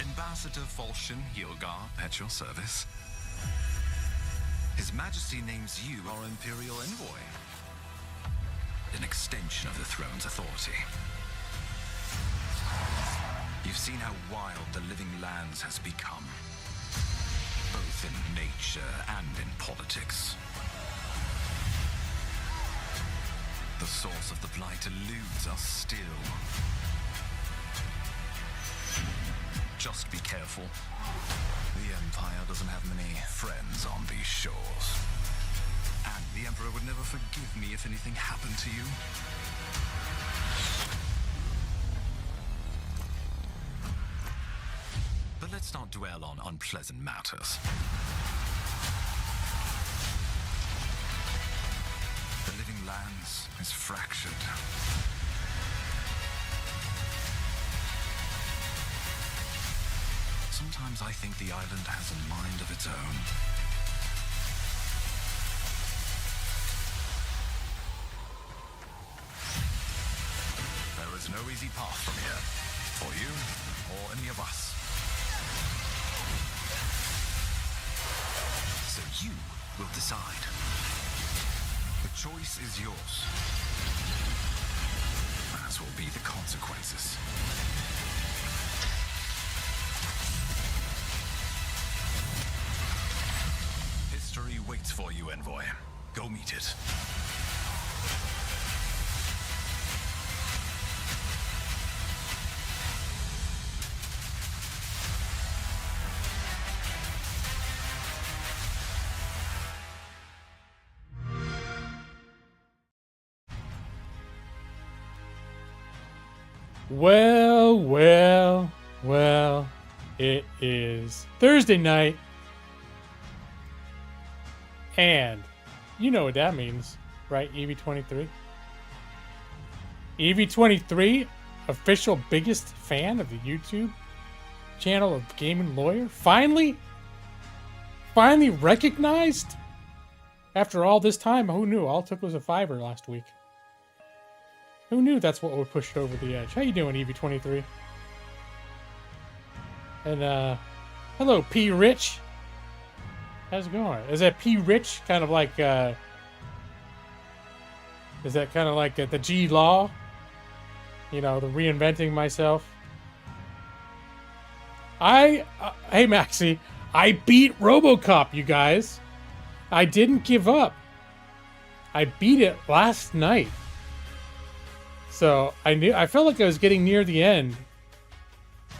Ambassador Volshin Yilgar at your service. His Majesty names you our Imperial Envoy, an extension of the throne's authority. You've seen how wild the living lands has become, both in nature and in politics. The source of the blight eludes us still. Just be careful. The Empire doesn't have many friends on these shores. And the Emperor would never forgive me if anything happened to you. But let's not dwell on unpleasant matters. The living lands is fractured. Sometimes I think the island has a mind of its own. There is no easy path from here, for you or any of us. So you will decide. The choice is yours, as will be the consequences. History waits for you, Envoy. Go meet it. Well, it is Thursday night. And you know what that means, right, EV23? EV23, official biggest fan of the YouTube channel of Gaming Lawyer, finally recognized after all this time. Who knew? All it took was a $5 last week. Who knew that's what would push it over the edge? How you doing, EV23? And hello, P Rich. How's it going? Is that P Rich kind of like is that kind of like the G Law? You know, the reinventing myself. Hey Maxie, I beat RoboCop, you guys. I didn't give up. I beat it last night. So I felt like I was getting near the end,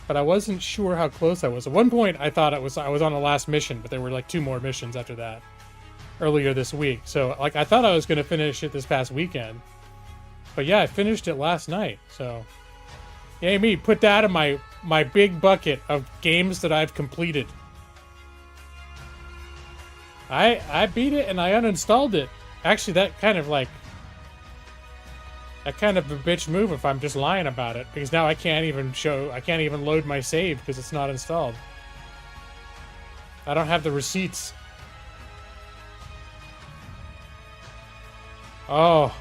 but I wasn't sure how close I was. At one point, I thought I was on the last mission, but there were like 2 more missions after that earlier this week. So like I thought I was going to finish it this past weekend, but yeah, I finished it last night. So yay me! Put that in my big bucket of games that I've completed. I beat it and I uninstalled it. Actually, that kind of a bitch move if I'm just lying about it, because now I can't even load my save because it's not installed. I don't have the receipts. Oh.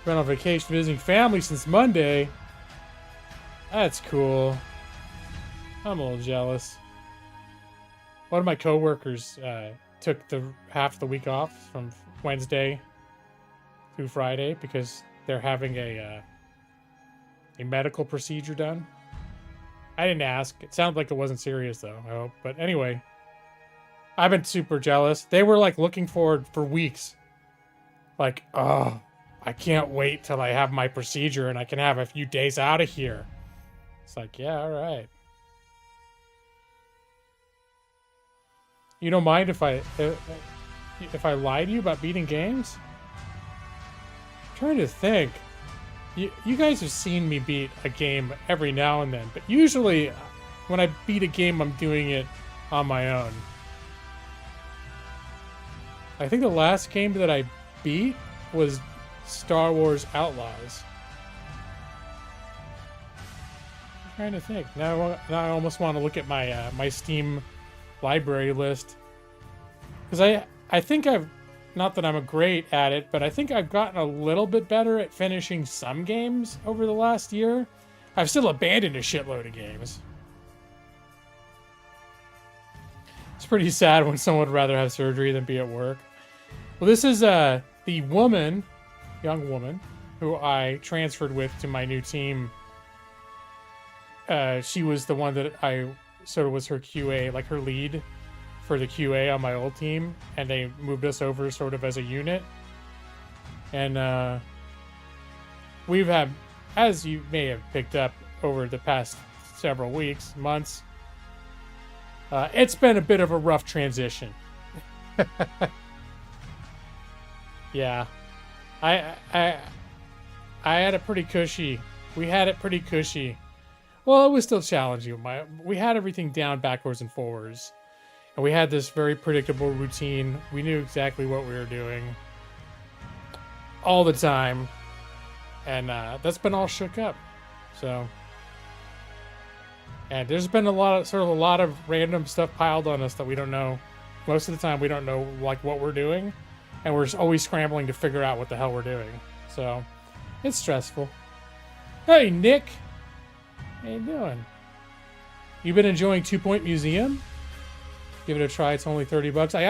Been on vacation visiting family since Monday. That's cool. I'm a little jealous. One of my coworkers took half the week off from Wednesday through Friday because they're having a medical procedure done. I didn't ask. It sounded like it wasn't serious though, I hope. But anyway, I've been super jealous. They were like looking forward for weeks. Like, oh, I can't wait till I have my procedure and I can have a few days out of here. It's like, yeah, all right. You don't mind if I lie to you about beating games? I'm trying to think. You guys have seen me beat a game every now and then, but usually when I beat a game, I'm doing it on my own. I think the last game that I beat was Star Wars Outlaws. I'm trying to think. Now I almost want to look at my my Steam library list, because I think I've, not that I'm great at it, but I think I've gotten a little bit better at finishing some games over the last year. I've still abandoned a shitload of games. It's pretty sad when someone would rather have surgery than be at work. Well, this is the woman, young woman, who I transferred with to my new team. She was the one that I sort of was her QA, like her lead for the QA on my old team, and they moved us over sort of as a unit. And we've had, as you may have picked up over the past several weeks, months, it's been a bit of a rough transition. Yeah. I had it pretty cushy. We had it pretty cushy. Well, it was still challenging. We had everything down backwards and forwards. And we had this very predictable routine. We knew exactly what we were doing all the time. And that's been all shook up. So, and there's been a lot of random stuff piled on us that we don't know. Most of the time we don't know like what we're doing, and we're always scrambling to figure out what the hell we're doing. So, it's stressful. Hey, Nick. How you doing? You been enjoying 2 Point Museum? Give it a try. It's only $30. I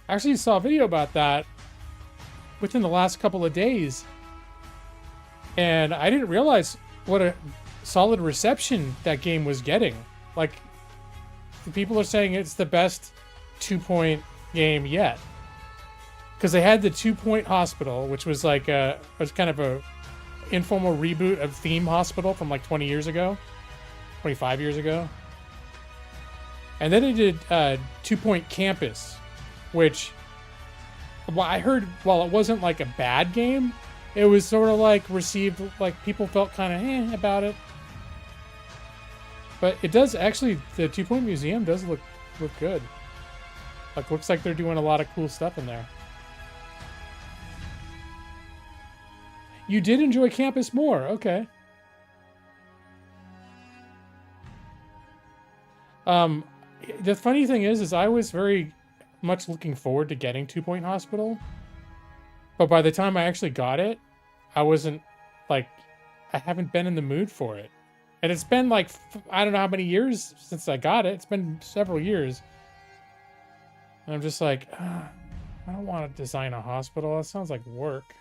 actually saw a video about that within the last couple of days, and I didn't realize what a solid reception that game was getting. Like, the people are saying it's the best 2 Point game yet, because they had the 2 Point Hospital, which was like was kind of a informal reboot of Theme Hospital from like 20 years ago, 25 years ago. And then they did 2 Point Campus, which, well, I heard, while it wasn't like a bad game, it was sort of like received, like people felt kind of about it. But it does actually, the 2 Point Museum does look good. Like, looks like they're doing a lot of cool stuff in there. You did enjoy Campus more, okay. The funny thing is I was very much looking forward to getting 2 Point Hospital, but by the time I actually got it, I wasn't, like, I haven't been in the mood for it. And it's been like, I don't know how many years since I got it. It's been several years. And I'm just like, I don't want to design a hospital. That sounds like work.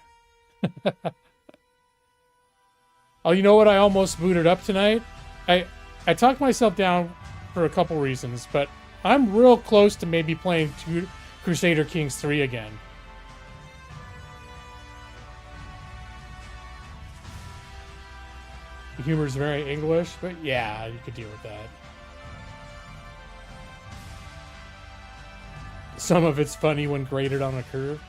Oh, you know what? I almost booted up tonight. I talked myself down for a couple reasons, but I'm real close to maybe playing Crusader Kings 3 again. The humor's very English, but yeah, you could deal with that. Some of it's funny when graded on a curve.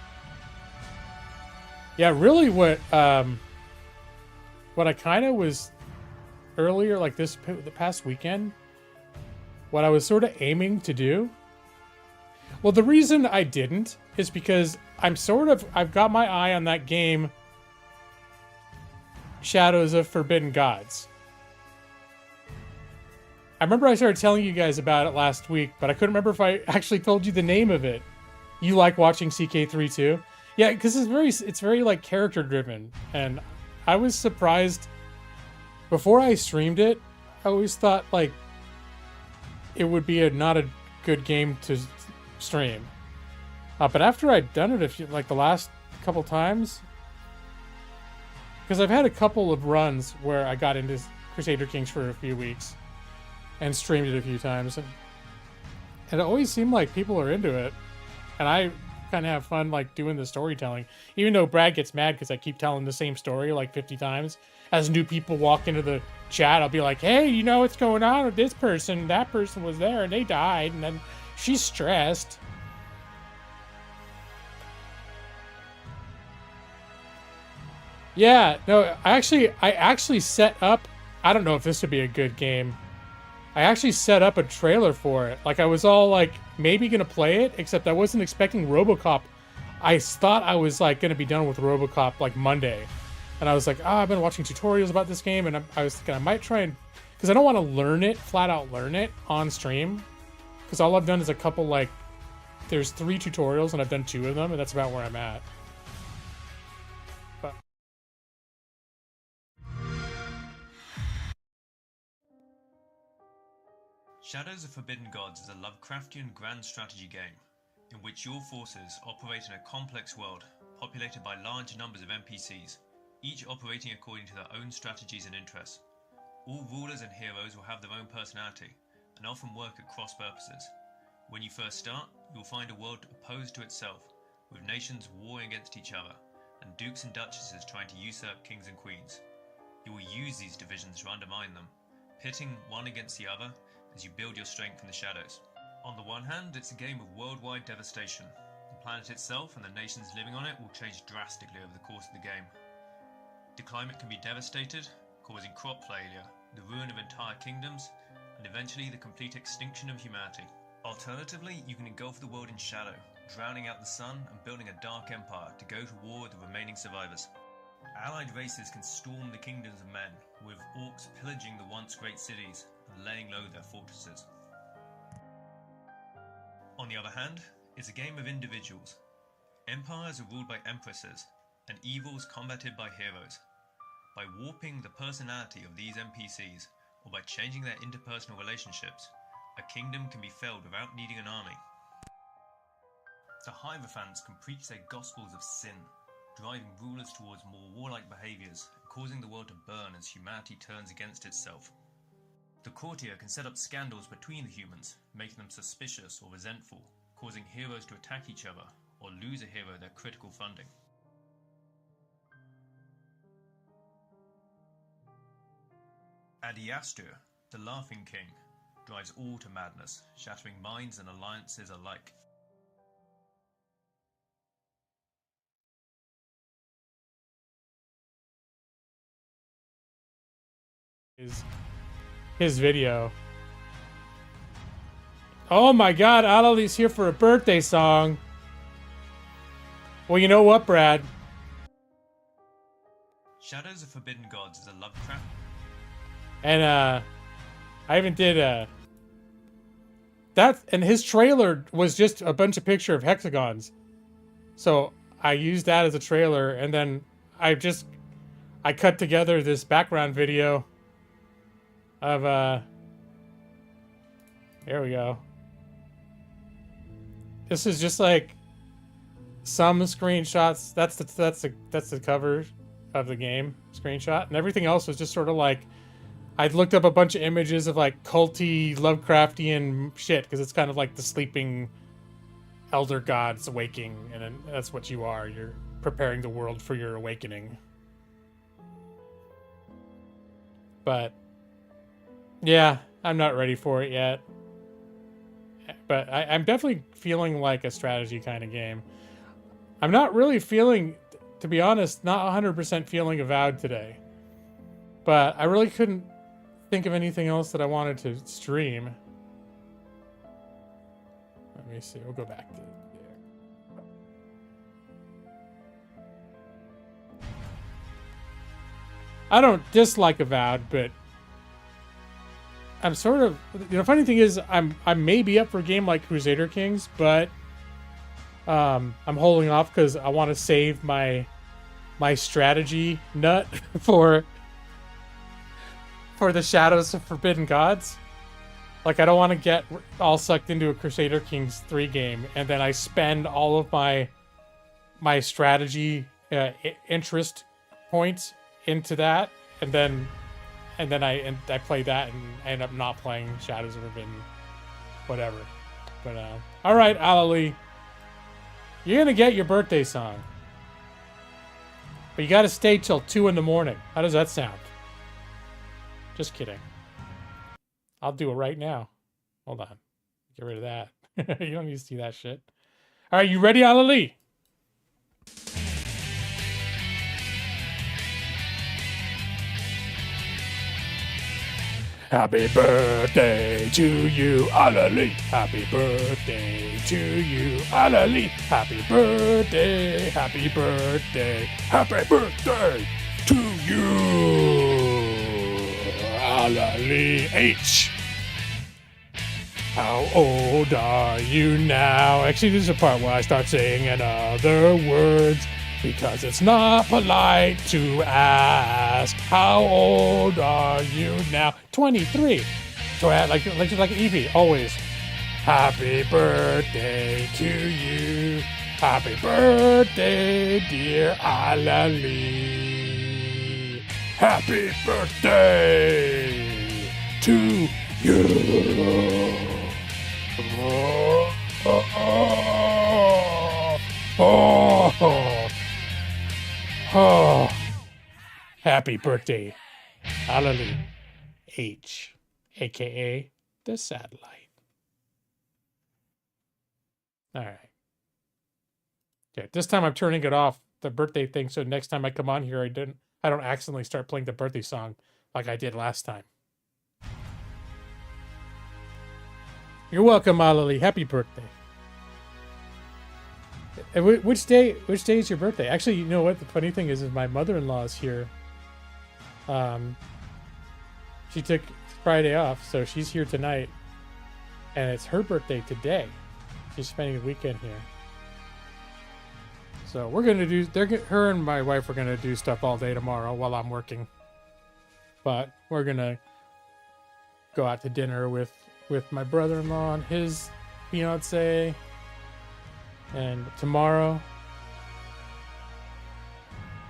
Yeah, really what I kind of was earlier, like the past weekend, what I was sort of aiming to do. Well, the reason I didn't is because I've got my eye on that game, Shadows of Forbidden Gods. I remember I started telling you guys about it last week, but I couldn't remember if I actually told you the name of it. You like watching CK3 too? Yeah, because it's very like character driven, and I was surprised. Before I streamed it, I always thought like it would be not a good game to stream. But after I'd done it like the last couple times, because I've had a couple of runs where I got into Crusader Kings for a few weeks and streamed it a few times, and it always seemed like people are into it, and I kind of have fun like doing the storytelling, even though Brad gets mad because I keep telling the same story like 50 times. As new people walk into the chat, I'll be like, hey, you know what's going on with this person? That person was there and they died, and then she's stressed. Yeah, no, I actually set up, I don't know if this would be a good game. I actually set up a trailer for it. Like, I was all like, maybe gonna play it, except I wasn't expecting RoboCop. I thought I was like gonna be done with RoboCop like Monday. And I was like, I've been watching tutorials about this game, and I was thinking I might try and, because I don't want to learn it, flat out learn it on stream. Because all I've done is a couple, like, there's 3 tutorials and I've done 2 of them, and that's about where I'm at. But Shadows of Forbidden Gods is a Lovecraftian grand strategy game, in which your forces operate in a complex world, populated by large numbers of NPCs, each operating according to their own strategies and interests. All rulers and heroes will have their own personality, and often work at cross purposes. When you first start, you will find a world opposed to itself, with nations warring against each other, and dukes and duchesses trying to usurp kings and queens. You will use these divisions to undermine them, pitting one against the other as you build your strength in the shadows. On the one hand, it's a game of worldwide devastation. The planet itself and the nations living on it will change drastically over the course of the game. The climate can be devastated, causing crop failure, the ruin of entire kingdoms, and eventually the complete extinction of humanity. Alternatively, you can engulf the world in shadow, drowning out the sun and building a dark empire to go to war with the remaining survivors. Allied races can storm the kingdoms of men, with orcs pillaging the once great cities and laying low their fortresses. On the other hand, it's a game of individuals. Empires are ruled by empresses, and evils combated by heroes. By warping the personality of these NPCs, or by changing their interpersonal relationships, a kingdom can be felled without needing an army. The Hierophants can preach their gospels of sin, driving rulers towards more warlike behaviours and causing the world to burn as humanity turns against itself. The courtier can set up scandals between the humans, making them suspicious or resentful, causing heroes to attack each other or lose a hero their critical funding. Adiastur, the Laughing King, drives all to madness, shattering minds and alliances alike. His video. Oh my god, Alali's here for a birthday song. Well, you know what, Brad? Shadows of Forbidden Gods is a Lovecraft. And I even did that, and his trailer was just a bunch of picture of hexagons. So I used that as a trailer, and then I cut together this background video of here we go. This is just like some screenshots. That's the cover of the game screenshot, and everything else was just sort of like I looked up a bunch of images of like culty Lovecraftian shit, because it's kind of like the sleeping elder gods awaking, and that's what you are. You're preparing the world for your awakening. But yeah, I'm not ready for it yet. But I'm definitely feeling like a strategy kind of game. I'm not really feeling, to be honest, not 100% feeling Avowed today. But I really couldn't think of anything else that I wanted to stream. Let me see. We'll go back to there. I don't dislike Avowed, but I'm sort of, funny thing is I'm maybe up for a game like Crusader Kings, but I'm holding off because I want to save my strategy nut for the Shadows of Forbidden Gods. Like, I don't want to get all sucked into a Crusader Kings 3 game and then I spend all of my strategy interest points into that, and then I play that and I end up not playing Shadows of Forbidden whatever. But all right, Alali, you're gonna get your birthday song, but you gotta stay till 2 in the morning. How does that sound? Just kidding. I'll do it right now. Hold on. Get rid of that. You don't need to see that shit. All right, you ready, Alali? Happy birthday to you, Alali. Happy birthday to you, Alali. Happy birthday, happy birthday, happy birthday to you, Alali H. How old are you now? Actually, this is a part where I start saying in other words, because it's not polite to ask, how old are you now? 23. So like an EP, always. Happy birthday to you. Happy birthday, dear Alali. Happy birthday to you. Oh. Happy birthday, Alali H, a.k.a. the satellite. All right. Okay, this time I'm turning it off, the birthday thing, so next time I come on here, I don't accidentally start playing the birthday song like I did last time. You're welcome, Alali. Happy birthday. Which day is your birthday? Actually, you know what? The funny thing is my mother-in-law is here. She took Friday off, so she's here tonight, and it's her birthday today. She's spending the weekend here. So we're gonna do. Her and my wife are gonna do stuff all day tomorrow while I'm working. But we're gonna go out to dinner with my brother-in-law and his fiance, and tomorrow.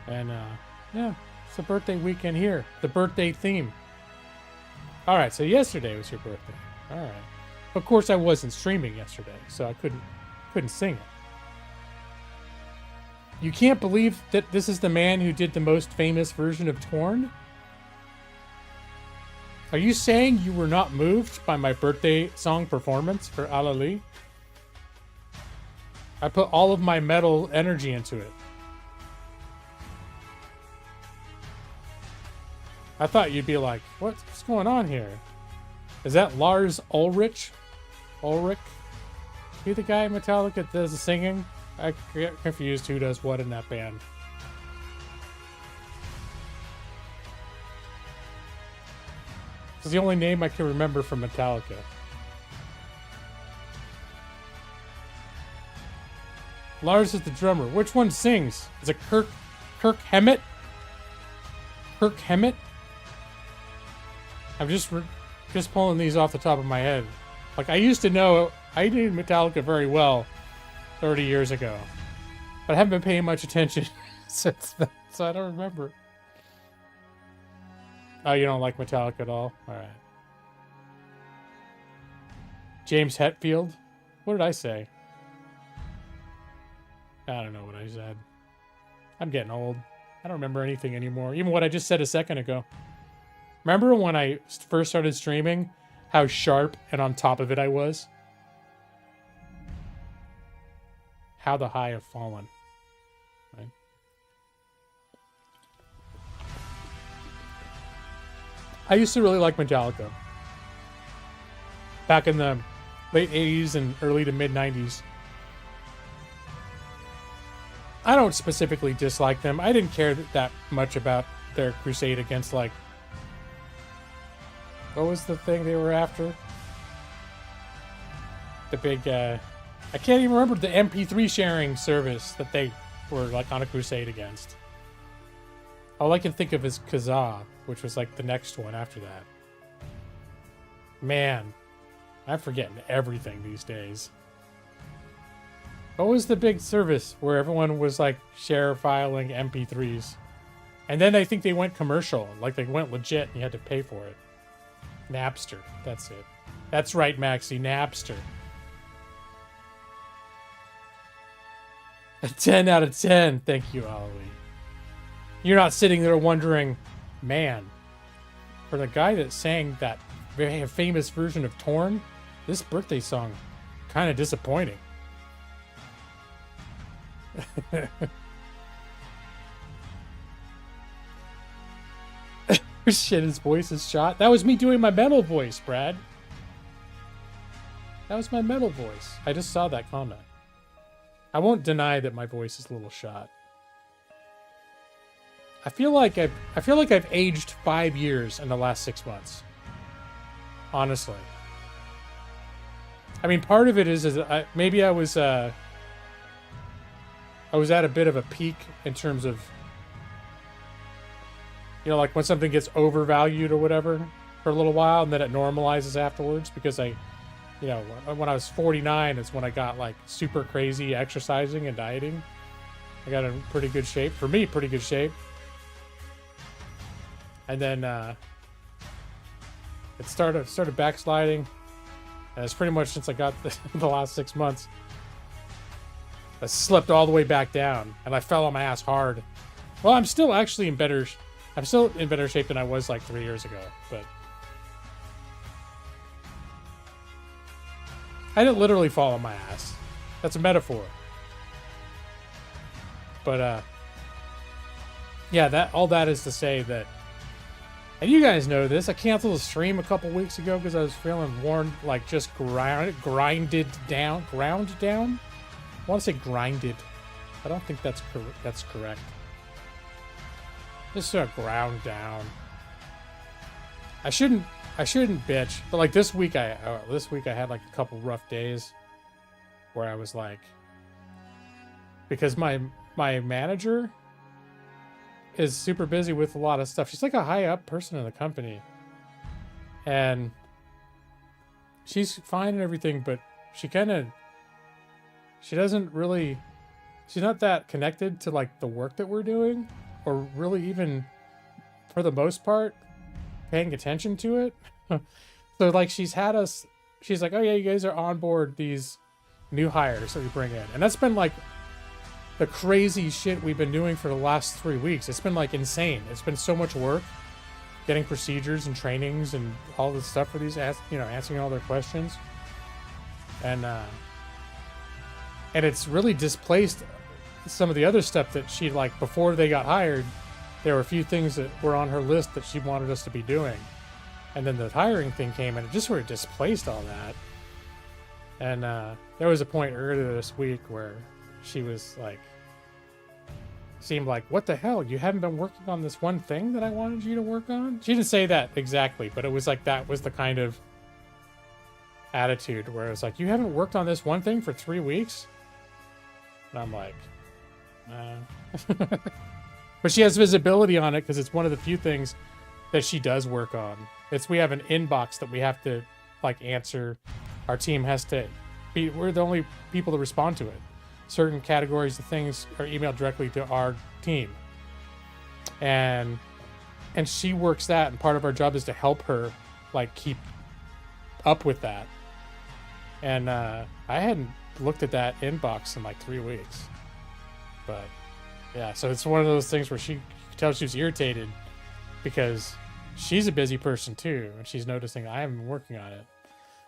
And yeah, it's a birthday weekend here. The birthday theme. All right, so yesterday was your birthday. All right. Of course, I wasn't streaming yesterday, so I couldn't sing it. You can't believe that this is the man who did the most famous version of Torn? Are you saying you were not moved by my birthday song performance for Alali? I put all of my metal energy into it. I thought you'd be like, what's going on here? Is that Lars Ulrich? Ulrich? He the guy in Metallica that does the singing? I get confused who does what in that band. It's the only name I can remember from Metallica. Lars is the drummer. Which one sings? Is it Kirk Hammett? Kirk Hammett? I'm just pulling these off the top of my head. Like, I used to know, I knew Metallica very well 30 years ago. But I haven't been paying much attention since then, so I don't remember. Oh, you don't like Metallica at all? Alright. James Hetfield? What did I say? I don't know what I said. I'm getting old. I don't remember anything anymore. Even what I just said a second ago. Remember when I first started streaming, how sharp and on top of it I was? How the high have fallen. Right? I used to really like Metallica. Back in the late 80s and early to mid 90s. I don't specifically dislike them. I didn't care that much about their crusade against, like, what was the thing they were after? The big, I can't even remember the MP3 sharing service that they were, like, on a crusade against. All I can think of is Kazaa, which was, like, the next one after that. Man, I'm forgetting everything these days. What was the big service where everyone was, like, share filing MP3s? And then I think they went commercial. Like, they went legit and you had to pay for it. Napster. That's it. That's right, Maxie. Napster. A 10 out of 10. Thank you, Ollie. You're not sitting there wondering, man, for the guy that sang that very famous version of Torn, this birthday song, kind of disappointing. Shit, his voice is shot. That was me doing my metal voice, Brad. That was my metal voice. I just saw that comment. I won't deny that my voice is a little shot. I feel like I've aged 5 years in the last 6 months. Honestly. I mean, part of it is maybe I was at a bit of a peak in terms of, you know, like when something gets overvalued or whatever. for a little while, and then it normalizes afterwards because you know, when I was 49 is when I got like super crazy exercising and dieting. I got in pretty good shape. For me, pretty good shape. And then it started backsliding. And it's pretty much since I got the last 6 months. I slipped all the way back down, and I fell on my ass hard. Well, I'm still actually in better shape than I was like 3 years ago, but I didn't literally fall on my ass. That's a metaphor. But yeah, all that is to say that, and you guys know this, I canceled the stream a couple weeks ago because I was feeling worn, like just ground down. I want to say grinded. I don't think that's correct. Just sort of ground down. I shouldn't bitch, but like this week I had like a couple rough days where I was like, because my manager is super busy with a lot of stuff. She's like a high up person in the company, and she's fine and everything, but she's not that connected to like the work that we're doing, or really even for the most part paying attention to it. So like she's like, oh yeah, you guys are on board these new hires that we bring in, and that's been like the crazy shit we've been doing for the last 3 weeks. It's been like insane. It's been so much work getting procedures and trainings and all this stuff for these, answering all their questions, and it's really displaced some of the other stuff that she, like, before they got hired, there were a few things that were on her list that she wanted us to be doing. And then the hiring thing came and it just sort of displaced all that. And there was a point earlier this week where she was like, seemed like, what the hell? You haven't been working on this one thing that I wanted you to work on? She didn't say that exactly, but it was like that was the kind of attitude where it was like, you haven't worked on this one thing for 3 weeks? And I'm like, but she has visibility on it because it's one of the few things that she does work on. We have an inbox that we have to like answer. Our team has to be, we're the only people to respond to it. Certain categories of things are emailed directly to our team. And she works that, and part of our job is to help her like keep up with that. And I hadn't looked at that inbox in like 3 weeks. But yeah, so it's one of those things where she could tell she was irritated because she's a busy person too, and she's noticing I haven't been working on it.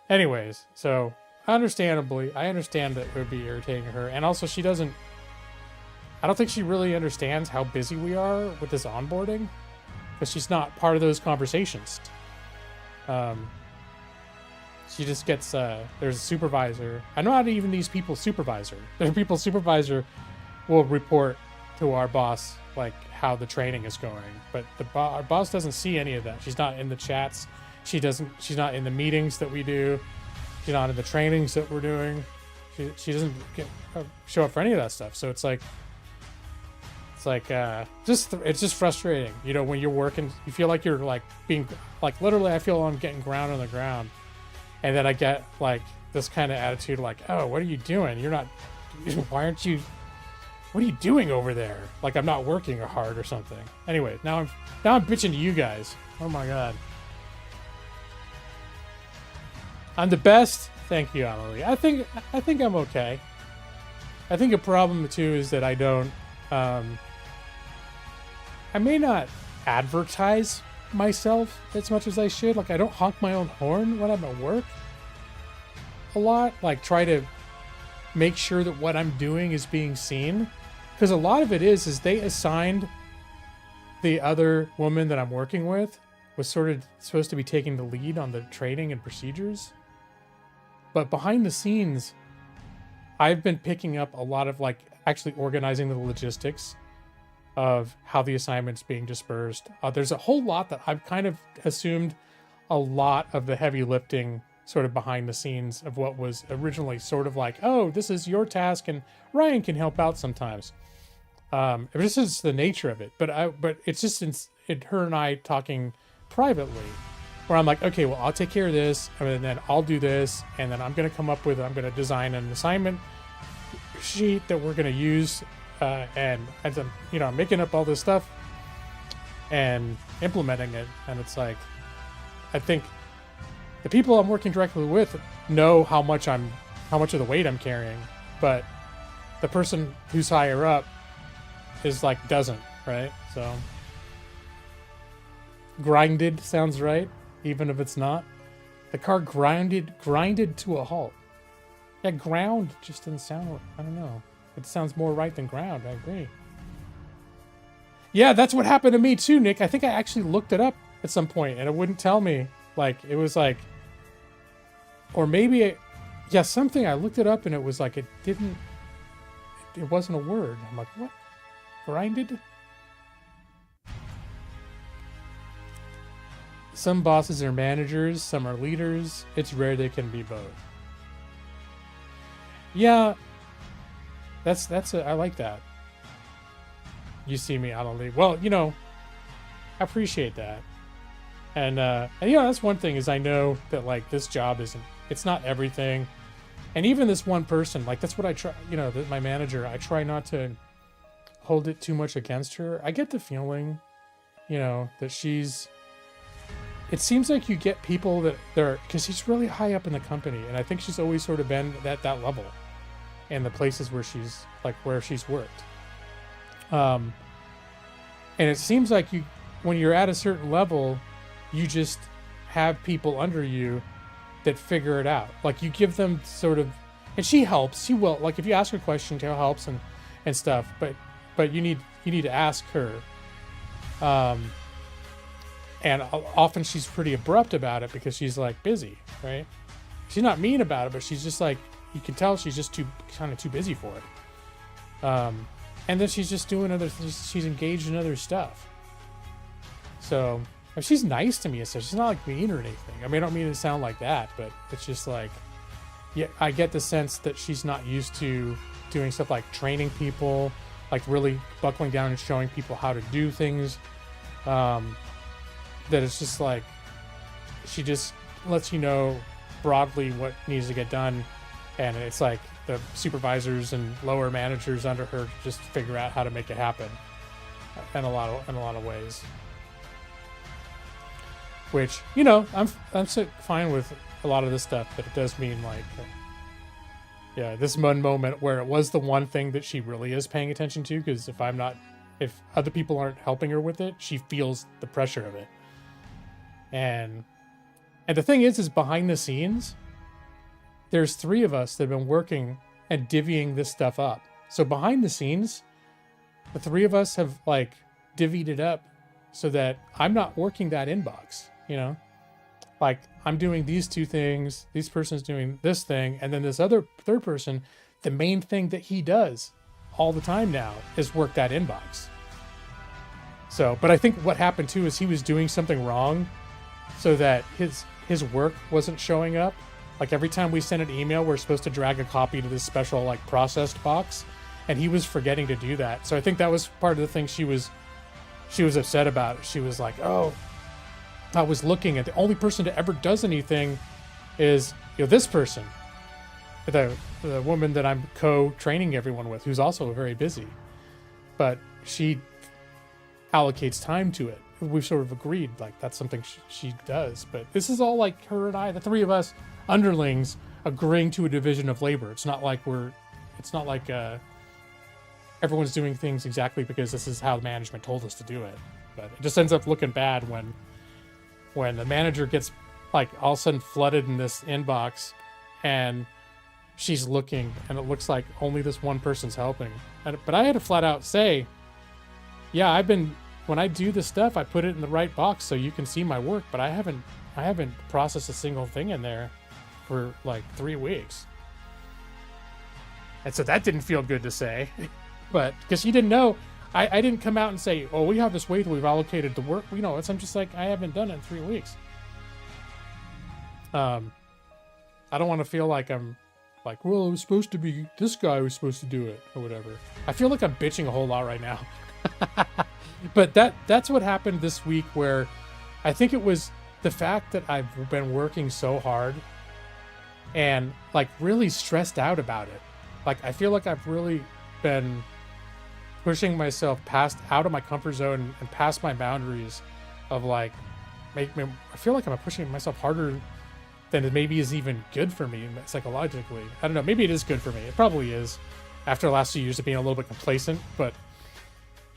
Anyways, so understandably, I understand that it would be irritating to her, and also I don't think she really understands how busy we are with this onboarding, because she's not part of those conversations. She just gets, there's a supervisor. I know not even these people's supervisor. Their people's supervisor will report to our boss, like, how the training is going. But our boss doesn't see any of that. She's not in the chats. She's not in the meetings that we do. She's not in the trainings that we're doing. She doesn't show up for any of that stuff. So it's just frustrating. You know, when you're working, you feel like you're like being, like, literally I feel I'm getting ground on the ground. And then I get like this kind of attitude like, oh, what are you doing? What are you doing over there? Like I'm not working hard or something. Anyway, now I'm bitching to you guys. Oh my God. I'm the best. Thank you, Amelie. I think I'm okay. I think a problem too is that I don't, I may not advertise myself as much as I should. Like I don't honk my own horn when I'm at work a lot. Like try to make sure that what I'm doing is being seen. Because a lot of it is they assigned the other woman that I'm working with was sort of supposed to be taking the lead on the training and procedures. But behind the scenes, I've been picking up a lot of like actually organizing the logistics of how the assignment's being dispersed. There's a whole lot that I've kind of assumed a lot of the heavy lifting sort of behind the scenes of what was originally sort of like, oh, this is your task and Ryan can help out sometimes. This is the nature of it, but it's just her and I talking privately. where I'm like, okay, well, I'll take care of this, and then I'll do this, and then I'm going to I'm going to design an assignment sheet that we're going to use, and then, you know, making up all this stuff and implementing it. And it's like, I think the people I'm working directly with know how much of the weight I'm carrying, but the person who's higher up is like, doesn't, right? So grinded sounds right, even if it's not. The car grinded to a halt. Yeah, ground just doesn't sound, I don't know. It sounds more right than ground, I agree. Yeah, that's what happened to me too, Nick. I think I actually looked it up at some point and it wouldn't tell me. Like, it was like, or maybe, yeah, something, I looked it up and it was like, it wasn't a word. I'm like, what? Grinded? Some bosses are managers, some are leaders. It's rare they can be both. Yeah, I like that. You see me, I don't leave. Well, you know, I appreciate that. And yeah, that's one thing, is I know that like this job it's not everything. And even this one person, like that's what I try, you know, my manager, I try not to hold it too much against her. I get the feeling, you know, that it seems like you get people that because she's really high up in the company, and I think she's always sort of been at that level in the places where she's worked. And it seems like when you're at a certain level, you just have people under you that figure it out. Like you give them sort of, and she helps. She will, like if you ask her a question, she helps and stuff. But you need to ask her. And often she's pretty abrupt about it because she's like busy, right? She's not mean about it, but she's just like, you can tell she's just kind of too busy for it. And then she's just doing she's engaged in other stuff. So she's nice to me, so she's not like mean or anything. I mean, I don't mean to sound like that, but it's just like, yeah, I get the sense that she's not used to doing stuff like training people, like really buckling down and showing people how to do things. That it's just like, she just lets you know broadly what needs to get done. And it's like the supervisors and lower managers under her just figure out how to make it happen in a lot of ways. Which, you know, I'm so fine with a lot of this stuff, but it does mean like, yeah, this one moment where it was the one thing that she really is paying attention to, because if other people aren't helping her with it, she feels the pressure of it. And the thing is behind the scenes, there's 3 of us that have been working and divvying this stuff up. So behind the scenes, the 3 of us have like divvied it up so that I'm not working that inbox, you know? Like I'm doing these 2 things, this person's doing this thing, and then this other third person, the main thing that he does all the time now is work that inbox. So, but I think what happened too is he was doing something wrong so that his work wasn't showing up. Like every time we send an email, we're supposed to drag a copy to this special like processed box, and he was forgetting to do that. So I think that was part of the thing she was upset about. She was like, "Oh, I was looking at the only person that ever does anything is, you know, this person, the woman that I'm co-training everyone with, who's also very busy, but she allocates time to it. We've sort of agreed like that's something she does. But this is all like her and I, the 3 of us underlings, agreeing to a division of labor. It's not like everyone's doing things exactly because this is how management told us to do it. But it just ends up looking bad when the manager gets like all of a sudden flooded in this inbox and she's looking and it looks like only this one person's helping. But I had to flat out say, yeah, when I do this stuff, I put it in the right box so you can see my work, but I haven't processed a single thing in there for like 3 weeks. And so that didn't feel good to say, but because you didn't know, I didn't come out and say, oh, we have this way that we've allocated the work. You know, I'm just like, I haven't done it in 3 weeks. I don't want to feel like I'm like, well, it was supposed to be this guy who's supposed to do it or whatever. I feel like I'm bitching a whole lot right now. But that's what happened this week, where I think it was the fact that I've been working so hard and like really stressed out about it. Like I feel like I've really been pushing myself past out of my comfort zone and past my boundaries of like I feel like I'm pushing myself harder than it maybe is even good for me psychologically. I don't know, maybe it is good for me. It probably is after the last 2 years of being a little bit complacent, but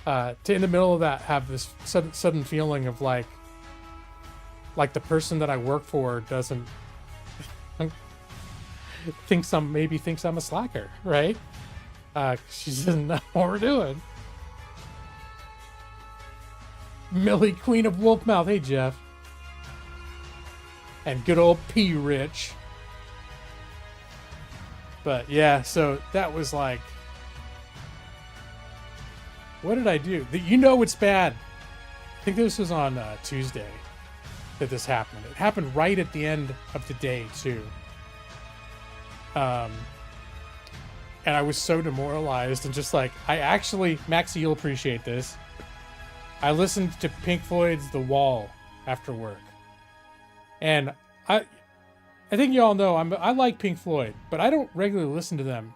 to in the middle of that have this sudden feeling of like the person that I work for doesn't thinks I'm a slacker, right? She doesn't know what we're doing. Millie, Queen of Wolfmouth. Hey, Jeff. And good old P. Rich. But yeah, so that was like, what did I do? You know it's bad. I think this was on Tuesday that this happened. It happened right at the end of the day, too. And I was so demoralized and just like, Maxie, you'll appreciate this. I listened to Pink Floyd's The Wall after work. And I think you all know I like Pink Floyd, but I don't regularly listen to them.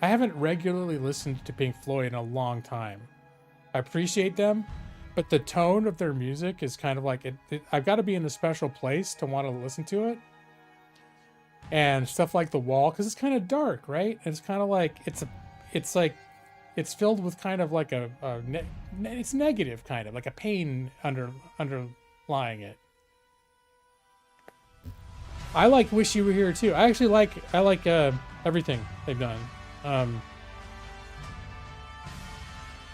I haven't regularly listened to Pink Floyd in a long time. I appreciate them, but the tone of their music is kind of like I've got to be in a special place to want to listen to it. And stuff like The Wall, because it's kind of dark, right? And it's kind of like it's filled with kind of like it's negative, kind of like a pain underlying it. I like Wish You Were Here too. I actually like everything they've done.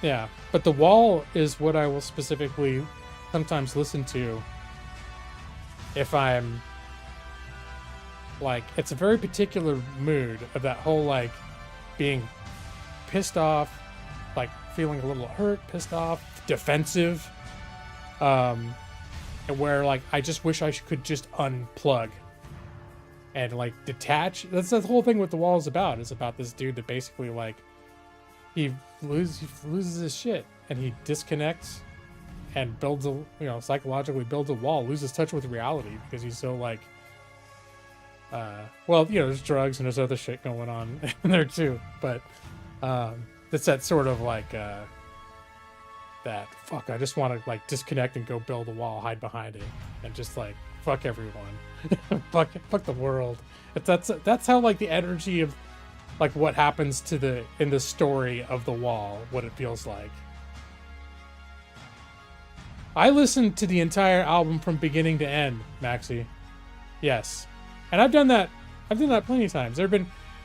Yeah, but The Wall is what I will specifically sometimes listen to if I'm like, it's a very particular mood of that whole like being pissed off, like feeling a little hurt, pissed off, defensive, and where like I just wish I could just unplug and like detach. That's the whole thing what The Wall is about. It's about this dude that basically like he loses his shit and he disconnects and builds psychologically builds a wall, loses touch with reality because he's so like there's drugs and there's other shit going on in there too, but it's that sort of like that fuck, I just want to like disconnect and go build a wall, hide behind it, and just like fuck everyone. fuck the world. That's how like the energy of like what happens in the story of The Wall, what it feels like. I listened to the entire album from beginning to end, Maxie. Yes. And I've done that plenty of times.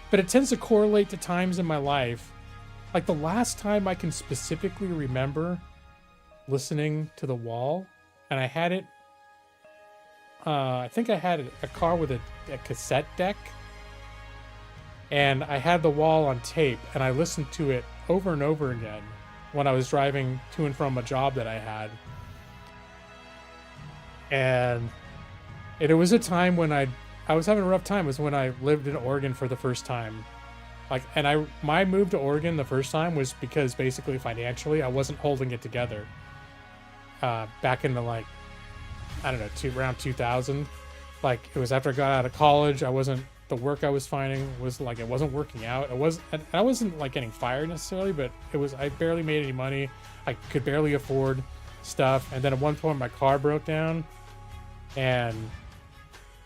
But it tends to correlate to times in my life. Like the last time I can specifically remember listening to The Wall, and I had it, I think I had a car with a cassette deck, and I had The Wall on tape, and I listened to it over and over again when I was driving to and from a job that I had. And it was a time when I was having a rough time. It was when I lived in Oregon for the first time. Like, and my move to Oregon the first time was because basically financially I wasn't holding it together. Back in the like, I don't know, around 2000. Like it was after I got out of college. The work I was finding was like, it wasn't working out. I wasn't like getting fired necessarily, but I barely made any money. I could barely afford stuff. And then at one point my car broke down, and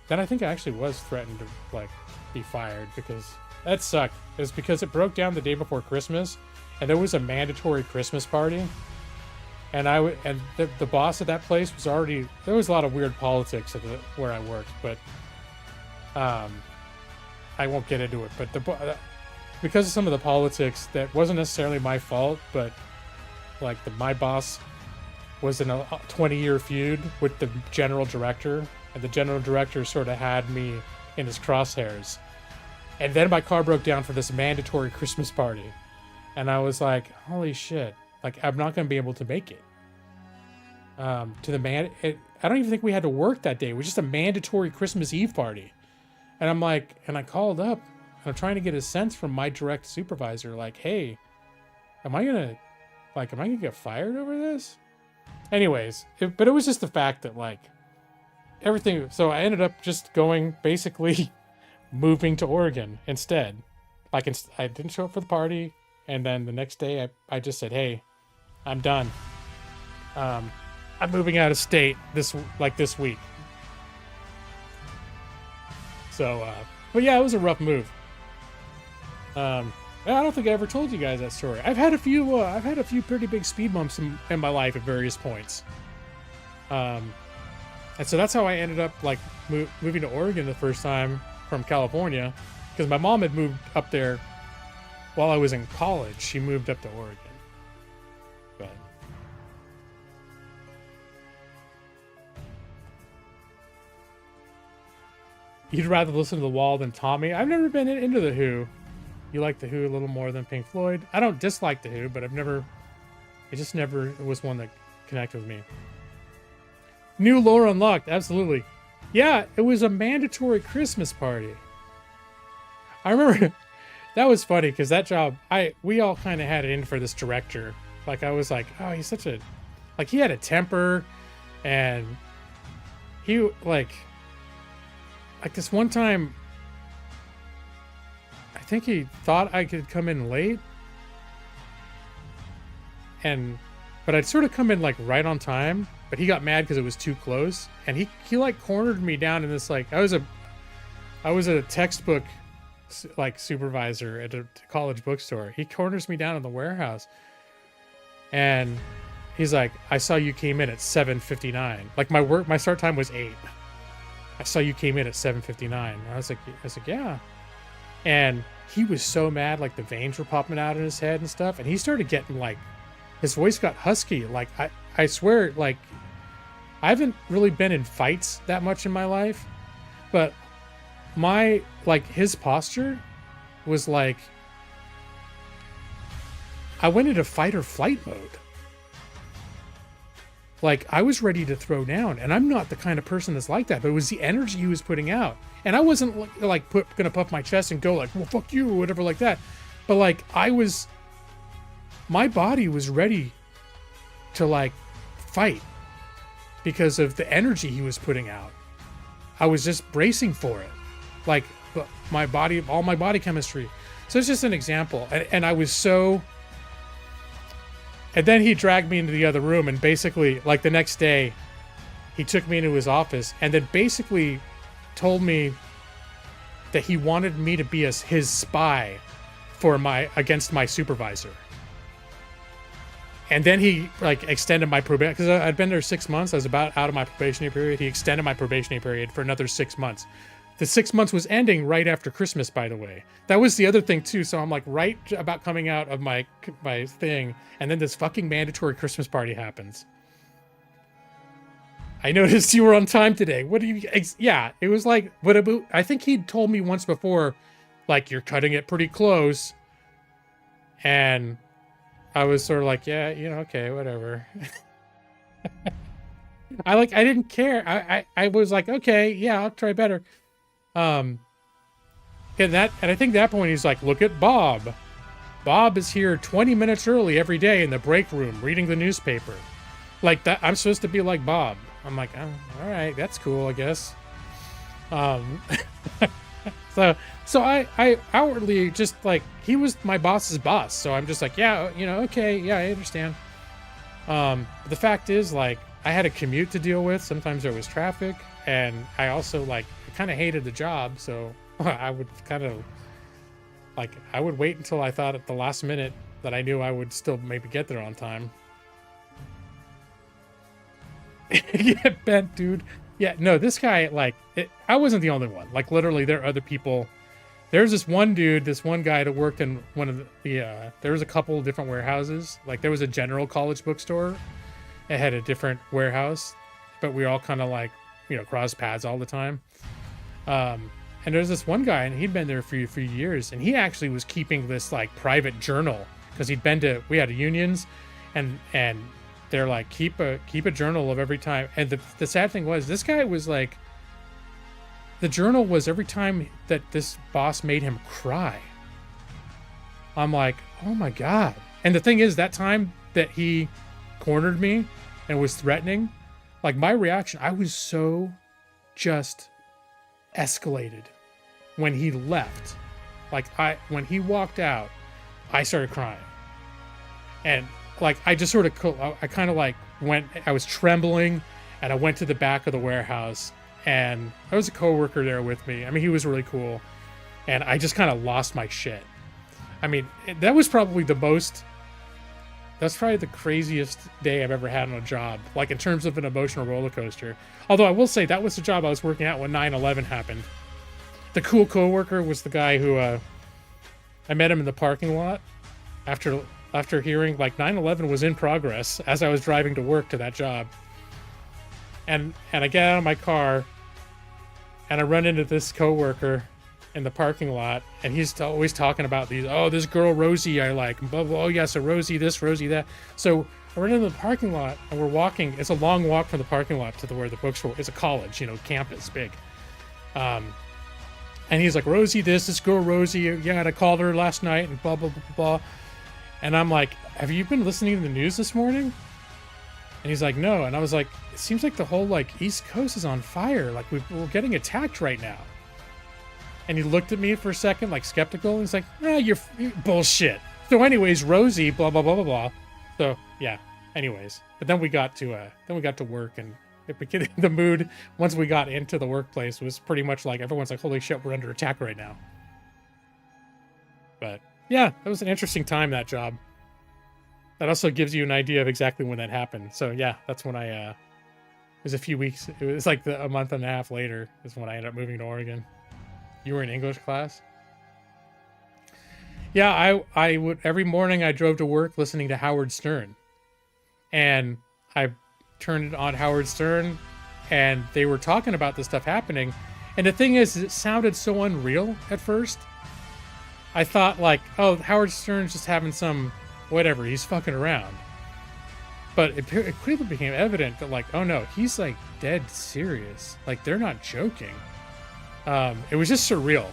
then I think I actually was threatened to like be fired because that sucked. It was because it broke down the day before Christmas, and there was a mandatory Christmas party. And the boss at that place was already, there was a lot of weird politics at where I worked, but I won't get into it. But because of some of the politics, that wasn't necessarily my fault, but like my boss was in a 20-year feud with the general director, and the general director sort of had me in his crosshairs. And then my car broke down for this mandatory Christmas party, and I was like, holy shit, like I'm not going to be able to make it. I don't even think we had to work that day. It was just a mandatory Christmas Eve party. And I'm like, and I called up, and I'm trying to get a sense from my direct supervisor, like, hey, am I gonna get fired over this? Anyways, but it was just the fact that like everything. So I ended up just going, basically moving to Oregon instead. Like, I didn't show up for the party. And then the next day I just said, hey, I'm done. I'm moving out of state this week. So, but yeah, it was a rough move. I don't think I ever told you guys that story. I've had a few pretty big speed bumps in my life at various points. And so that's how I ended up like moving to Oregon the first time from California, because my mom had moved up there while I was in college. She moved up to Oregon. But you'd rather listen to The Wall than Tommy? I've never been into The Who. You like The Who a little more than Pink Floyd? I don't dislike The Who, but it just never was one that connected with me. New lore unlocked, absolutely. Yeah, it was a mandatory Christmas party. I remember that was funny because that job, we all kind of had it in for this director. Like, I was like, oh, he's such a, like, he had a temper, and he like this one time, I think he thought I could come in late, but I'd sort of come in like right on time, but he got mad because it was too close, and he like cornered me down in this, like, I was a textbook like supervisor at a college bookstore. He corners me down in the warehouse, and he's like, I saw you came in at 7:59. Like, my start time was 8. I saw you came in at 7:59. I was like, yeah. And he was so mad, like the veins were popping out in his head and stuff. And he started getting like, his voice got husky. Like, I swear, like, I haven't really been in fights that much in my life, but his posture was like, I went into fight or flight mode. Like, I was ready to throw down, and I'm not the kind of person that's like that, but it was the energy he was putting out. And I wasn't like gonna puff my chest and go like, well, fuck you, or whatever like that. But like, my body was ready to like fight because of the energy he was putting out. I was just bracing for it. Like, all my body chemistry. So it's just an example. And I was so, and then he dragged me into the other room, and basically, like, the next day, he took me into his office and then basically told me that he wanted me to be his spy against my supervisor. And then he like extended my probation, because I'd been there 6 months. I was about out of my probationary period. He extended my probationary period for another 6 months. The 6 months was ending right after Christmas, by the way. That was the other thing too. So I'm like right about coming out of my thing, and then this fucking mandatory Christmas party happens. I noticed you were on time today. What do you? Yeah, it was like, I think he'd told me once before, like, you're cutting it pretty close, and I was sort of like, yeah, okay, whatever. I didn't care. I was like, okay, yeah, I'll try better. And I think at that point he's like, look at Bob. Bob is here 20 minutes early every day in the break room reading the newspaper. Like that, I'm supposed to be like Bob. I'm like, oh, all right, that's cool, I guess. So I outwardly just like, he was my boss's boss, so I'm just like, yeah, okay, yeah, I understand. But the fact is, like, I had a commute to deal with. Sometimes there was traffic, and I also like kind of hated the job, so I would kind of like, I would wait until I thought at the last minute that I knew I would still maybe get there on time. Yeah, bent, dude. Yeah, no, this guy, like, I wasn't the only one. Like, literally, there are other people. There's this one dude, this one guy that worked in one of there was a couple of different warehouses. Like, there was a general college bookstore. It had a different warehouse, but we were all kind of like, cross paths all the time. And there's this one guy, and he'd been there for a few years, and he actually was keeping this like private journal, because we had unions, and they're like, keep a journal of every time. And the sad thing was, this guy was like, the journal was every time that this boss made him cry. I'm like, oh my God. And the thing is, that time that he cornered me and was threatening, like, my reaction, I was so just escalated when he left. Like when he walked out, I started crying. And like, I just sort of, I kind of like I was trembling and I went to the back of the warehouse and there was a coworker there with me. I mean, he was really cool. And I just kind of lost my shit. I mean, that was probably that's probably the craziest day I've ever had on a job, like in terms of an emotional roller coaster. Although I will say that was the job I was working at when 9/11 happened. The cool coworker was the guy who I met him in the parking lot after hearing like 9/11 was in progress as I was driving to work to that job. And I get out of my car and I run into this coworker in the parking lot, and he's always talking about this girl Rosie I like, blah, blah, oh yeah, so Rosie this, Rosie that. So I run into the parking lot and we're walking. It's a long walk from the parking lot to where the bookstore is. A college, campus, big. And he's like, Rosie this girl Rosie, yeah, and I called her last night and blah, blah, blah, blah. And I'm like, have you been listening to the news this morning? And he's like, no. And I was like, it seems like the whole like East Coast is on fire. Like we're getting attacked right now. And he looked at me for a second, like skeptical. And he's like, you're bullshit. So anyways, Rosie, blah, blah, blah, blah, blah. So yeah, anyways. But then we got to work, and the mood, once we got into the workplace, was pretty much like, everyone's like, holy shit, we're under attack right now. But yeah, it was an interesting time, that job. That also gives you an idea of exactly when that happened. So yeah, that's when it was a few weeks. It was like a month and a half later is when I ended up moving to Oregon. You were in English class? Yeah, I would, every morning I drove to work listening to Howard Stern. And I turned on Howard Stern and they were talking about this stuff happening. And the thing is, it sounded so unreal at first. I thought like, oh, Howard Stern's just having some, whatever, he's fucking around. But it quickly became evident that like, oh no, he's like dead serious. Like they're not joking. It was just surreal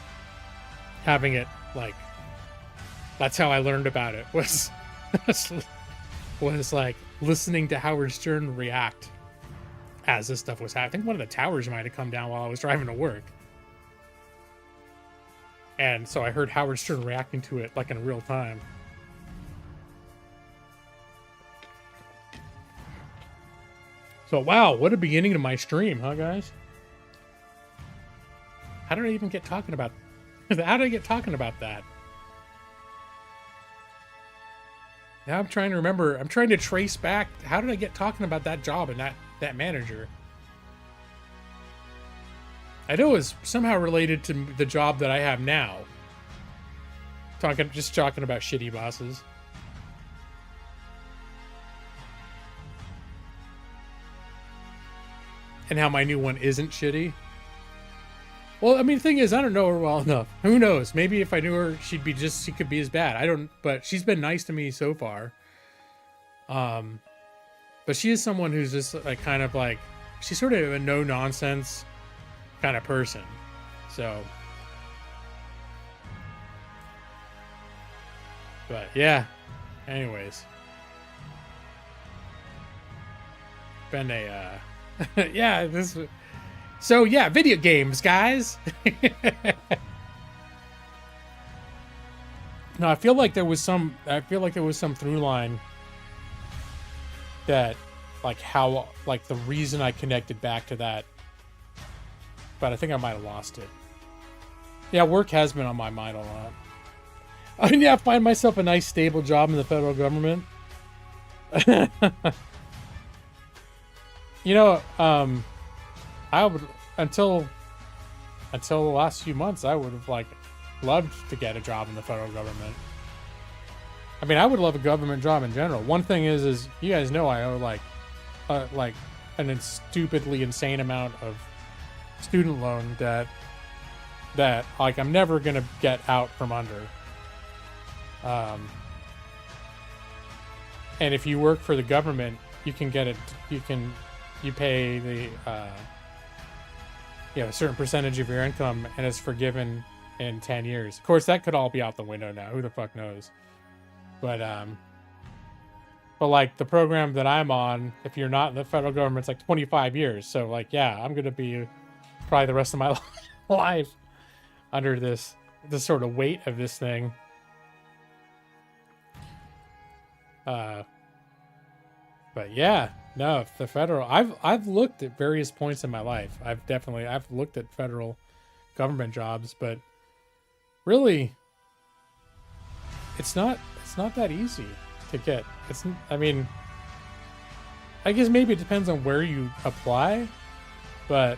having it, like, that's how I learned about it, was like listening to Howard Stern react as this stuff was happening. I think one of the towers might have come down while I was driving to work. And so I heard Howard Stern reacting to it like in real time. So wow, what a beginning to my stream, huh guys? How did I even get talking about that? Now I'm trying to remember. I'm trying to trace back. How did I get talking about that job and that manager? I know it was somehow related to the job that I have now. Just talking about shitty bosses. And how my new one isn't shitty. Well, I mean, the thing is, I don't know her well enough. Who knows? Maybe if I knew her, she could be as bad. But she's been nice to me so far. But she is someone who's just like, kind of like, she's sort of a no nonsense kind of person. So, but yeah, anyways, been a, yeah, so yeah, video games, guys. No, I feel like there was some through line that, like, how, like, the reason I connected back to that, but I think I might have lost it. Yeah, work has been on my mind a lot. I mean, yeah, I find myself a nice stable job in the federal government. I would, until the last few months, I would have, like, loved to get a job in the federal government. I mean, I would love a government job in general. One thing is you guys know I owe like an stupidly insane amount of student loan debt that like I'm never gonna get out from under. And if you work for the government, you can get it. You pay the a certain percentage of your income, and it's forgiven in 10 years. Of course, that could all be out the window now. Who the fuck knows? But like the program that I'm on, if you're not in the federal government, it's like 25 years. So like, yeah, I'm gonna be probably the rest of my life under this sort of weight of this thing. But yeah, no, the federal. I've looked at various points in my life. I've looked at federal government jobs, but really, it's not that easy to get. I mean, I guess maybe it depends on where you apply, but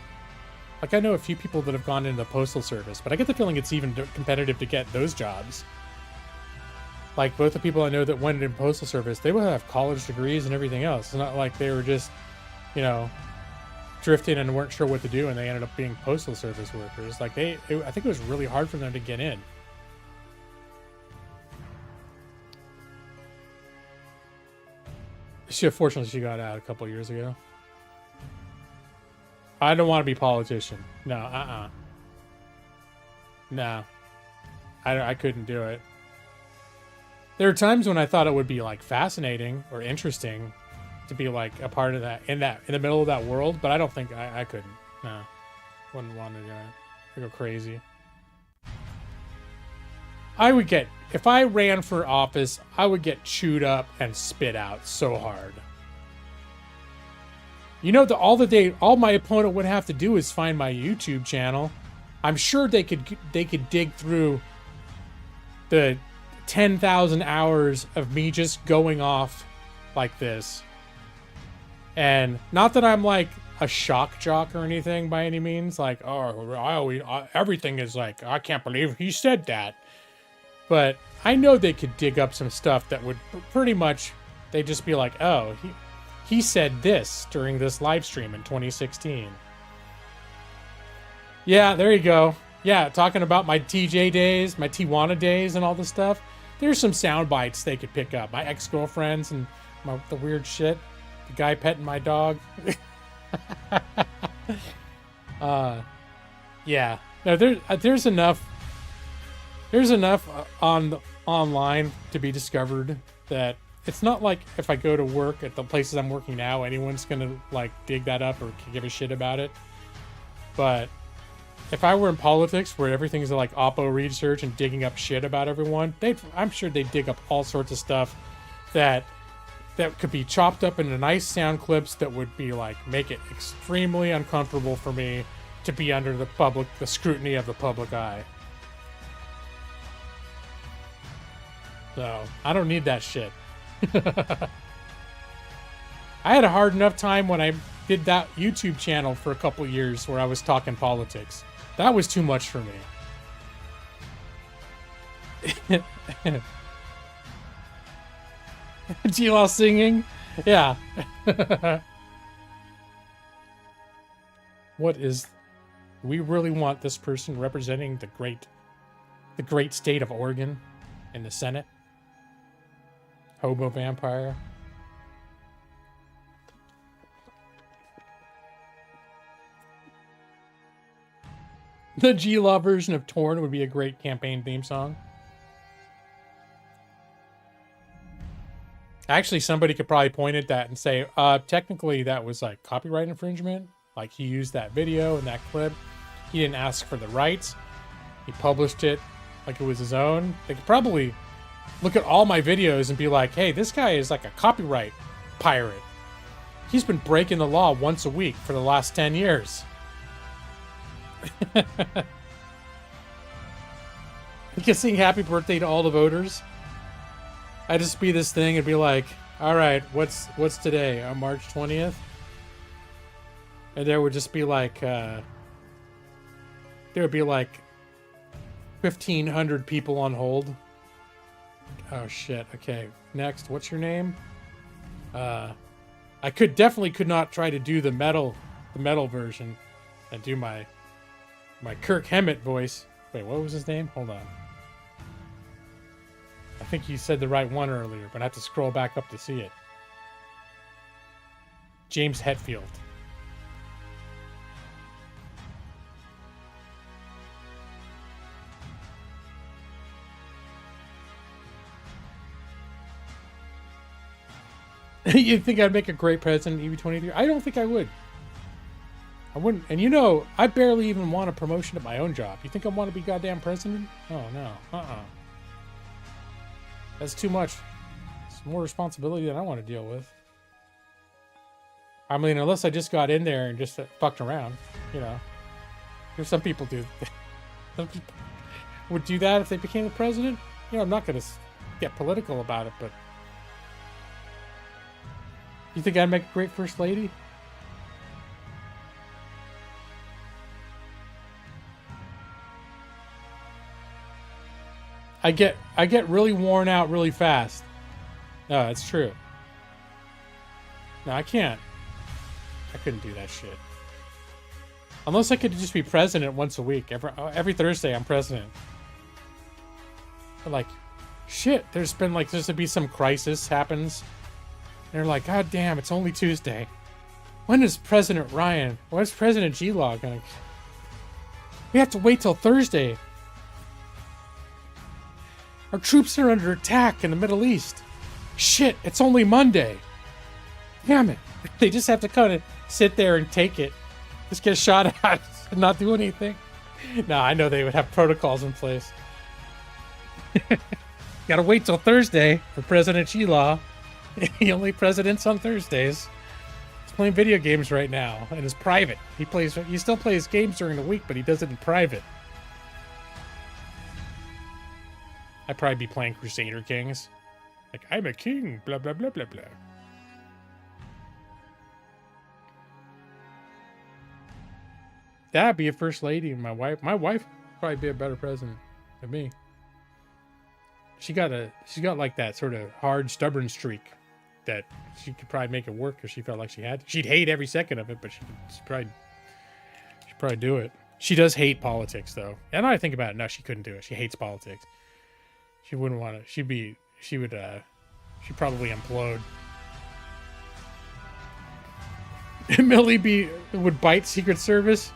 like I know a few people that have gone into the postal service, but I get the feeling it's even competitive to get those jobs. Like both the people I know that went in postal service, they would have college degrees and everything else. It's not like they were just, drifting and weren't sure what to do, and they ended up being postal service workers. Like I think it was really hard for them to get in. Fortunately, she got out a couple years ago. I don't want to be a politician. No, No. I couldn't do it. There are times when I thought it would be like fascinating or interesting to be like a part of that in the middle of that world, but I don't think I couldn't. No. Wouldn't want to do it. I'd go crazy. If I ran for office, I would get chewed up and spit out so hard. All my opponent would have to do is find my YouTube channel. I'm sure they could dig through the 10,000 hours of me just going off like this. And not that I'm like a shock jock or anything by any means. Like, everything is like, I can't believe he said that. But I know they could dig up some stuff that would pretty much, they'd just be like, oh, he said this during this live stream in 2016. Yeah, there you go. Yeah, talking about my TJ days, my Tijuana days and all this stuff. There's some sound bites they could pick up. My ex-girlfriends and the weird shit. The guy petting my dog. Yeah. No, there's enough. There's enough online to be discovered that it's not like if I go to work at the places I'm working now, anyone's gonna like dig that up or give a shit about it. But if I were in politics where everything's like oppo research and digging up shit about everyone, I'm sure they'd dig up all sorts of stuff that could be chopped up into nice sound clips that would be like make it extremely uncomfortable for me to be under the scrutiny of the public eye. So I don't need that shit. I had a hard enough time when I did that YouTube channel for a couple years where I was talking politics. That was too much for me. G-Law singing? Yeah. We really want this person representing the great state of Oregon in the Senate? Hobo vampire. The G-Law version of Torn would be a great campaign theme song. Actually, somebody could probably point at that and say, technically that was like copyright infringement. Like he used that video and that clip. He didn't ask for the rights. He published it like it was his own. They could probably look at all my videos and be like, hey, this guy is like a copyright pirate. He's been breaking the law once a week for the last 10 years. You can sing happy birthday to all the voters. I just be this thing and be like, all right, what's today? March 20th? And there would just be like, there would be like 1,500 people on hold. Oh shit. Okay. Next. What's your name? I definitely could not try to do the metal version and do my Kirk Hammett voice. Wait, what was his name? Hold on. I think you said the right one earlier, but I have to scroll back up to see it. James Hetfield. You think I'd make a great president, EV23? I don't think I would. I wouldn't, and you know, I barely even want a promotion at my own job. You think I want to be goddamn president? Oh, no. That's too much. It's more responsibility than I want to deal with. I mean, unless I just got in there and just fucked around, you know. There's some people do. Some people would do that if they became the president. You know, I'm not going to get political about it, but you think I'd make a great first lady? I get really worn out really fast. No, that's true. No, I can't. I couldn't do that shit. Unless I could just be president once a week. Every Thursday I'm president. But like, shit, there's to be some crisis happens. And they're like, God damn, it's only Tuesday. When is President G-Law gonna... We have to wait till Thursday. Our troops are under attack in the Middle East. Shit, it's only Monday. Damn it. They just have to kind of sit there and take it. Just get shot at and not do anything. No, I know they would have protocols in place. Gotta wait till Thursday for President G-Law. He only presidents on Thursdays. He's playing video games right now and is private. He still plays games during the week, but he does it in private. I'd probably be playing Crusader Kings. Like, I'm a king, blah, blah, blah, blah, blah. That'd be a first lady and my wife would probably be a better president than me. She got like that sort of hard, stubborn streak that she could probably make it work if she felt like she had to. She'd hate every second of it, but she'd probably do it. She does hate politics, though. And now I think about it, no, she couldn't do it. She hates politics. She wouldn't want to. She'd probably implode. Millie would bite Secret Service.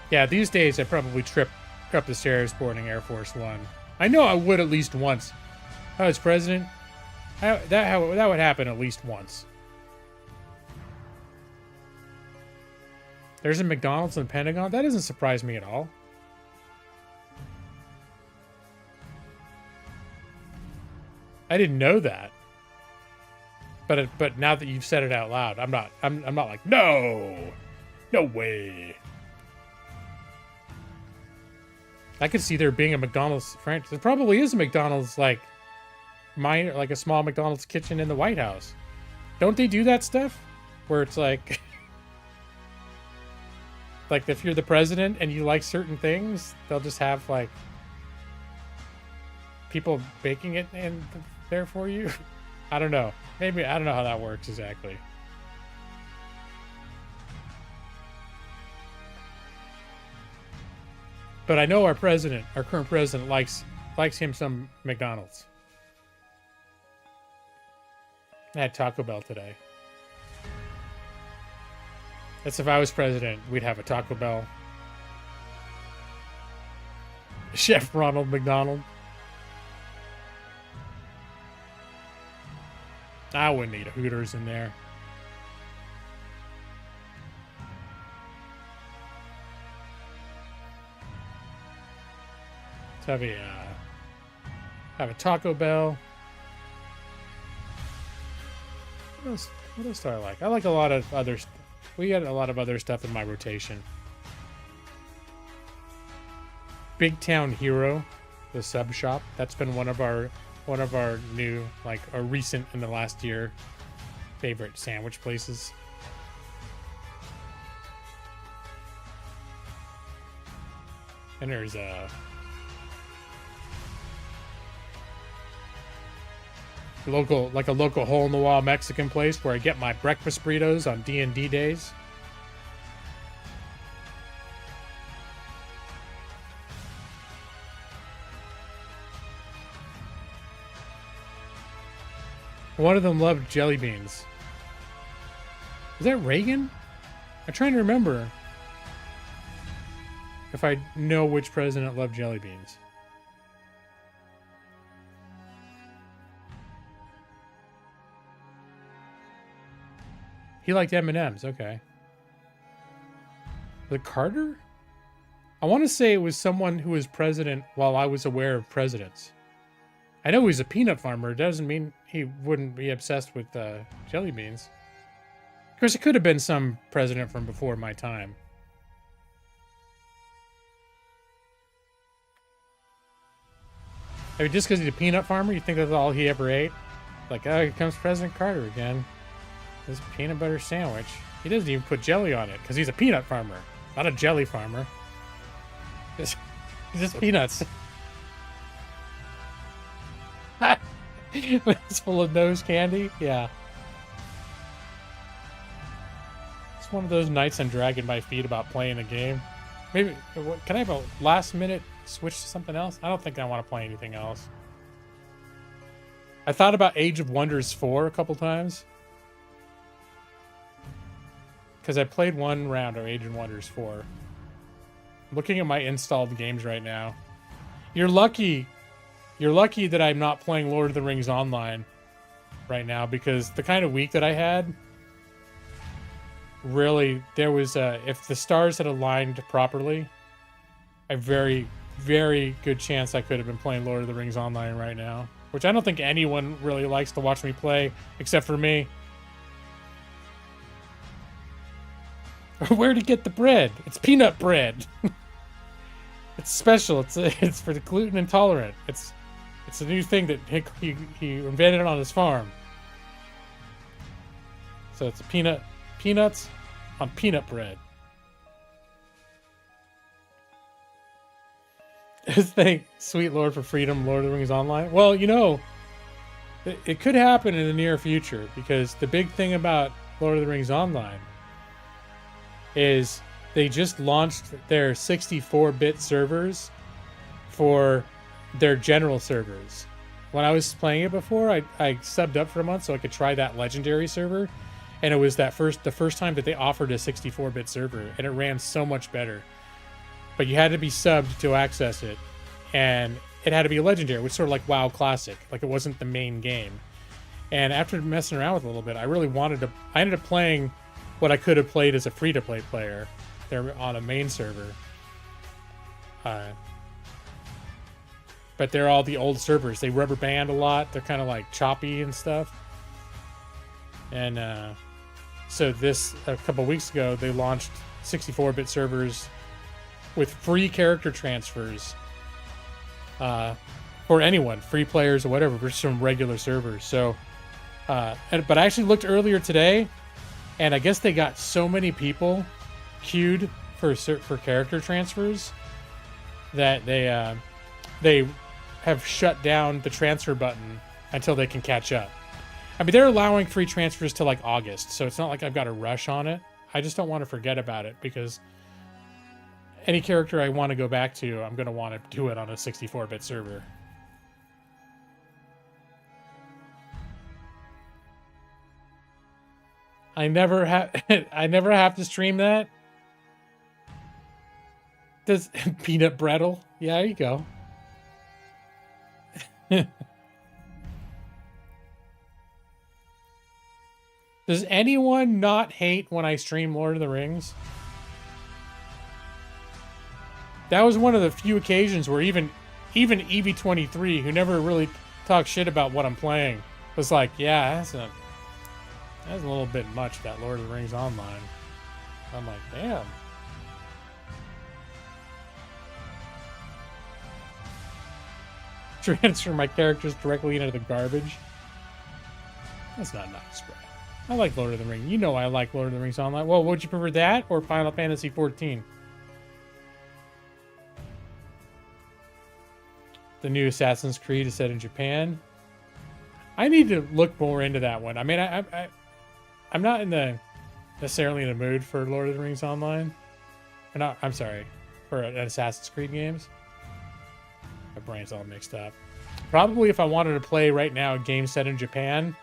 Yeah, these days I probably trip up the stairs boarding Air Force One. I know I would at least once. If I was president, that would happen at least once. There's a McDonald's in the Pentagon? That doesn't surprise me at all. I didn't know that. But now that you've said it out loud, I'm not like, no way. I could see there being a McDonald's franchise. There probably is a McDonald's like a small McDonald's kitchen in the White House. Don't they do that stuff? Where it's like like if you're the president and you like certain things, they'll just have like people baking it in there for you. I don't know. Maybe I don't know how that works exactly. But I know our current president likes him some McDonald's. I had Taco Bell today. That's if I was president, we'd have a Taco Bell. Chef Ronald McDonald. I wouldn't eat a Hooters in there. Let's have a Taco Bell. What else do I like? I like a lot of other stuff. We got a lot of other stuff in my rotation. Big Town Hero, the sub shop. That's been one of our new, like, or recent in the last year favorite sandwich places. And there's a local hole in the wall Mexican place where I get my breakfast burritos on D&D days. One of them loved jelly beans. Is that Reagan? I'm trying to remember. if I know which president loved jelly beans. He liked M&Ms, okay. The Carter? I want to say it was someone who was president while I was aware of presidents. I know he's a peanut farmer. It doesn't mean he wouldn't be obsessed with jelly beans. Of course, it could have been some president from before my time. I mean, just because he's a peanut farmer, you think that's all he ever ate? Like, oh, here comes President Carter again. This peanut butter sandwich. He doesn't even put jelly on it because he's a peanut farmer, not a jelly farmer. Just peanuts. It's full of nose candy. Yeah. It's one of those nights I'm dragging my feet about playing a game. Maybe can I have a last minute switch to something else? I don't think I want to play anything else. I thought about Age of Wonders 4 a couple times. Because I played one round of Age of Wonders 4. I'm looking at my installed games right now. You're lucky that I'm not playing Lord of the Rings Online right now, because the kind of week that I had, really, there was if the stars had aligned properly, a very, very good chance I could have been playing Lord of the Rings Online right now, which I don't think anyone really likes to watch me play except for me. Where to get the bread? It's peanut bread. It's special. It's for the gluten intolerant. It's a new thing that he invented on his farm. So it's peanuts on peanut bread. Thank Sweet Lord for Freedom, Lord of the Rings Online. Well, you know, it could happen in the near future, because the big thing about Lord of the Rings Online is they just launched their 64-bit servers for their general servers. When I was playing it before, I subbed up for a month so I could try that legendary server, and it was the first time that they offered a 64-bit server, and it ran so much better. But you had to be subbed to access it, and it had to be a legendary, which is sort of like WoW Classic, like it wasn't the main game. And after messing around with it a little bit, I really wanted to. I ended up playing what I could have played as a free-to-play player. They're on a main server. But they're all the old servers. They rubber band a lot. They're kind of like choppy and stuff. And so a couple weeks ago, they launched 64-bit servers with free character transfers for anyone, free players or whatever, for some regular servers. So, but I actually looked earlier today, and I guess they got so many people queued for character transfers that they have shut down the transfer button until they can catch up. I mean, they're allowing free transfers till like August, so it's not like I've got a rush on it. I just don't want to forget about it, because any character I want to go back to, I'm going to want to do it on a 64-bit server. I never have to stream that. Does peanut brittle? Yeah, there you go. Does anyone not hate when I stream Lord of the Rings? That was one of the few occasions where even EV23, who never really talks shit about what I'm playing, was like, yeah, that's a little bit much, that Lord of the Rings Online. I'm like, damn. Transfer my characters directly into the garbage. That's not nice, bro. I like Lord of the Rings. You know I like Lord of the Rings Online. Well, would you prefer that or Final Fantasy XIV? The new Assassin's Creed is set in Japan. I need to look more into that one. I mean, I'm not necessarily in the mood for Lord of the Rings Online. I'm sorry, for an Assassin's Creed games. My brain's all mixed up. Probably if I wanted to play right now a game set in Japan,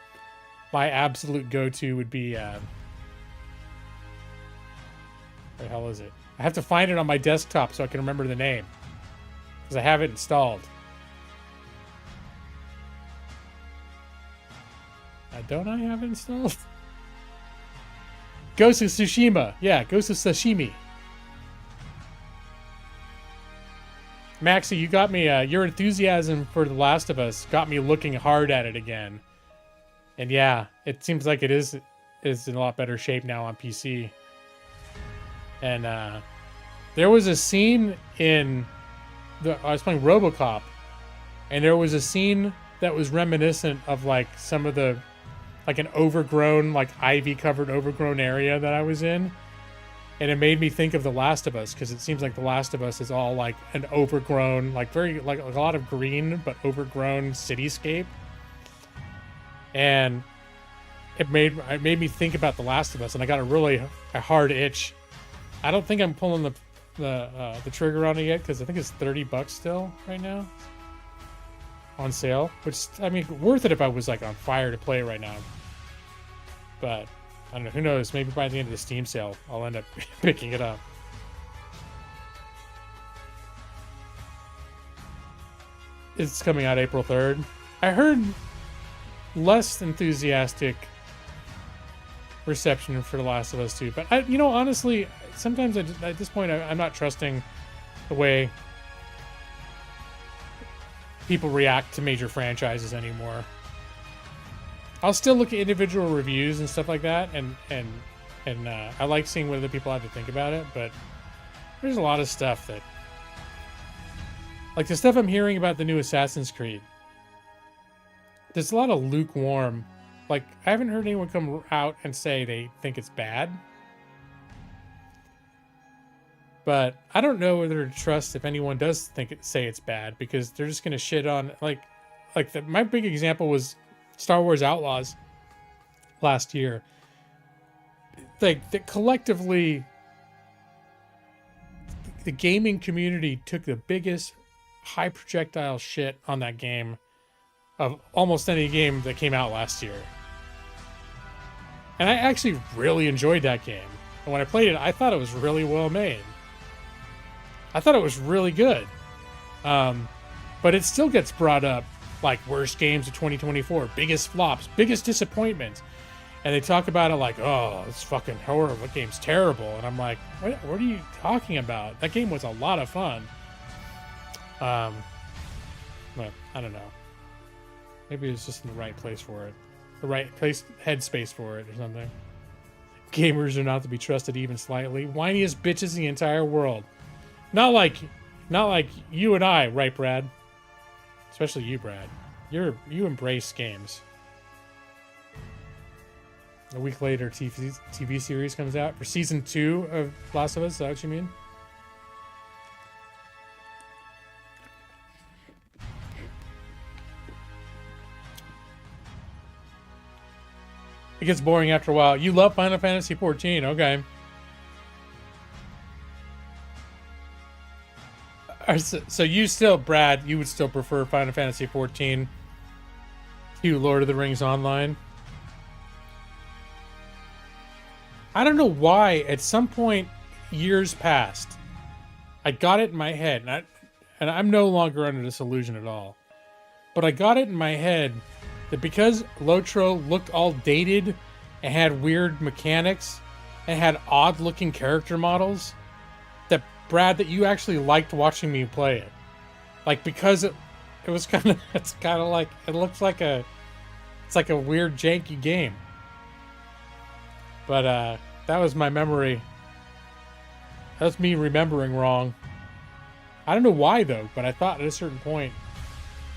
my absolute go-to would be... where the hell is it? I have to find it on my desktop so I can remember the name. Because I have it installed. Don't I have it installed? Ghost of Tsushima. Yeah, Ghost of Sashimi. Maxie, you got me, your enthusiasm for The Last of Us got me looking hard at it again. And yeah, it seems like it is in a lot better shape now on PC. And there was a scene in I was playing RoboCop, and there was a scene that was reminiscent of like some of the, like an overgrown, like ivy covered overgrown area that I was in. And it made me think of The Last of Us, because it seems like The Last of Us is all like an overgrown, like very, like a lot of green, but overgrown cityscape. And it made me think about The Last of Us, and I got a hard itch. I don't think I'm pulling the trigger on it yet, because I think it's $30 still right now on sale. Which, I mean, worth it if I was like on fire to play it right now. But I don't know, who knows? Maybe by the end of the Steam sale, I'll end up picking it up. It's coming out April 3rd. I heard less enthusiastic reception for The Last of Us 2, but honestly, sometimes at this point, I'm not trusting the way people react to major franchises anymore. I'll still look at individual reviews and stuff like that, and I like seeing what other people have to think about it, but there's a lot of stuff that, like the stuff I'm hearing about the new Assassin's Creed, there's a lot of lukewarm. Like, I haven't heard anyone come out and say they think it's bad. But I don't know whether to trust if anyone does say it's bad, because they're just going to shit on, my big example was Star Wars Outlaws last year. Like, collectively, the gaming community took the biggest high projectile shit on that game of almost any game that came out last year. And I actually really enjoyed that game. And when I played it, I thought it was really well made. I thought it was really good. But it still gets brought up like worst games of 2024, biggest flops, biggest disappointments. And they talk about it like, oh, it's fucking horrible. That game's terrible. And I'm like, what are you talking about? That game was a lot of fun. But I don't know. Maybe it's just in the right place for it. The right place, headspace for it or something. Gamers are not to be trusted even slightly. Whiniest bitches in the entire world. Not like you and I, right, Brad? Especially you, Brad. You embrace games. A week later, TV series comes out for season 2 of Last of Us. Is that what you mean? It gets boring after a while. You love Final Fantasy 14, okay. So you still, Brad, you would still prefer Final Fantasy 14 to Lord of the Rings Online? I don't know why, at some point, years past, I got it in my head, and I'm no longer under this illusion at all, but I got it in my head that because Lotro looked all dated and had weird mechanics and had odd-looking character models, that, Brad, that you actually liked watching me play it. Like, because it was kind of, it's kind of like, it looks like it's like a weird, janky game. But, that was my memory. That's me remembering wrong. I don't know why, though, but I thought at a certain point,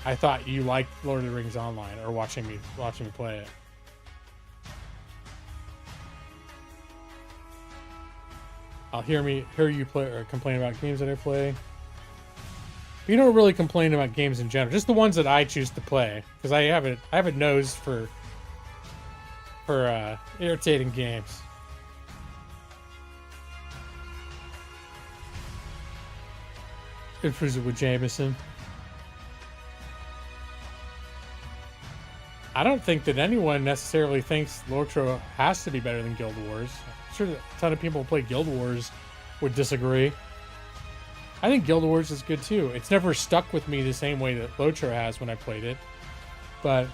I thought you liked Lord of the Rings Online, or watching me play it. I'll hear you play or complain about games that I play. But you don't really complain about games in general, just the ones that I choose to play, because I have a nose for irritating games. Good visit with Jameson. I don't think that anyone necessarily thinks Lotro has to be better than Guild Wars. I'm sure that a ton of people who play Guild Wars would disagree. I think Guild Wars is good too. It's never stuck with me the same way that Lotro has when I played it. But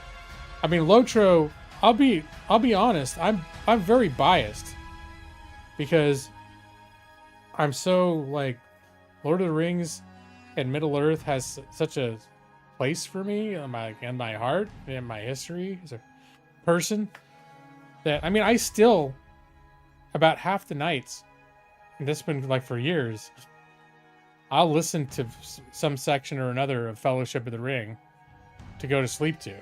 I mean, Lotro, I'll be honest, I'm very biased because I'm so like Lord of the Rings and Middle Earth has such a place for me in my heart and my history as a person that I mean, I still about half the nights, and this has been like for years, I'll listen to some section or another of Fellowship of the Ring to go to sleep to.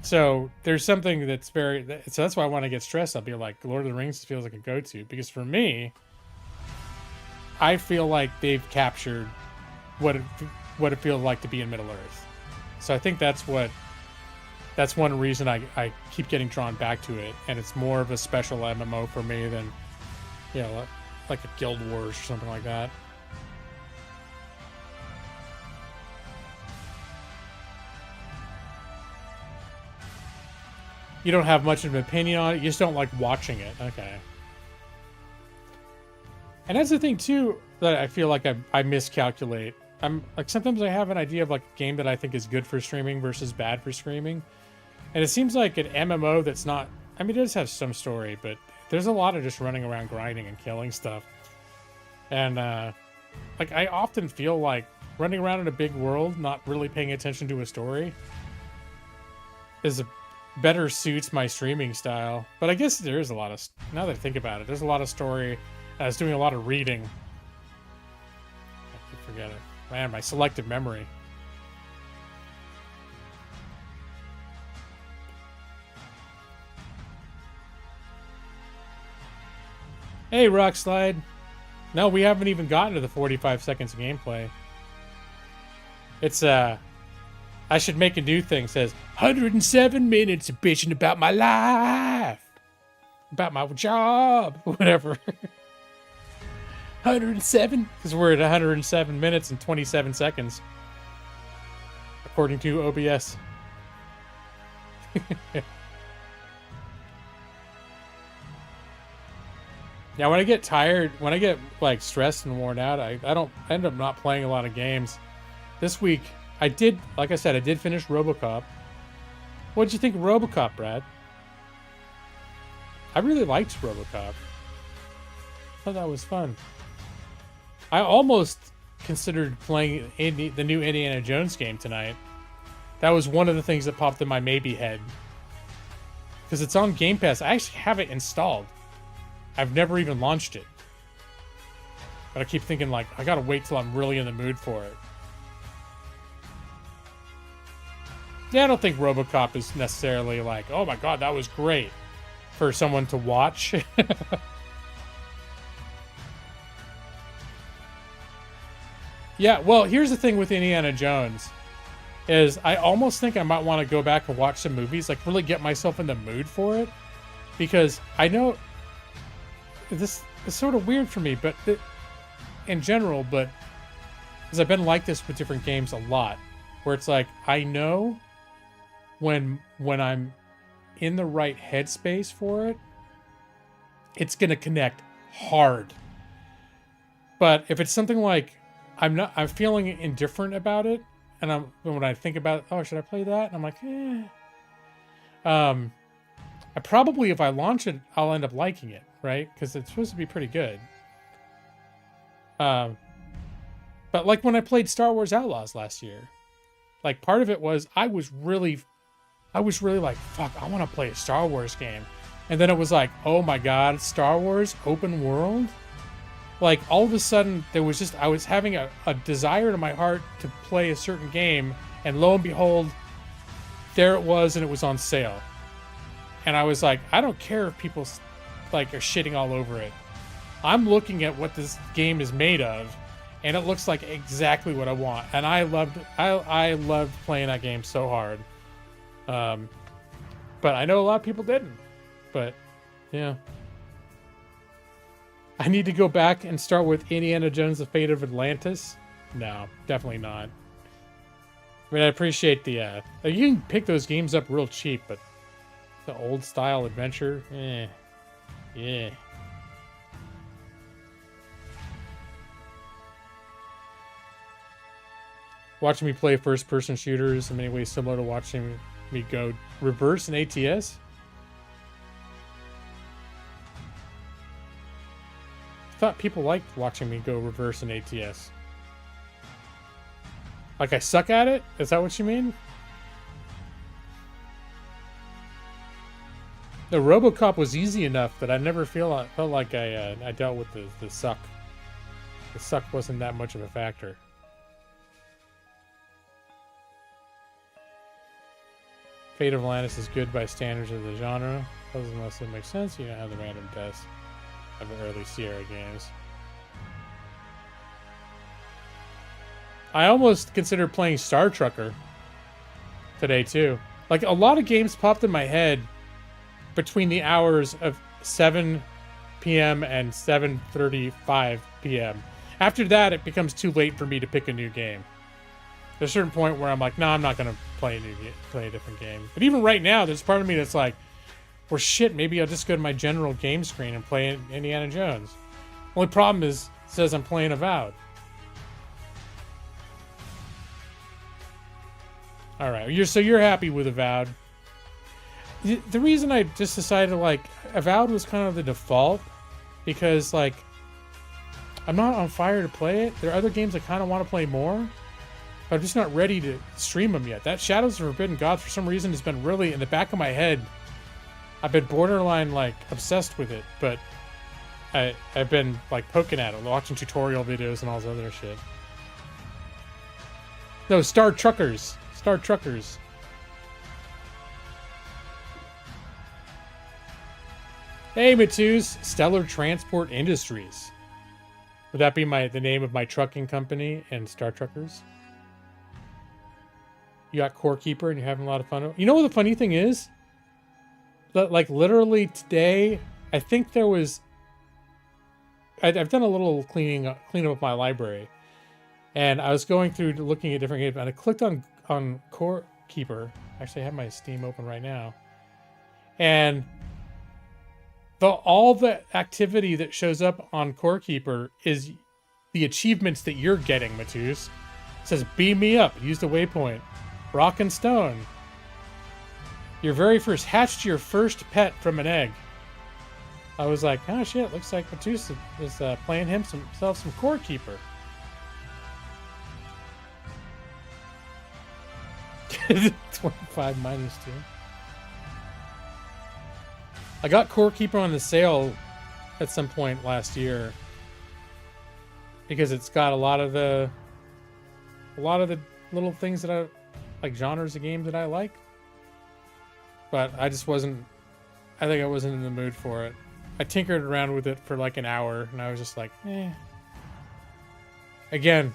So there's something that's so that's why when I get stressed, I'll be like, Lord of the Rings feels like a go-to, because for me, I feel like they've captured what it feels like to be in Middle Earth. So I think that's one reason I keep getting drawn back to it, and it's more of a special MMO for me than, you know, like a Guild Wars or something like that. You don't have much of an opinion on it, you just don't like watching it. Okay. And that's the thing too that I feel like I miscalculate. I'm like, sometimes I have an idea of like a game that I think is good for streaming versus bad for streaming. And it seems like an MMO that's not, I mean, it does have some story, but there's a lot of just running around grinding and killing stuff. And like, I often feel like running around in a big world, not really paying attention to a story better suits my streaming style. But I guess there is a lot of, now that I think about it, there's a lot of story. I was doing a lot of reading. I keep forgetting. Man, my selective memory. Hey, Rockslide. No, we haven't even gotten to the 45 seconds of gameplay. It's, I should make a new thing. It says, 107 minutes of bitching about my life. About my job. Whatever. 107? Because we're at 107 minutes and 27 seconds. According to OBS. Yeah, when I get tired, when I get like stressed and worn out, I end up not playing a lot of games. This week, I did, like I said, I did finish RoboCop. What did you think of RoboCop, Brad? I really liked RoboCop. I thought that was fun. I almost considered playing the new Indiana Jones game tonight. That was one of the things that popped in my maybe head. Because it's on Game Pass. I actually have it installed. I've never even launched it. But I keep thinking, like, I gotta wait till I'm really in the mood for it. Yeah, I don't think RoboCop is necessarily like, oh my god, that was great for someone to watch. Yeah, well, here's the thing with Indiana Jones, is I almost think I might want to go back and watch some movies, like really get myself in the mood for it, because I know this is sort of weird for me, but in general, but because I've been like this with different games a lot, where it's like, I know when I'm in the right headspace for it, it's going to connect hard. But if it's something like, I'm feeling indifferent about it, and when I think about, oh, should I play that? And I'm like, I probably, if I launch it, I'll end up liking it, right? Because it's supposed to be pretty good. But like when I played Star Wars Outlaws last year, like part of it was I was really like, fuck, I want to play a Star Wars game. And then it was like, oh my god, Star Wars open world? Like all of a sudden there was just, I was having a desire in my heart to play a certain game, and lo and behold, there it was, and it was on sale. And I was like, I don't care if people like are shitting all over it. I'm looking at what this game is made of, and it looks like exactly what I want. And I loved playing that game so hard. But I know a lot of people didn't. But yeah, I need to go back and start with Indiana Jones: The Fate of Atlantis. No, definitely not. I mean, I appreciate the you can pick those games up real cheap, but the old style adventure, yeah. Watching me play first-person shooters in many ways similar to watching me go reverse in ATS. I thought people liked watching me go reverse in ATS. Like I suck at it? Is that what you mean? The RoboCop was easy enough that I never felt like I dealt with the suck. The suck wasn't that much of a factor. Fate of Atlantis is good by standards of the genre. Doesn't mostly make sense. You don't have the random deaths of the early Sierra games. I almost considered playing Star Trucker today too. Like a lot of games popped in my head between the hours of 7 p.m. and 7:35 p.m. After that, it becomes too late for me to pick a new game. There's a certain point where I'm like, no, I'm not gonna play a different game. But even right now, there's part of me that's like, well, shit, maybe I'll just go to my general game screen and play Indiana Jones. Only problem is, it says I'm playing Avowed. All right, so you're happy with Avowed. The reason I just decided to like Avowed was kind of the default because like I'm not on fire to play it. There are other games I kind of want to play more, but I'm just not ready to stream them yet. That Shadows of Forbidden Gods for some reason has been really in the back of my head. I've been borderline like obsessed with it, but I've been like poking at it, watching tutorial videos and all this other shit. No, Star Truckers. Star Truckers. Hey, Matus, Stellar Transport Industries. Would that be the name of my trucking company and Star Truckers? You got Core Keeper and you're having a lot of fun. You know what the funny thing is? That like literally today, I think there was. I've done a little cleaning up of my library, and I was going through looking at different games, and I clicked on Core Keeper. Actually, I have my Steam open right now, and all the activity that shows up on Core Keeper is the achievements that you're getting, Matus. It says, beam me up, use the waypoint. Rock and stone. Your very first, hatched your first pet from an egg. I was like, oh shit, looks like Matus is playing himself some Core Keeper. 25 minus 2. I got Core Keeper on the sale at some point last year because it's got a lot of the little things that I like, genres of games that I like. But I just wasn't. I think I wasn't in the mood for it. I tinkered around with it for like an hour, and I was just like, eh. Again,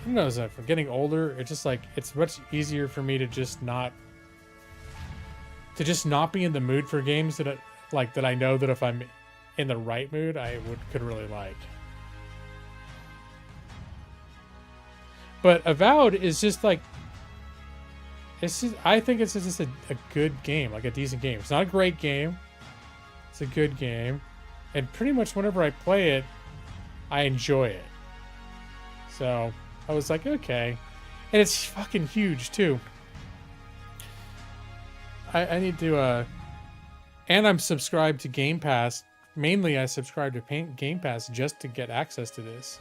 who knows? For getting older, it's just like it's much easier for me to just not be in the mood for games that I know that if I'm in the right mood, I could really like. But Avowed is just like, I think it's just a good game, like a decent game. It's not a great game. It's a good game. And pretty much whenever I play it, I enjoy it. So I was like, okay. And it's fucking huge too. I need to, and I'm subscribed to Game Pass. Mainly I subscribe to Game Pass just to get access to this.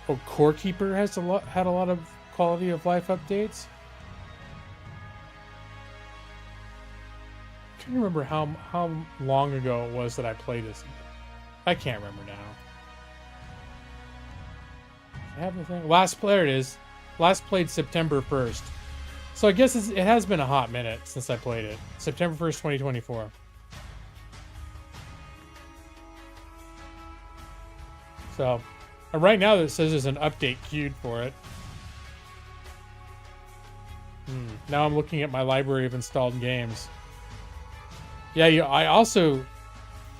Oh, Core Keeper had a lot of quality of life updates. I can't remember how long ago it was that I played this. I can't remember now. I have anything? There it is. Last played September 1st. So I guess it has been a hot minute since I played it. September 1st, 2024. So, right now it says there's an update queued for it. Now I'm looking at my library of installed games. Yeah, I also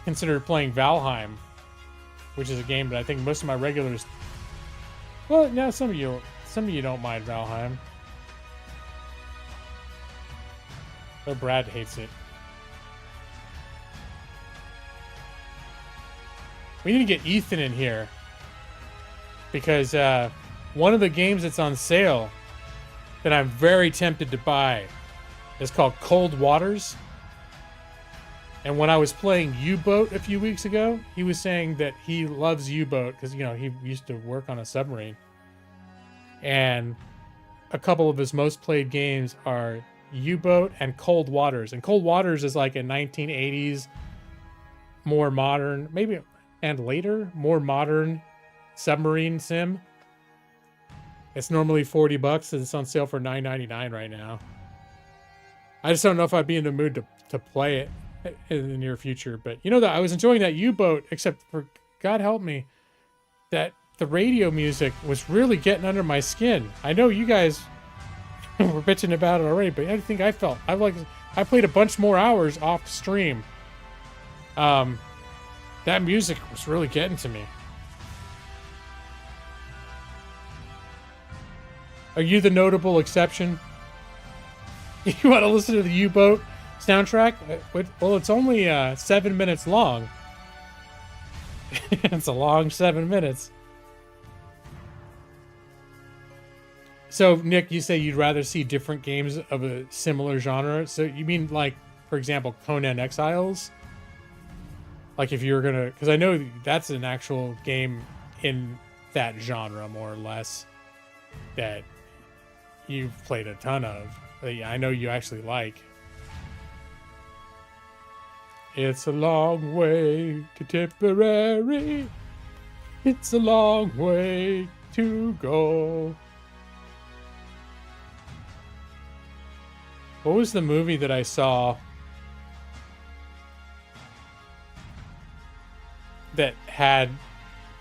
considered playing Valheim, which is a game that I think most of my regulars. Well, no, some of you don't mind Valheim. Oh, Brad hates it. We need to get Ethan in here. Because one of the games that's on sale that I'm very tempted to buy is called Cold Waters. And when I was playing U-Boat a few weeks ago, he was saying that he loves U-Boat because, you know, he used to work on a submarine. And a couple of his most played games are U-Boat and Cold Waters. And Cold Waters is like a 1980s, more modern, maybe, and later, more modern submarine sim. It's normally $40 and it's on sale for $9.99 right now. I just don't know if I'd be in the mood to play it in the near future. But you know that I was enjoying that U-Boat, except for, God help me, that the radio music was really getting under my skin. I know you guys were bitching about it already, but I think I played a bunch more hours off stream. That music was really getting to me. Are you the notable exception? You want to listen to the U-Boat soundtrack? Well, it's only 7 minutes long. It's a long 7 minutes. So, Nick, you say you'd rather see different games of a similar genre. So you mean, like, for example, Conan Exiles? Like if you were gonna... Because I know that's an actual game in that genre, more or less, that you've played a ton of. I know you actually like. It's a long way to Tipperary. It's a long way to go. What was the movie that I saw that had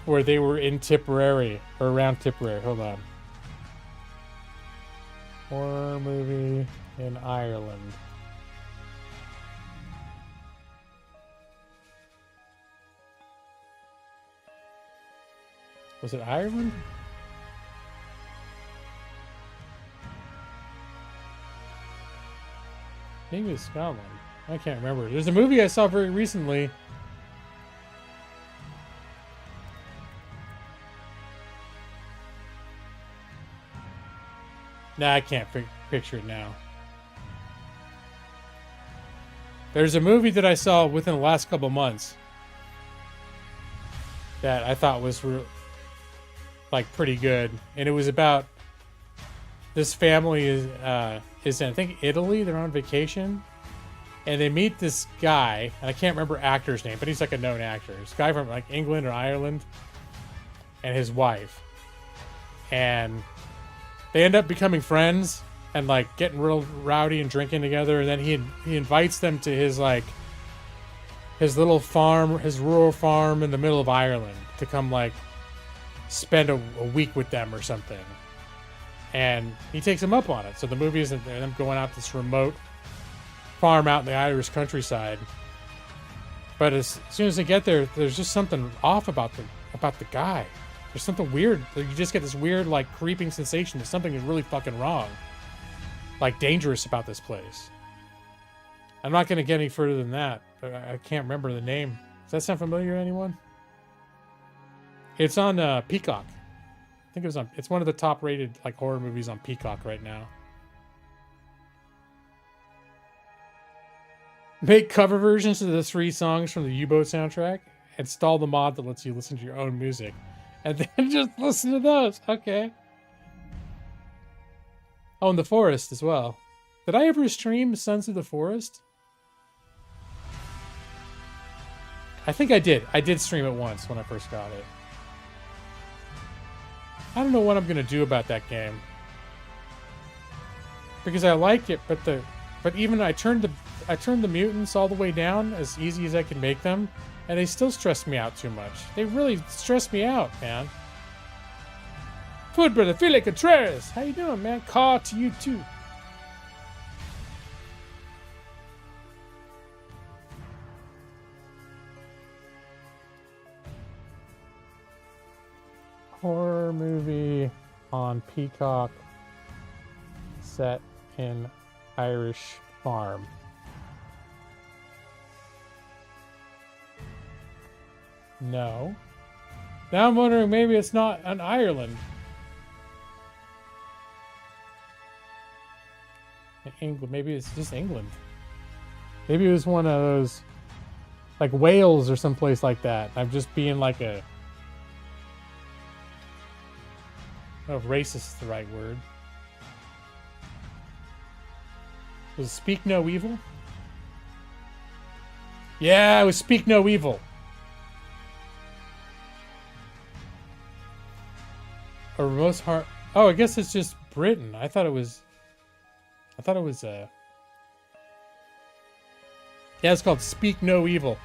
where they were in Tipperary or around Tipperary? Hold on. Horror movie in Ireland. Was it Ireland? Maybe it's Scotland. I can't remember. There's a movie I saw very recently. Nah, I can't picture it now. There's a movie that I saw within the last couple months that I thought was like pretty good, and it was about this family is in, I think, Italy. They're on vacation, and they meet this guy, and I can't remember actor's name, but he's like a known actor. This guy from like England or Ireland, and his wife, and they end up becoming friends and like getting real rowdy and drinking together. And then he invites them to his little farm, his rural farm in the middle of Ireland, to come like spend a week with them or something. And he takes them up on it. So the movie is them going out this remote farm out in the Irish countryside. But as soon as they get there, there's just something off about the guy. There's something weird. You just get this weird, like, creeping sensation that something is really fucking wrong. Like, dangerous about this place. I'm not going to get any further than that. But I can't remember the name. Does that sound familiar to anyone? It's on Peacock. I think it's one of the top-rated, like, horror movies on Peacock right now. Make cover versions of the 3 songs from the U-Boat soundtrack. Install the mod that lets you listen to your own music. And then just listen to those. Okay. Oh, and The Forest as well. Did I ever stream Sons of the Forest? I think I did. I did stream it once when I first got it. I don't know what I'm going to do about that game. Because I like it, but even I turned the mutants all the way down as easy as I can make them. And they still stress me out too much. They really stress me out, man. Food brother, Philip Contreras. How you doing, man? Call to you too. Horror movie on Peacock set in Irish farm. 'Cause No. Now I'm wondering maybe it's not an Ireland. England. Maybe it's just England. Maybe it was one of those, like Wales or someplace like that. I'm just being like a... I don't know if racist is the right word. Was it Speak No Evil? Yeah, it was Speak No Evil. Or most hard... Oh, I guess it's just Britain. I thought it was... Yeah, it's called Speak No Evil.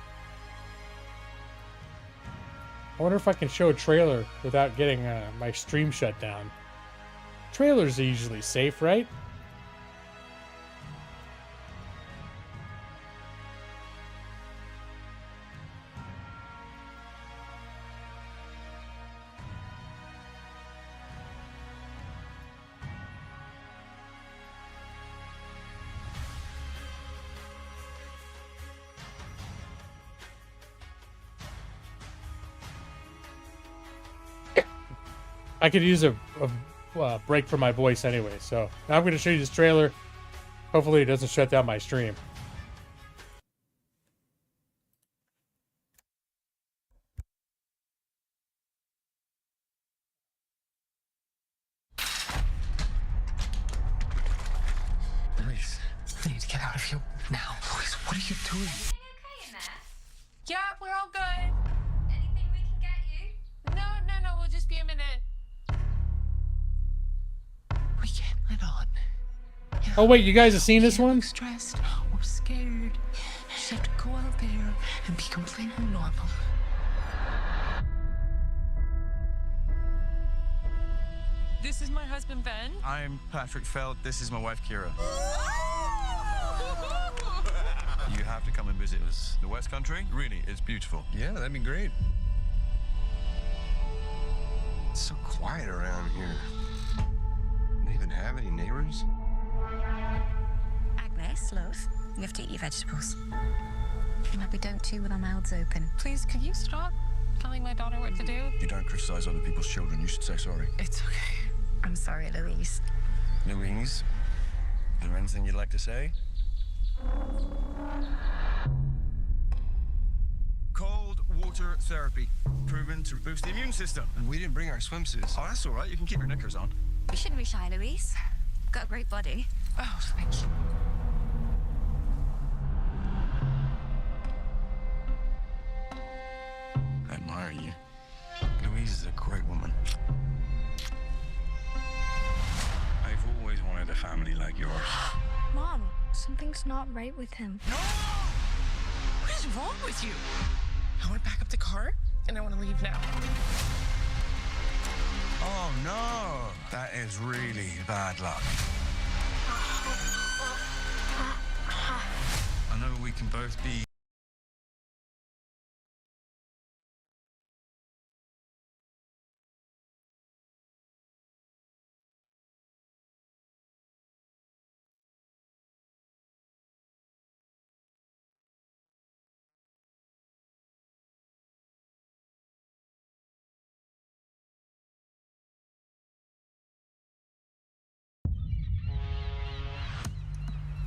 I wonder if I can show a trailer without getting my stream shut down. Trailers are usually safe, right? I could use a break for my voice anyway, so now I'm going to show you this trailer. Hopefully it doesn't shut down my stream. Please, I need to get out of here now. Please, what are you doing? Okay in there? Yeah, we're all good. Anything we can get you? No, we'll just be a minute. We can't let on. Yeah, Oh wait, you guys have seen this we're one? stressed. We're scared. Just have to go out there and be completely normal. This is my husband, Ben. I'm Patrick Feld. This is my wife, Kira. You have to come and visit us. The West Country, really, it's beautiful. Yeah, that'd be great. It's so quiet around here. Don't even have any neighbors? Agnes, love, you have to eat your vegetables. No, we don't chew with our mouths open. Please, could you stop telling my daughter what to do? You don't criticize other people's children. You should say sorry. It's okay. I'm sorry, Louise. Louise, is there anything you'd like to say? Cold water therapy. Proven to boost the immune system. And we didn't bring our swimsuits. Oh, that's all right. You can keep your knickers on. You shouldn't be shy, Louise. You've got a great body. Oh, thank you. I admire you. Louise is a great woman. I've always wanted a family like yours. Mom, something's not right with him. What is wrong with you? I want to back up the car, and I want to leave now. Oh, no. That is really bad luck. I know we can both be...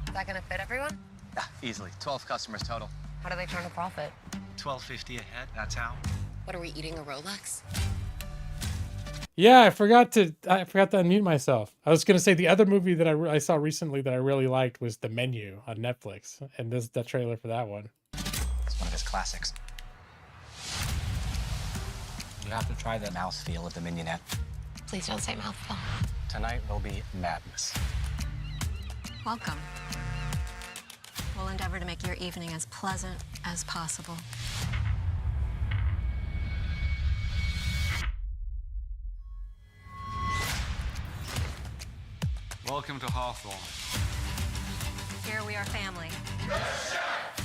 Is that gonna fit everyone? Yeah, easily. 12 customers total. How do they turn a profit? $12.50 a head, that's how. What are we eating, a Rolex? Yeah, I forgot to unmute myself. I was gonna say the other movie that I saw recently that I really liked was The Menu on Netflix, and this is the trailer for that one. It's one of his classics. You have to try the mouthfeel of the mignonette. Please don't say mouthful. Tonight will be madness. Welcome. We'll endeavor to make your evening as pleasant as possible. Welcome to Hawthorne. Here we are family.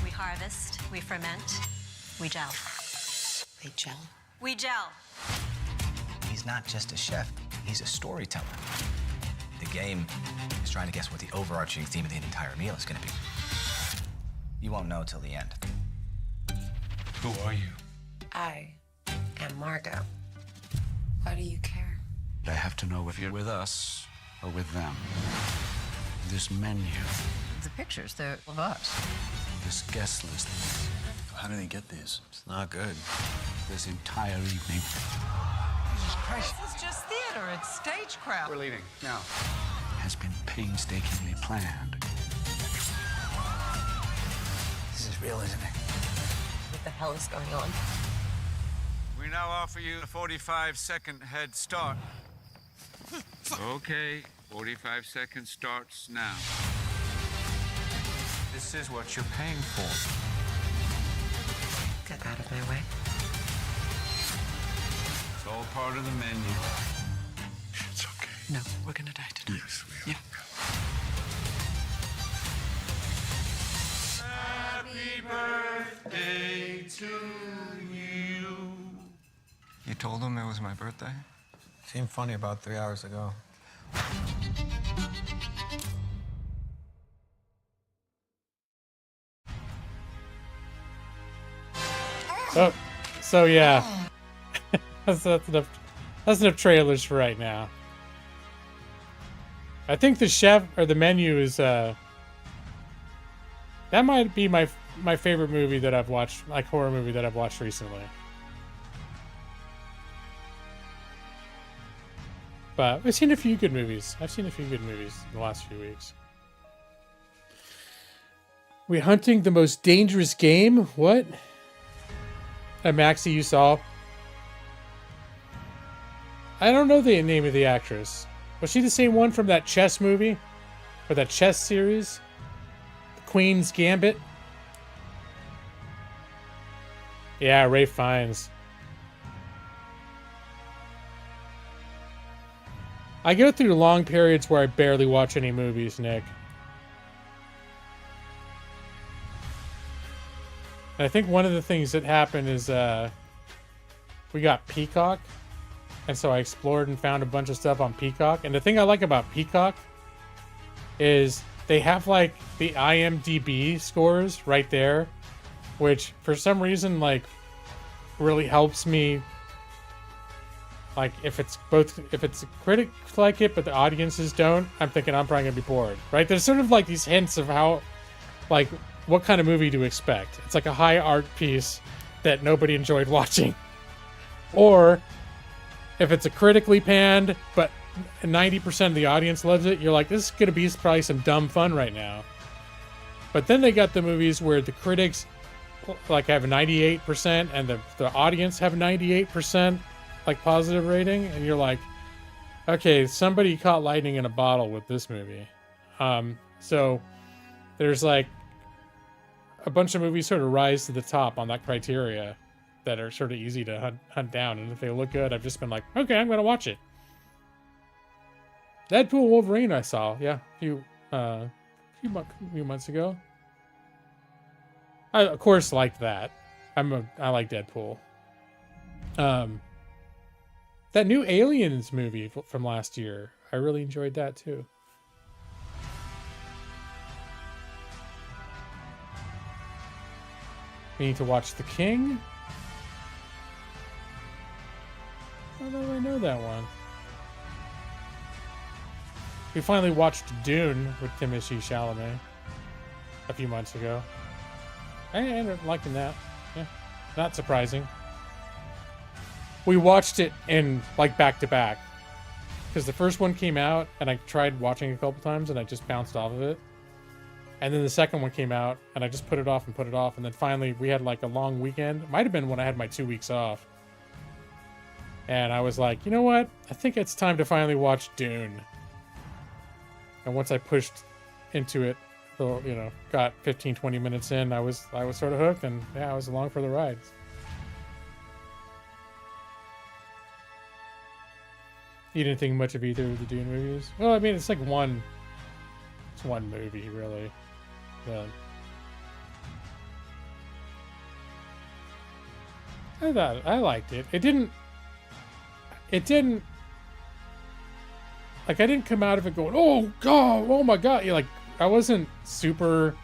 We harvest, we ferment, we gel. They gel. We gel. He's not just a chef, he's a storyteller. The game is trying to guess what the overarching theme of the entire meal is going to be. You won't know till the end. Who are you? I am Margot. Why do you care? I have to know if you're with us or with them. This menu, The pictures, they're of us. this guest list, How do they get these? It's not good. this entire evening. Jesus Christ. This is just theater. It's stagecraft. We're leaving now. Has been painstakingly planned. This is real, isn't it? What the hell is going on? We now offer you a 45-second head start. Okay, 45 seconds starts now. This is what you're paying for. Get out of my way. It's all part of the menu. It's okay. No, we're gonna die tonight. Yes, we are. Yeah. Day to you. You told him it was my birthday? Seemed funny about 3 hours ago. Oh, so yeah. that's enough. That's enough trailers for right now. I think the chef or the menu is that might be my favorite movie that I've watched, like horror movie that I've watched recently. But I've seen a few good movies. I've seen a few good movies in the last few weeks. We hunting the most dangerous game? What? Maxie, you saw? I don't know the name of the actress. Was she the same one from that chess movie? Or that chess series? The Queen's Gambit? Yeah, Ray Fiennes. I go through long periods where I barely watch any movies, Nick. And I think one of the things that happened is we got Peacock. And so I explored and found a bunch of stuff on Peacock. And the thing I like about Peacock is they have like the IMDb scores right there, which for some reason like really helps me. Like if it's critics like it but the audiences don't, I'm thinking I'm probably gonna be bored, right? There's sort of like these hints of how, like, what kind of movie to expect. It's like a high art piece that nobody enjoyed watching, or if it's a critically panned but 90% of the audience loves it, you're like, this is gonna be probably some dumb fun right now. But then they got the movies where the critics like have 98% and the audience have 98%. Like positive rating, and you're like, okay, somebody caught lightning in a bottle with this movie. So there's like a bunch of movies sort of rise to the top on that criteria that are sort of easy to hunt down, and if they look good, I've just been like, okay, I'm gonna watch it. Deadpool Wolverine I saw, yeah, a few months ago. I of course liked that. I like Deadpool. That new Aliens movie from last year, I really enjoyed that too. We need to watch The King. I don't know if I know that one. We finally watched Dune with Timothée Chalamet a few months ago. I ended up liking that. Yeah, not surprising. We watched it in like back to back because the first one came out and I tried watching it a couple times and I just bounced off of it, and then the second one came out and I just put it off, and then finally we had like a long weekend. It might have been when I had my 2 weeks off, and I was like, you know what, I think it's time to finally watch Dune. And once I pushed into it, got 15-20 minutes in, I was sort of hooked, and yeah, I was along for the ride. You didn't think much of either of the Dune movies? Well, I mean, it's one movie, really. But I liked it. It didn't, like, I didn't come out of it going, oh god, oh my god. Like, I wasn't super,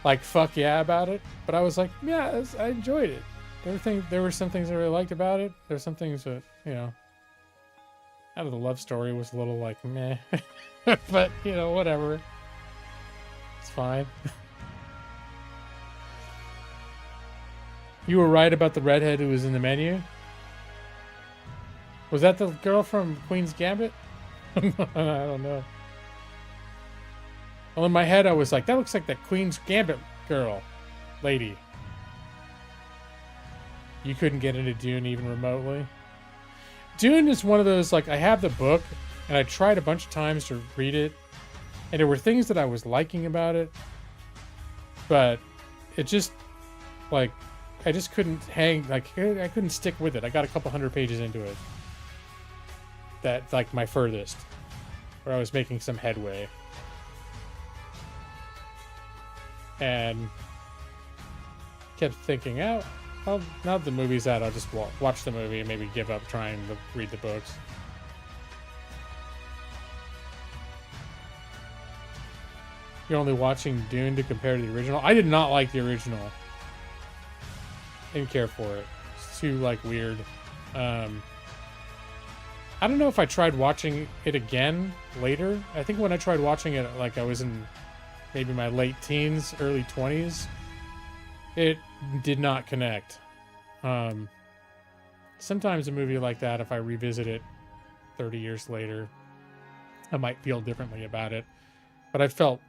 like, fuck yeah about it, but I was like, yeah, I enjoyed it. there were some things I really liked about it. There's some things that, out of the love story was a little like meh. But, whatever. It's fine. You were right about the redhead who was in the menu. Was that the girl from Queen's Gambit? I don't know. Well, in my head, I was like, that looks like that Queen's Gambit girl. Lady. You couldn't get into Dune even remotely. Dune is one of those, like, I have the book, and I tried a bunch of times to read it, and there were things that I was liking about it, but it just, like, I just couldn't hang, like, I couldn't stick with it. I got a couple hundred pages into it. That's, like, my furthest, where I was making some headway. And kept thinking, oh, well, now that the movie's out, I'll just watch the movie and maybe give up trying to read the books. You're only watching Dune to compare to the original? I did not like the original. Didn't care for it. It's too, like, weird. I don't know if I tried watching it again later. I think when I tried watching it, like, I was in maybe my late teens, early 20s. It did not connect. Sometimes a movie like that, if I revisit it 30 years later, I might feel differently about it. But I felt,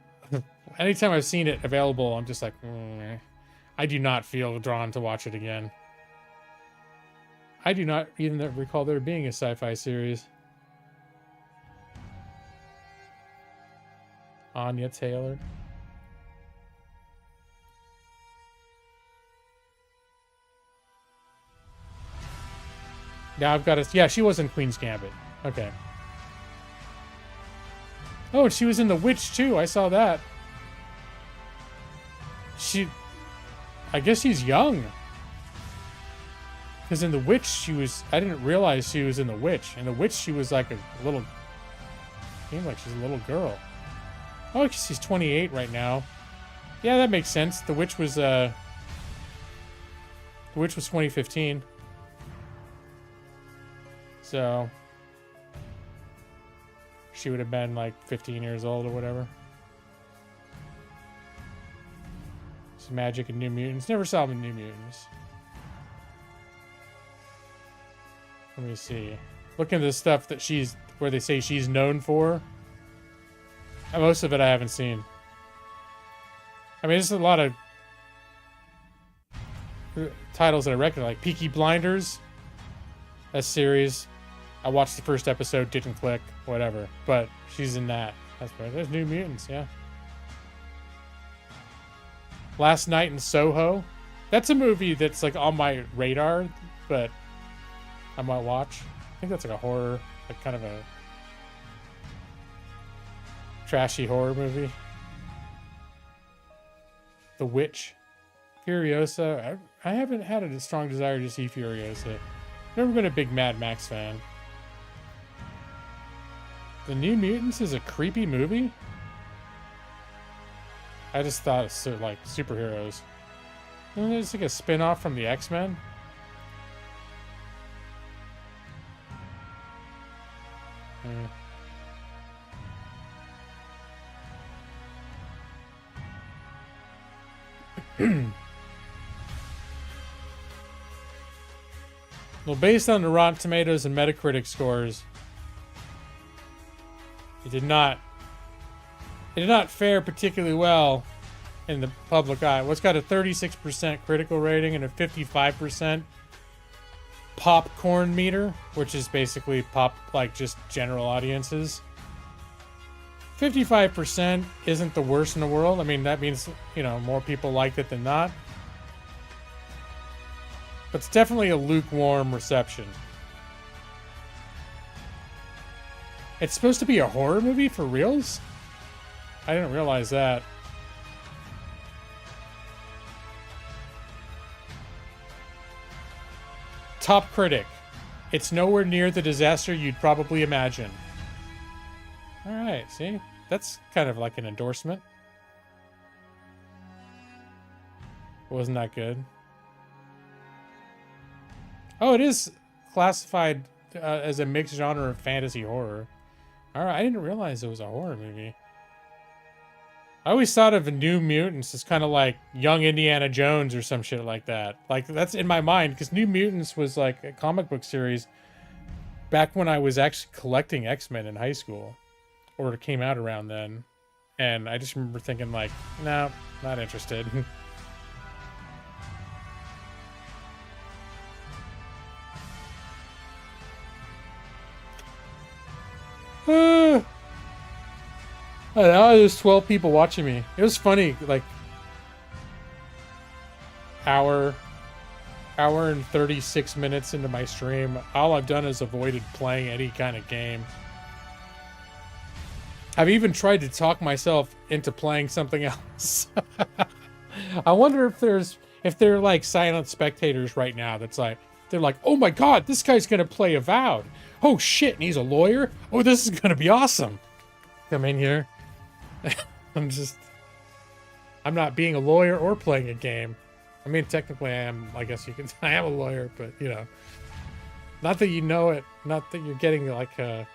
anytime I've seen it available, I'm just like, I do not feel drawn to watch it again. I do not even recall there being a sci-fi series. Anya Taylor. Now I've got to... Yeah, she was in Queen's Gambit. Okay. Oh, she was in The Witch, too. I saw that. I guess she's young. Because in The Witch, she was... I didn't realize she was in The Witch. In The Witch, she was like a little... Seemed like she's a little girl. Oh, she's 28 right now. Yeah, that makes sense. The Witch was 2015. So she would have been like 15 years old or whatever. It's Magic and New Mutants. Never saw them in New Mutants. Let me see. Look at the stuff that where they say she's known for. And most of it I haven't seen. I mean, there's a lot of titles that I recognize, like Peaky Blinders. That series. I watched the first episode, didn't click, whatever. But she's in that. That's right. There's New Mutants, yeah. Last Night in Soho. That's a movie that's like on my radar, but I might watch. I think that's like a horror, like kind of a trashy horror movie. The Witch. Furiosa. I haven't had a strong desire to see Furiosa. Never been a big Mad Max fan. The New Mutants is a creepy movie? I just thought it's like superheroes. Isn't it just like a spin-off from the X-Men? Well, based on the Rotten Tomatoes and Metacritic scores, it did not fare particularly well in the public eye. Well, it's got a 36% critical rating and a 55% popcorn meter, which is basically like just general audiences. 55% isn't the worst in the world. I mean, that means, more people liked it than not. But it's definitely a lukewarm reception. It's supposed to be a horror movie for reals? I didn't realize that. Top critic. It's nowhere near the disaster you'd probably imagine. Alright, see? That's kind of like an endorsement. Wasn't that good? Oh, it is classified as a mixed genre of fantasy horror. All right, I didn't realize it was a horror movie. I always thought of New Mutants as kind of like young Indiana Jones or some shit like that. Like, that's in my mind, because New Mutants was like a comic book series back when I was actually collecting X-Men in high school, or it came out around then. And I just remember thinking like, no, not interested. Now there's 12 people watching me. It was funny, like hour and 36 minutes into my stream, all I've done is avoided playing any kind of game. I've even tried to talk myself into playing something else. I wonder if they're like silent spectators right now. That's like, they're like, oh my god, this guy's gonna play Avowed. Oh shit, and he's a lawyer. Oh, this is gonna be awesome. Come in here. I'm not being a lawyer or playing a game. I mean, technically I am, I guess you can, I am a lawyer, but you know, not that you know it, not that you're getting like the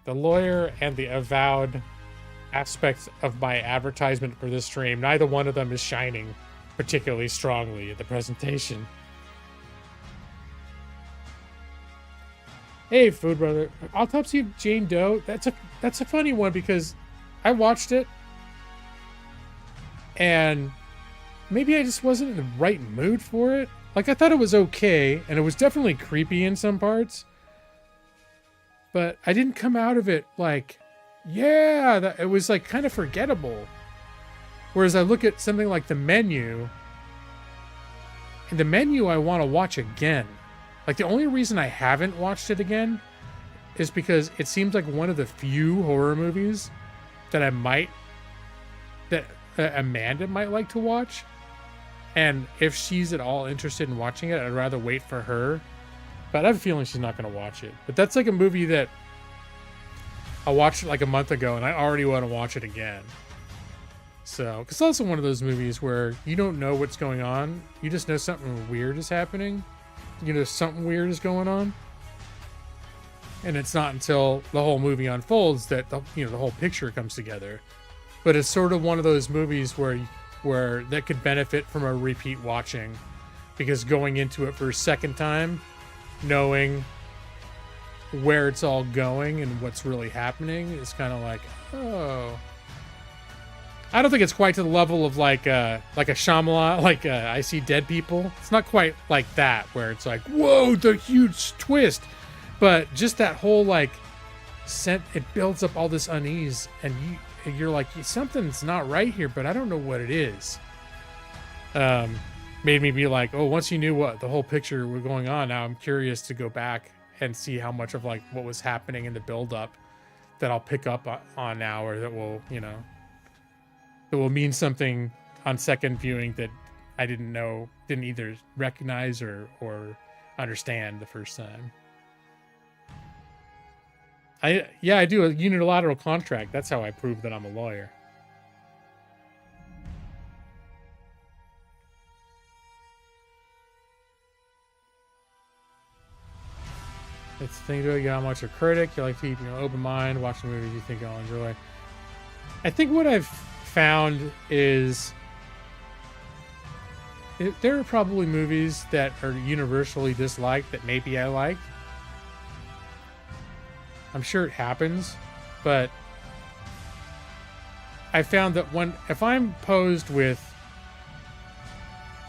lawyer and the Avowed aspects of my advertisement for this stream. Neither one of them is shining particularly strongly at the presentation. Hey, Food Brother. Autopsy of Jane Doe. That's a funny one because I watched it and maybe I just wasn't in the right mood for it. Like, I thought it was okay and it was definitely creepy in some parts, but I didn't come out of it like, yeah, it was like kind of forgettable. Whereas I look at something like The Menu, and The Menu I want to watch again. Like, the only reason I haven't watched it again is because it seems like one of the few horror movies that that Amanda might like to watch. And if she's at all interested in watching it, I'd rather wait for her. But I have a feeling she's not going to watch it. But that's like a movie that I watched like a month ago and I already want to watch it again. So, because it's also one of those movies where you don't know what's going on. You just know something weird is happening. You know, something weird is going on, and it's not until the whole movie unfolds that the whole picture comes together. But it's sort of one of those movies where that could benefit from a repeat watching, because going into it for a second time, knowing where it's all going and what's really happening is kind of like, oh. I don't think it's quite to the level of like a Shyamalan, like I See Dead People. It's not quite like that, where it's like, whoa, the huge twist. But just that whole like it builds up all this unease, and you're like, something's not right here, but I don't know what it is. Made me be like, oh, once you knew what the whole picture was going on, now I'm curious to go back and see how much of like what was happening in the build-up that I'll pick up on now, or that will, it will mean something on second viewing that I didn't either recognize or understand the first time. I do a unilateral contract. That's how I prove that I'm a lawyer. It's the thing to do. You're not much a critic. You like to keep an open mind, watching movies you think I'll enjoy. I think what I've found is there are probably movies that are universally disliked that maybe I like. I'm sure it happens, but I found that if I'm posed with,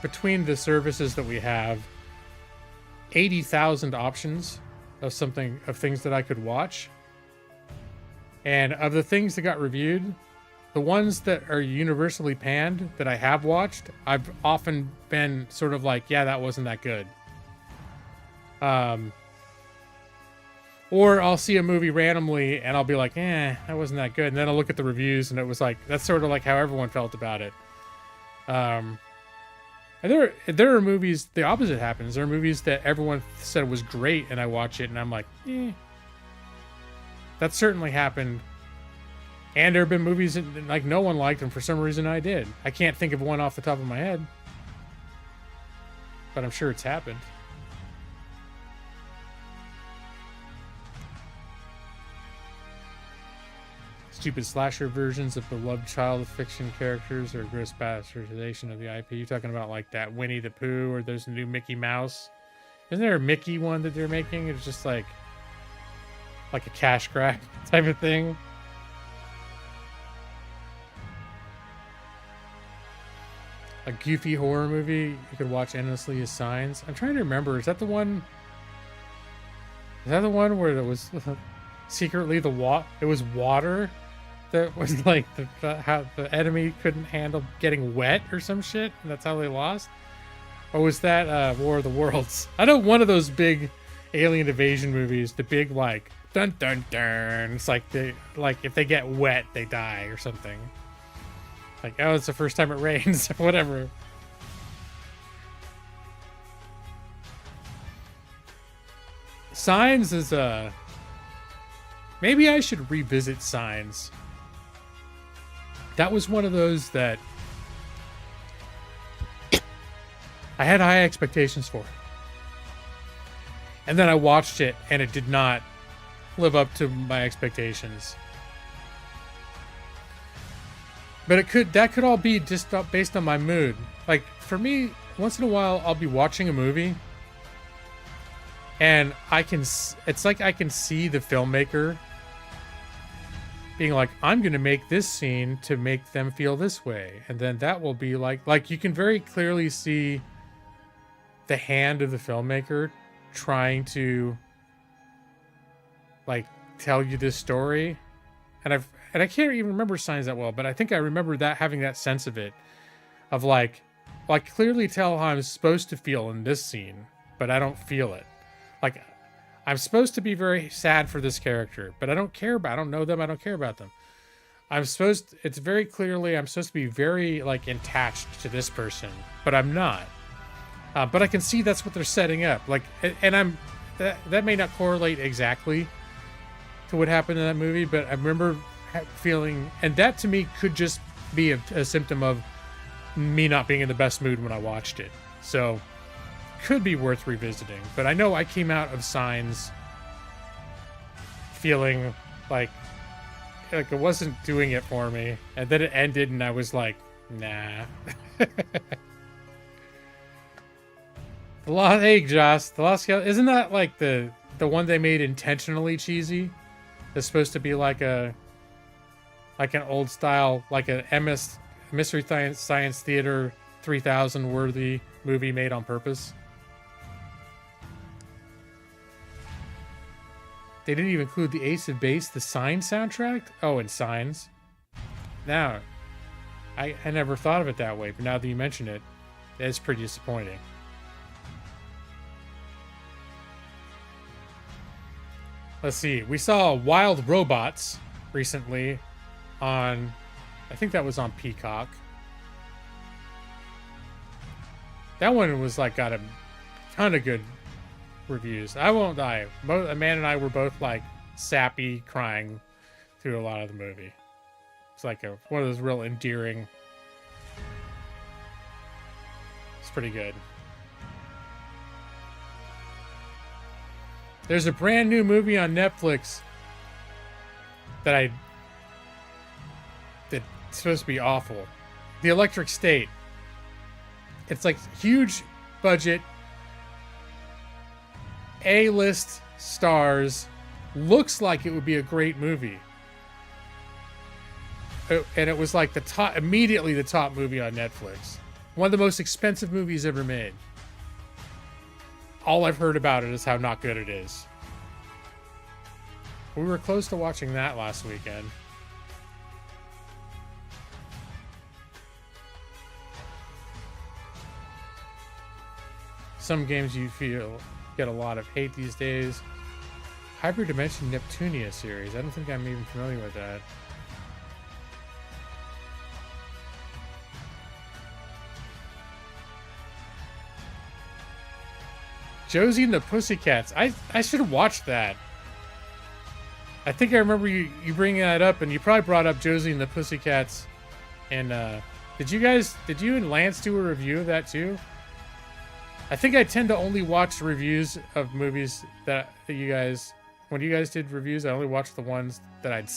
between the services that we have, 80,000 options of things that I could watch, and of the things that got reviewed, the ones that are universally panned that I have watched, I've often been sort of like, yeah, that wasn't that good. Or I'll see a movie randomly and I'll be like, that wasn't that good. And then I'll look at the reviews and it was like, that's sort of like how everyone felt about it. And there are movies, the opposite happens. There are movies that everyone said was great and I watch it and I'm like, That certainly happened. And there have been movies that like no one liked, and for some reason I did. I can't think of one off the top of my head. but I'm sure it's happened. Stupid slasher versions of beloved child fiction characters or gross bastardization of the IP. You're talking about like that Winnie the Pooh, or there's a new Mickey Mouse. Isn't there a Mickey one that they're making? It's just like a cash grab type of thing. A goofy horror movie you could watch endlessly is Signs. I'm trying to remember. Is that the one? Is that the one where it was secretly it was water that was like how the enemy couldn't handle getting wet or some shit, and that's how they lost? Or was that War of the Worlds? I know one of those big alien invasion movies, the big like dun dun dun. It's like if they get wet, they die or something. Like, oh, it's the first time it rains, or whatever. Signs is maybe I should revisit Signs. That was one of those that I had high expectations for. And then I watched it and it did not live up to my expectations. But that could all be just based on my mood. Like, for me, once in a while, I'll be watching a movie and it's like I can see the filmmaker being like, I'm going to make this scene to make them feel this way. And then that will be like you can very clearly see the hand of the filmmaker trying to like tell you this story. And I can't even remember Signs that well, but I think I remember that having that sense of it, of like clearly tell how I'm supposed to feel in this scene, but I don't feel it. Like, I'm supposed to be very sad for this character, but I don't know them. I don't care about them. It's very clearly, I'm supposed to be very like attached to this person, but I'm not. But I can see that's what they're setting up. Like, and that may not correlate exactly to what happened in that movie, but I remember feeling, and that to me could just be a symptom of me not being in the best mood when I watched it. So could be worth revisiting. But I know I came out of Signs feeling like it wasn't doing it for me, and then it ended and I was like, nah. Hey Joss, the Lost Gal, isn't that like the one they made intentionally cheesy? It's supposed to be like an old style, like a Mystery Science Theater 3000 worthy movie made on purpose. They didn't even include the Ace of Base, the Signs soundtrack? Oh, and Signs. Now, I never thought of it that way, but now that you mention it, it's pretty disappointing. Let's see. We saw Wild Robots recently on, I think that was on Peacock. That one was like got a ton of good reviews. I won't lie. Amanda and I were both like sappy, crying through a lot of the movie. It's like one of those real endearing. It's pretty good. There's a brand new movie on Netflix that's supposed to be awful. The Electric State. It's like huge budget, A-list stars, looks like it would be a great movie. And it was like immediately the top movie on Netflix. One of the most expensive movies ever made. All I've heard about it is how not good it is. We were close to watching that last weekend. Some games you feel get a lot of hate these days. Hyperdimension Neptunia series. I don't think I'm even familiar with that. Josie and the Pussycats. I should have watched that. I think I remember you bringing that up, and you probably brought up Josie and the Pussycats. And did you and Lance do a review of that too? I think I tend to only watch reviews of movies that you guys, when you guys did reviews, I only watched the ones that I'd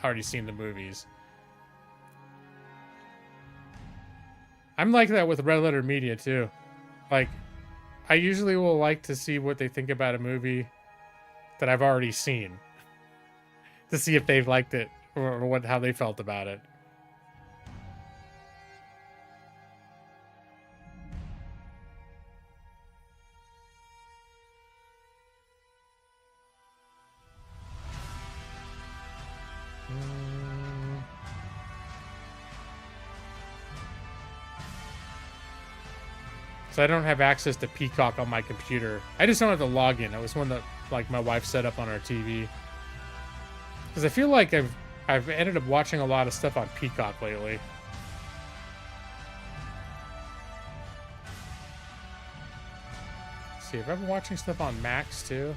already seen the movies. I'm like that with Red Letter Media too. Like, I usually will like to see what they think about a movie that I've already seen to see if they've liked it or how they felt about it. So I don't have access to Peacock on my computer. I just don't have the login. It was one that like my wife set up on our TV. Because I feel like I've ended up watching a lot of stuff on Peacock lately. Let's see, have I been watching stuff on Max too?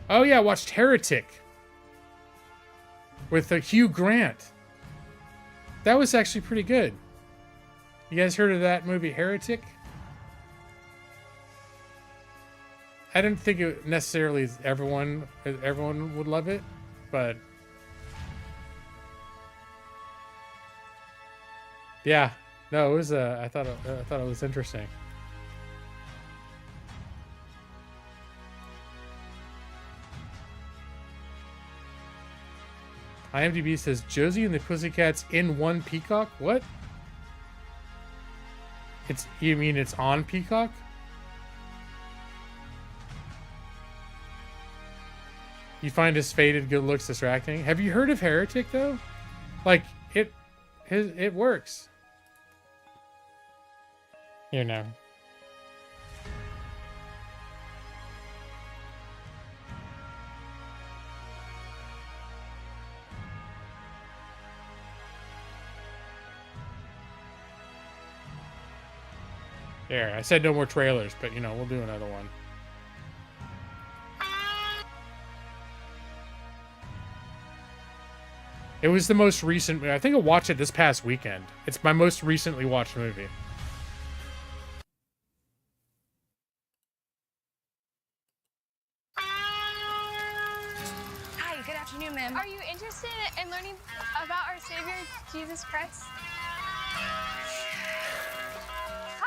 Oh yeah, I watched Heretic with Hugh Grant. That was actually pretty good. You guys heard of that movie, Heretic? I didn't think it necessarily everyone would love it, but yeah, no, it was. I thought it was interesting. IMDb says Josie and the Pussycats in one Peacock. What? You mean it's on Peacock? You find his faded good looks distracting. Have you heard of Heretic though? Like it works. Here now. There, I said no more trailers, but you know, we'll do another one. It was the most recent. I think I watched it this past weekend. It's my most recently watched movie. Hi, good afternoon, ma'am. Are you interested in learning about our Savior, Jesus Christ?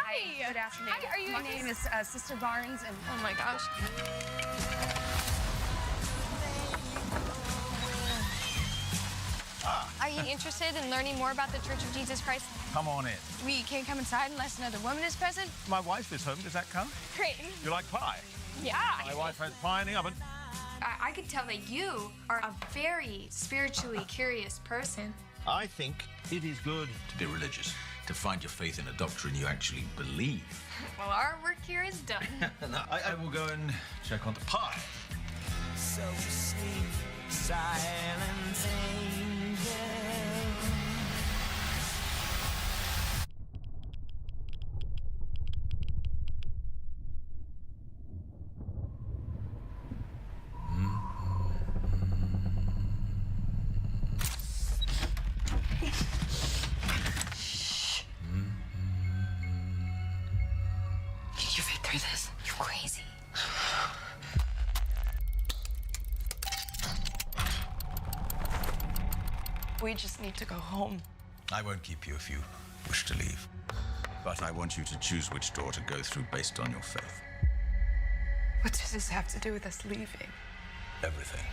Hi. Good afternoon. Hi, are you? My name is Sister Barnes, and oh my gosh. Are you interested in learning more about the Church of Jesus Christ? Come on in. We can't come inside unless another woman is present. My wife is home. Does that count? Great. You like pie? Yeah. My wife has pie in the oven. I could tell that you are a very spiritually curious person. I think it is good to be religious, to find your faith in a doctrine you actually believe. Well, our work here is done. Now, I will go and check on the pie. So sleep, silent angel. Can you fit through this? You're crazy. We just need to go home. I won't keep you if you wish to leave. But I want you to choose which door to go through based on your faith. What does this have to do with us leaving? Everything.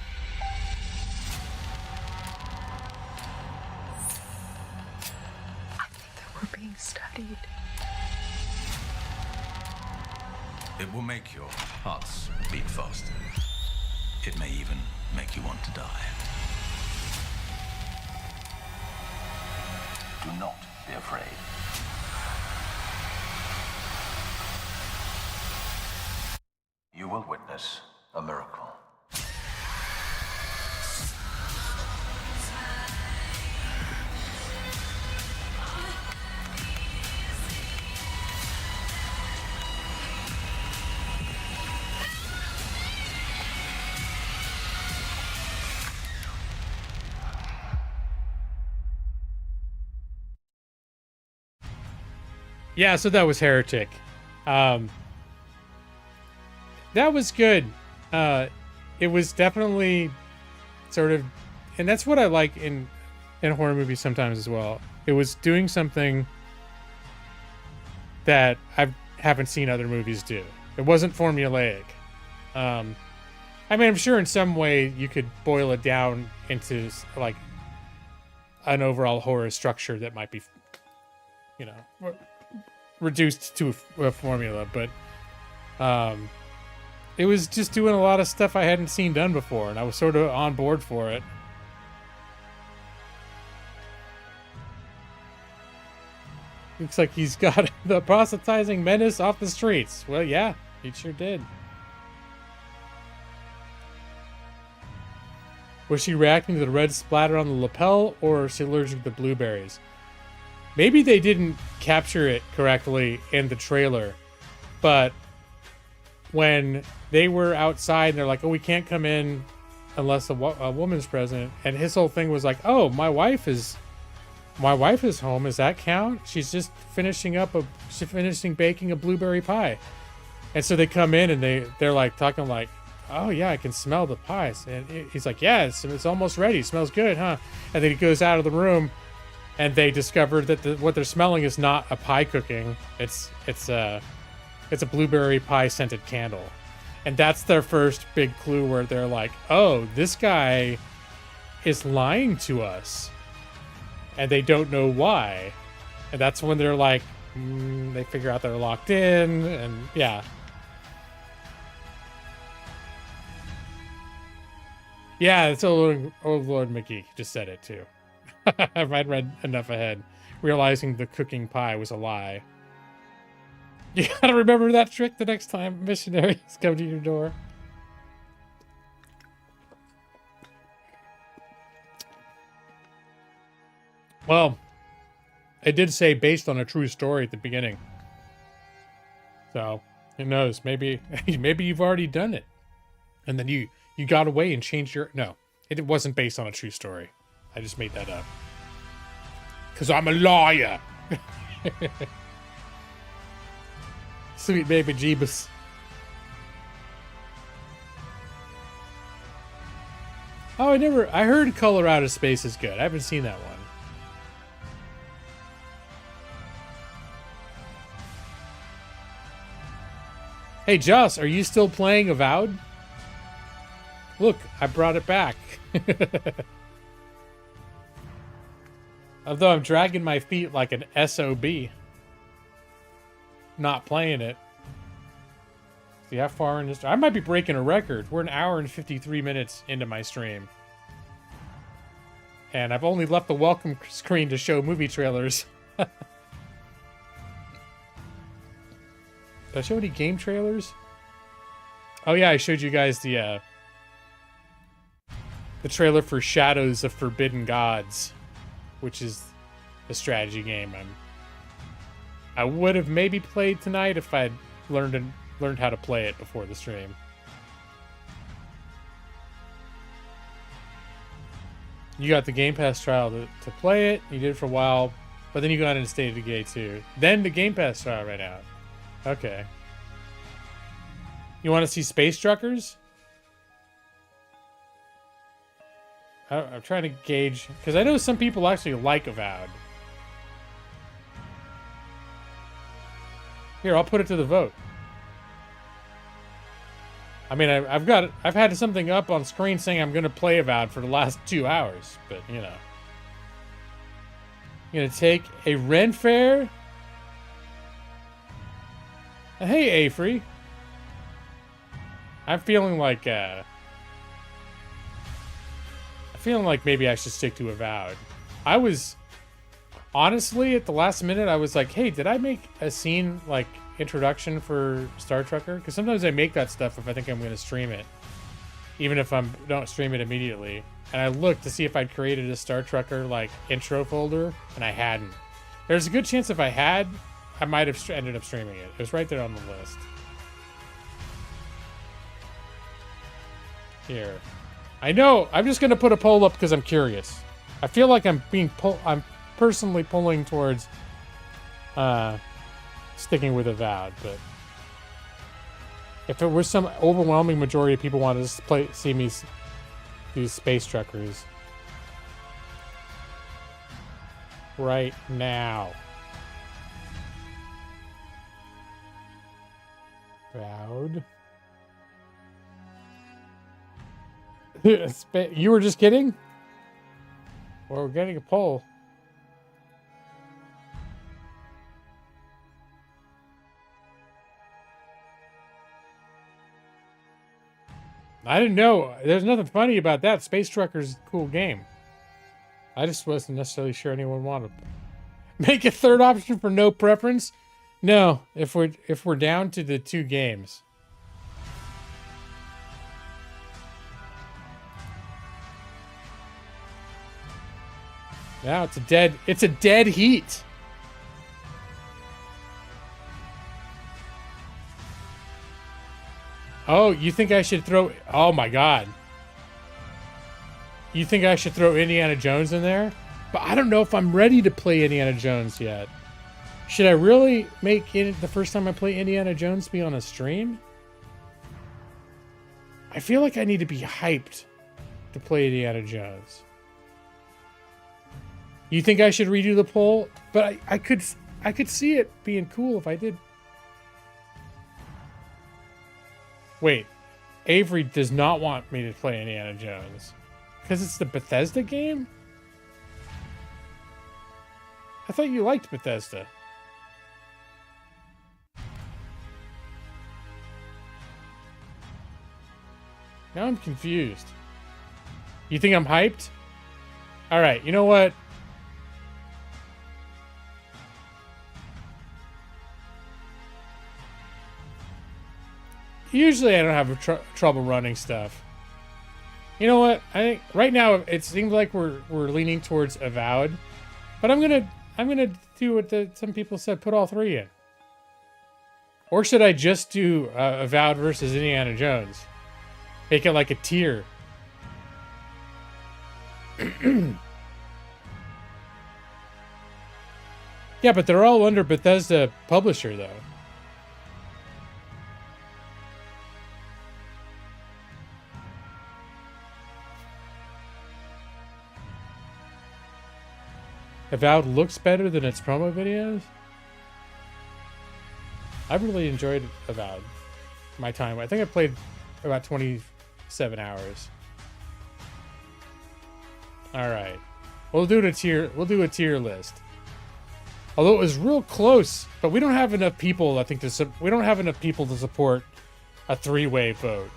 I think that we're being studied. It will make your hearts beat faster. It may even make you want to die. Do not be afraid. You will witness a miracle. Yeah, so that was Heretic. That was good. It was definitely sort of, and that's what I like in horror movies sometimes as well. It was doing something that I haven't seen other movies do. It wasn't formulaic. I mean, I'm sure in some way you could boil it down into like an overall horror structure that might be, you know, reduced to a formula, but it was just doing a lot of stuff I hadn't seen done before, and I was sort of on board for it. Looks like he's got the proselytizing menace off the streets. Well, yeah, he sure did. Was she reacting to the red splatter on the lapel, or is she allergic to blueberries? Maybe they didn't capture it correctly in the trailer, but when they were outside and they're like, oh, we can't come in unless a woman's present, and his whole thing was like, oh, my wife is home. Does that count? She's just finishing baking a blueberry pie. And so they come in and they're like talking like, oh yeah, I can smell the pies. And he's like, yeah, it's almost ready. It smells good, huh? And then he goes out of the room, and they discover that what they're smelling is not a pie cooking. It's a blueberry pie scented candle. And that's their first big clue where they're like, oh, this guy is lying to us. And they don't know why. And that's when they're like, they figure out they're locked in, and yeah. Yeah, it's old Lord McGee just said it too. I'd read enough ahead, realizing the cooking pie was a lie. You gotta remember that trick the next time missionaries come to your door. Well, it did say based on a true story at the beginning. So, who knows? Maybe you've already done it. And then you got away and changed your... No, it wasn't based on a true story. I just made that up. Because I'm a liar. Sweet baby Jeebus. Oh, I heard Color Out of Space is good. I haven't seen that one. Hey, Joss, are you still playing Avowed? Look, I brought it back. Although I'm dragging my feet like an SOB. Not playing it. See how far in this... I might be breaking a record. We're an hour and 53 minutes into my stream. And I've only left the welcome screen to show movie trailers. Did I show any game trailers? Oh yeah, I showed you guys the trailer for Shadows of Forbidden Gods, which is a strategy game I would have maybe played tonight if I'd learned how to play it before the stream. You got the Game Pass trial to play it. You did it for a while, but then you got into State of Decay 2. Then the Game Pass trial ran out. Okay. You want to see Space Truckers? I'm trying to gauge, because I know some people actually like Avowed. Here, I'll put it to the vote. I mean, I've had something up on screen saying I'm going to play Avowed for the last 2 hours, but you know. I'm going to take a Ren Fair. Hey, Afree. I'm feeling like maybe I should stick to Avowed. I was honestly at the last minute I was like, hey, did I make a scene like introduction for Star Trekker? Because sometimes I make that stuff if I think I'm going to stream it, even if I don't stream it immediately. And I looked to see if I'd created a Star Trekker like intro folder, and I hadn't. There's a good chance if I had, I might have ended up streaming it. It was right there on the list. Here. I know. I'm just going to put a poll up because I'm curious. I feel like I'm personally pulling towards sticking with Avowed, but if it was some overwhelming majority of people wanted to see me do Space Truckers right now. Avowed. You were just kidding? Well, we're getting a poll. I didn't know. There's nothing funny about that. Space Trucker's a cool game. I just wasn't necessarily sure anyone wanted to make a third option for no preference. No, if we're down to the 2 games. Now it's a dead heat. Oh, you think I should throw... Oh, my God. You think I should throw Indiana Jones in there? But I don't know if I'm ready to play Indiana Jones yet. Should I really make it the first time I play Indiana Jones be on a stream? I feel like I need to be hyped to play Indiana Jones. You think I should redo the poll? But I could see it being cool if I did. Wait, Avery does not want me to play Indiana Jones. Because it's the Bethesda game? I thought you liked Bethesda. Now I'm confused. You think I'm hyped? Alright, you know what? Usually I don't have trouble running stuff. You know what? I think right now it seems like we're leaning towards Avowed, but I'm gonna do what some people said: put all 3 in. Or should I just do Avowed versus Indiana Jones? Make it like a tier. Yeah, but they're all under Bethesda publisher though. Avowed looks better than its promo videos? I've really enjoyed Avowed. My time. I think I played about 27 hours. Alright. We'll do a tier list. Although it was real close, but we don't have enough people, I think, we don't have enough people to support a 3-way vote.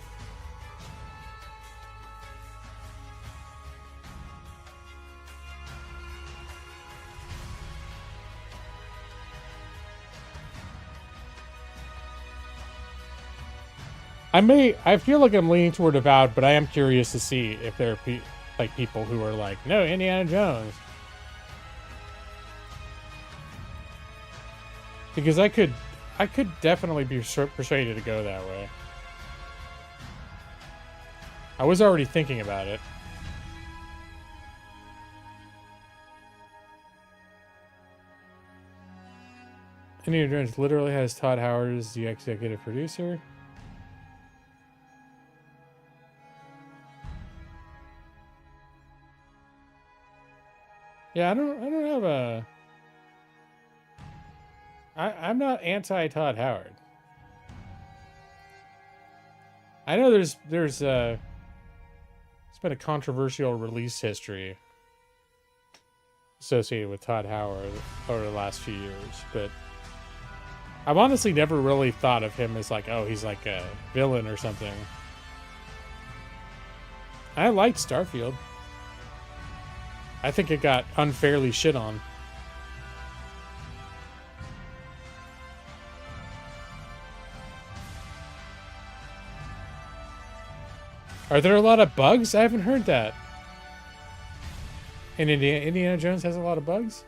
I feel like I'm leaning toward Avowed, but I am curious to see if there are people who are like, no, Indiana Jones. Because I could definitely be persuaded to go that way. I was already thinking about it. Indiana Jones literally has Todd Howard as the executive producer. Yeah, I don't have a... I'm not anti-Todd Howard. I know there's it's been a controversial release history associated with Todd Howard over the last few years, but I've honestly never really thought of him as like, oh, he's like a villain or something. I liked Starfield. I think it got unfairly shit on. Are there a lot of bugs? I haven't heard that. And Indiana Jones has a lot of bugs?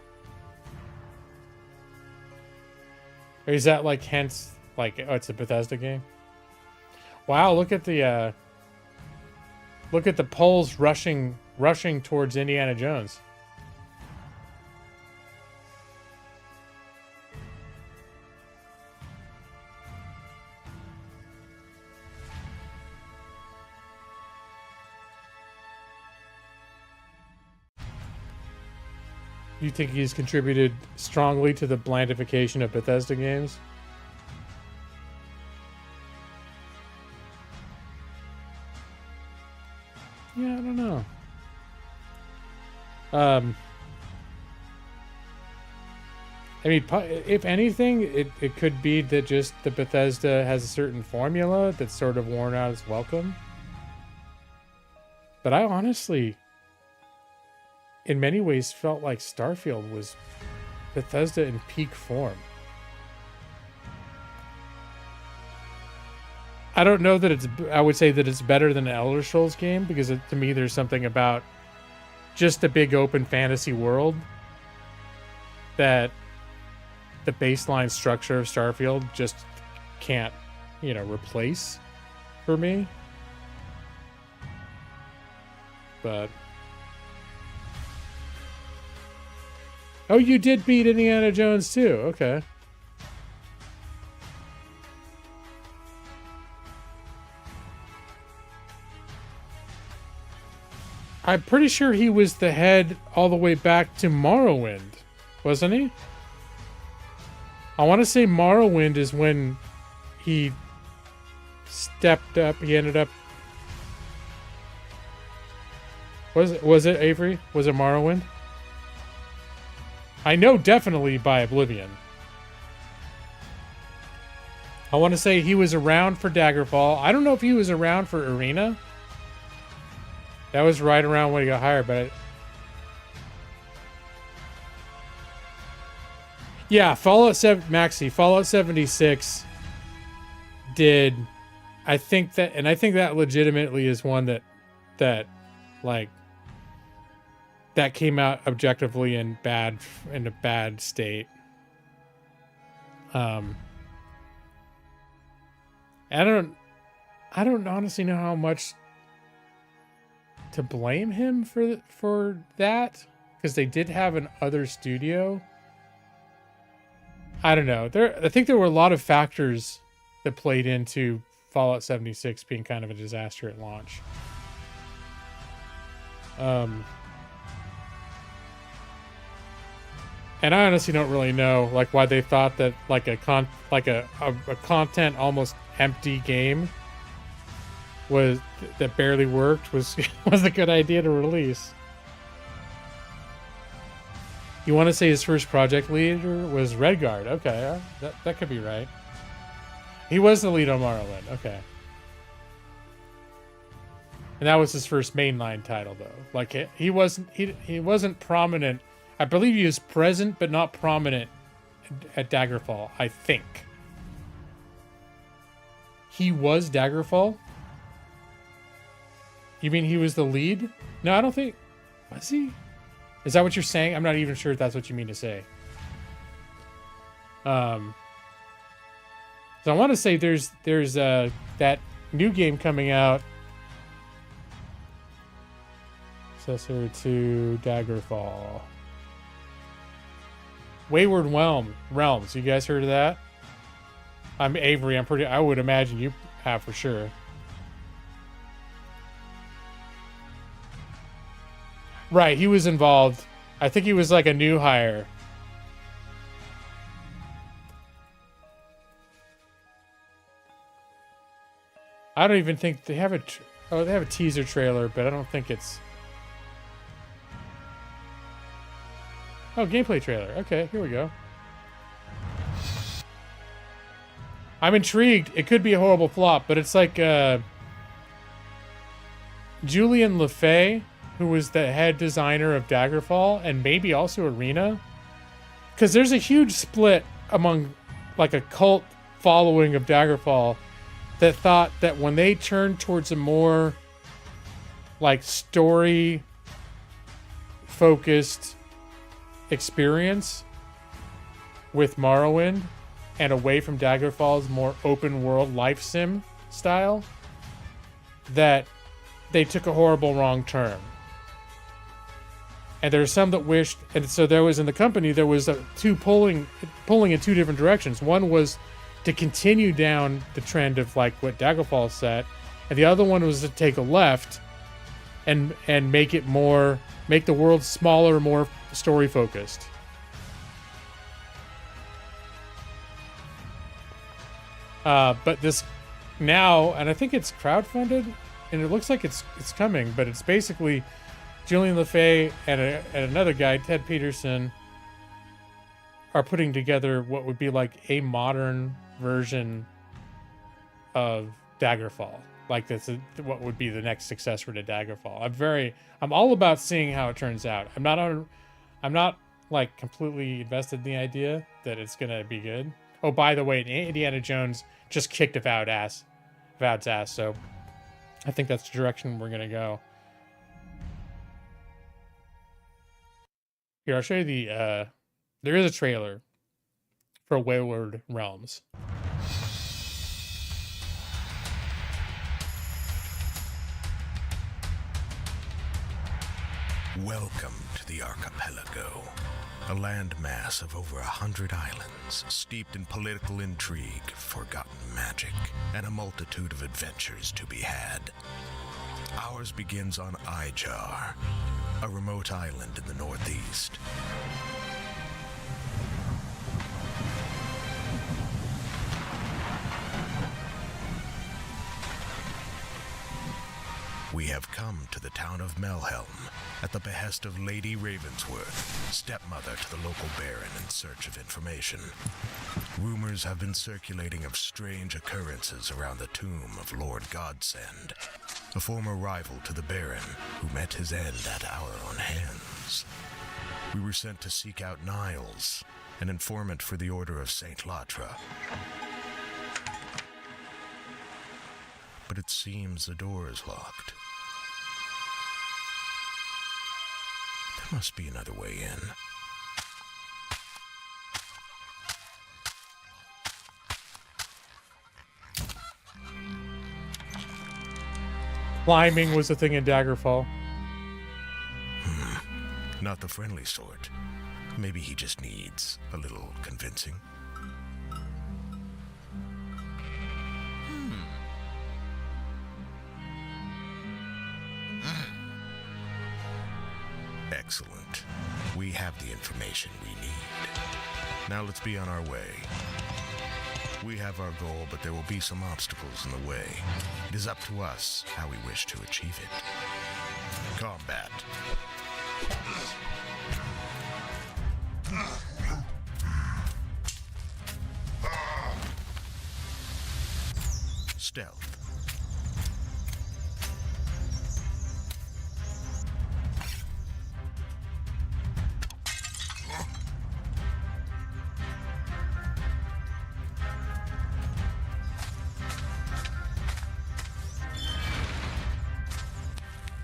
Or is that like hence like, oh, it's a Bethesda game? Wow, look at the polls rushing towards Indiana Jones. You think he's contributed strongly to the blandification of Bethesda games? Yeah, I don't know. I mean, if anything, it could be that just the Bethesda has a certain formula that's sort of worn out its welcome. But I honestly, in many ways, felt like Starfield was Bethesda in peak form. I don't know that I would say that it's better than an Elder Scrolls game, because to me there's something about just a big open fantasy world that the baseline structure of Starfield just can't, replace for me. But oh, you did beat Indiana Jones too. Okay. I'm pretty sure he was the head all the way back to Morrowind, wasn't he? I want to say Morrowind is when he stepped up. He ended up. Was it Avery? Was it Morrowind? I know definitely by Oblivion. I want to say he was around for Daggerfall. I don't know if he was around for Arena. That was right around when he got hired, but yeah, Fallout 76 did. I think that legitimately is one that came out objectively in a bad state. I don't honestly know how much to blame him for that, because they did have an other studio. I don't know. I think there were a lot of factors that played into Fallout 76 being kind of a disaster at launch. And I honestly don't really know why they thought that a content almost empty game that barely worked was a good idea to release. You want to say his first project leader was Redguard? Okay, that could be right. He was the lead on Morrowind. Okay, and that was his first mainline title, though. He wasn't prominent. I believe he was present but not prominent at Daggerfall. I think he was Daggerfall. You mean he was the lead? No, I don't think... Was he? Is that what you're saying? I'm not even sure if that's what you mean to say. So I want to say there's that new game coming out. Successor to Daggerfall. Wayward Realms. You guys heard of that? I'm Avery. I would imagine you have for sure. Right, he was involved. I think he was a new hire. I don't even think they have they have a teaser trailer, but I don't think it's... Oh, gameplay trailer. Okay, here we go. I'm intrigued. It could be a horrible flop, but it's Julian LeFay, who was the head designer of Daggerfall and maybe also Arena. Because there's a huge split among a cult following of Daggerfall that thought that when they turned towards a more story focused experience with Morrowind and away from Daggerfall's more open world life sim style, that they took a horrible wrong turn. And there are some that wished, and so there was in the company, there was two pulling in two different directions. One was to continue down the trend of what Daggerfall set, and the other one was to take a left and make it more make the world smaller, more story focused. But this now, and I think it's crowdfunded, and it looks like it's coming, but it's basically Julian LeFay and another guy, Ted Peterson, are putting together what would be like a modern version of Daggerfall. Like this is what would be the next successor to Daggerfall. I'm all about seeing how it turns out. I'm not like completely invested in the idea that it's gonna be good. Oh, by the way, Indiana Jones just kicked Avowed's ass, so I think that's the direction we're gonna go. Here, I'll show you the there is a trailer for Wayward Realms. Welcome to the archipelago, a landmass of over 100 islands, steeped in political intrigue, forgotten magic, and a multitude of adventures to be had. Ours begins on Ijar, a remote island in the northeast. We have come to the town of Melhelm at the behest of Lady Ravensworth, stepmother to the local baron in search of information. Rumors have been circulating of strange occurrences around the tomb of Lord Godsend, a former rival to the baron who met his end at our own hands. We were sent to seek out Niles, an informant for the Order of St. Latra. But it seems the door is locked. There must be another way in. Climbing was a thing in Daggerfall. Not the friendly sort. Maybe he just needs a little convincing. Excellent. We have the information we need. Now let's be on our way. We have our goal, but there will be some obstacles in the way. It is up to us how we wish to achieve it. Combat. Stealth.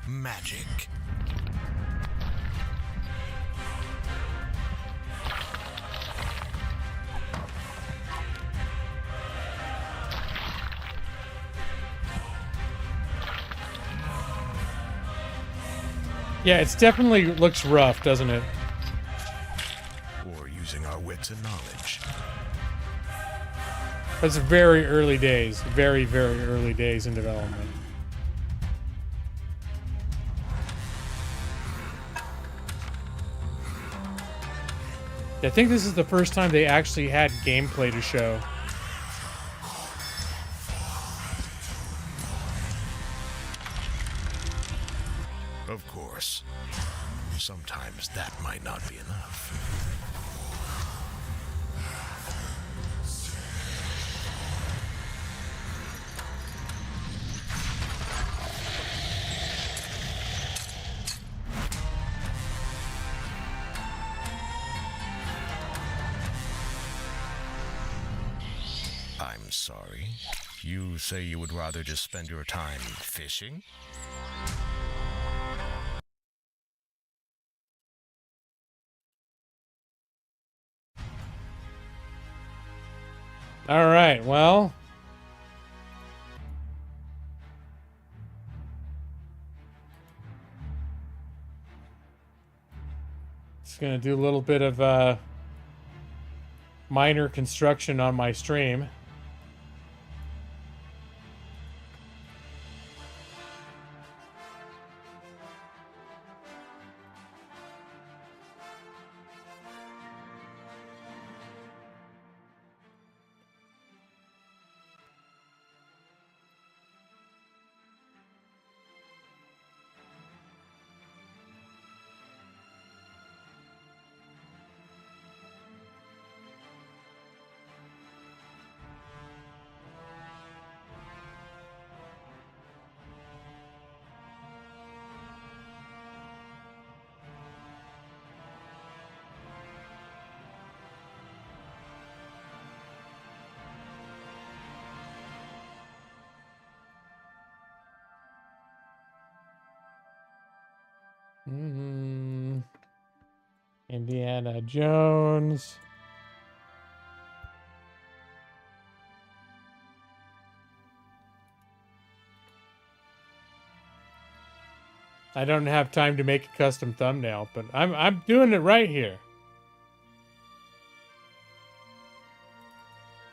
Magic. Yeah, it's definitely looks rough, doesn't it? Or using our wits and knowledge. That's very early days. Very, very early days in development. I think this is the first time they actually had gameplay to show. Of course. Sometimes that might not be enough. I'm sorry. You say you would rather just spend your time fishing? All right, well. Just gonna do a little bit of minor construction on my stream. Indiana Jones. I don't have time to make a custom thumbnail, but I'm doing it right here.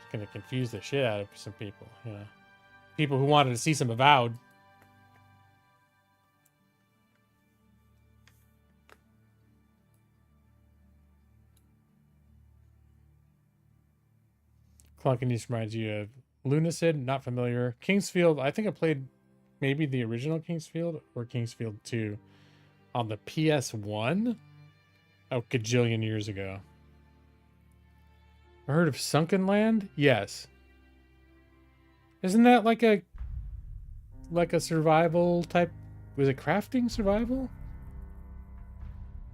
It's gonna confuse the shit out of some people, you know. People who wanted to see some Avowed. Clunkiness reminds you of Lunacid, not familiar. Kingsfield, I think I played maybe the original Kingsfield or Kingsfield 2 on the PS1 a gajillion years ago. I heard of Sunken Land? Yes. Isn't that like a survival type? Was it crafting survival?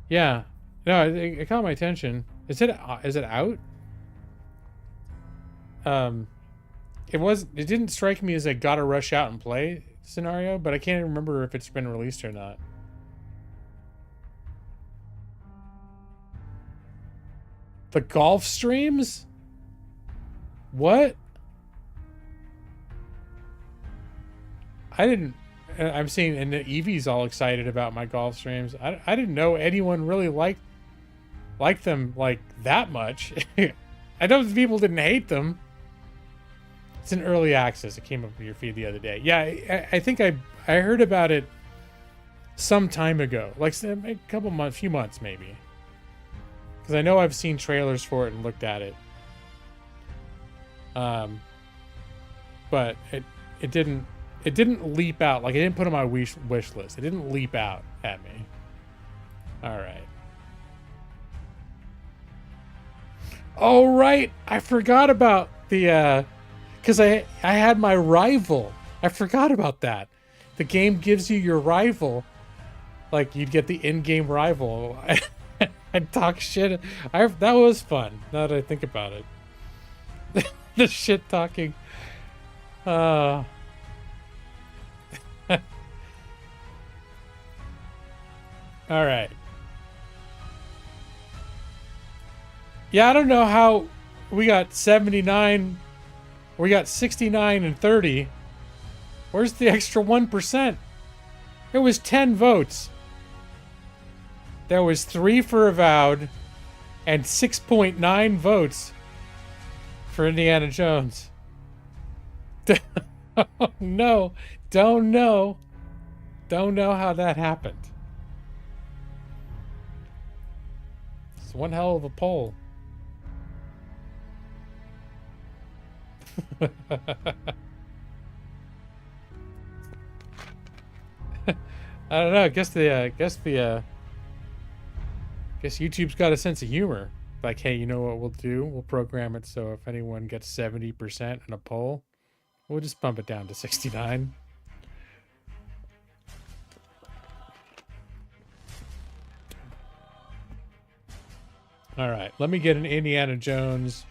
Yeah. No, it caught my attention. Is it out? It didn't strike me as a gotta rush out and play scenario, but I can't remember if it's been released or not. The golf streams? What? I'm seeing, and Evie's all excited about my golf streams. I didn't know anyone really liked them like that much. I know people didn't hate them. It's in early access. It came up in your feed the other day. Yeah, I think I heard about it some time ago, like a few months maybe, because I know I've seen trailers for it and looked at it. But it didn't leap out. Like, it didn't put on my wish list. It didn't leap out at me. All right. Oh right, I forgot about the because I had my rival. I forgot about that. The game gives you your rival. Like, you'd get the in-game rival. I'd talk shit. That was fun, now that I think about it. The shit talking. All right. Yeah, I don't know how we got 79. We got 69 and 30. Where's the extra 1%? It was 10 votes. There was 3 for Avowed and 6.9 votes for Indiana Jones. Oh, no. Don't know. Don't know how that happened. It's one hell of a poll. I don't know. I guess YouTube's got a sense of humor. Like, hey, you know what we'll do? We'll program it so if anyone gets 70% in a poll, we'll just bump it down to 69. All right, let me get an Indiana Jones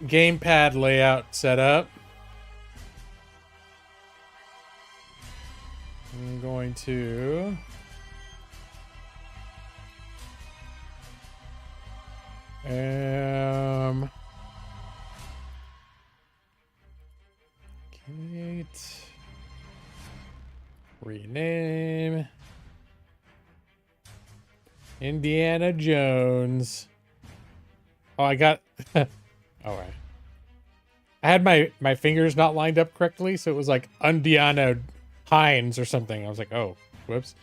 gamepad layout set up. I'm going to Kate, rename Indiana Jones. Oh, I got all right. I had my fingers not lined up correctly, so it was like Indiana Hines or something. I was like, oh, whoops.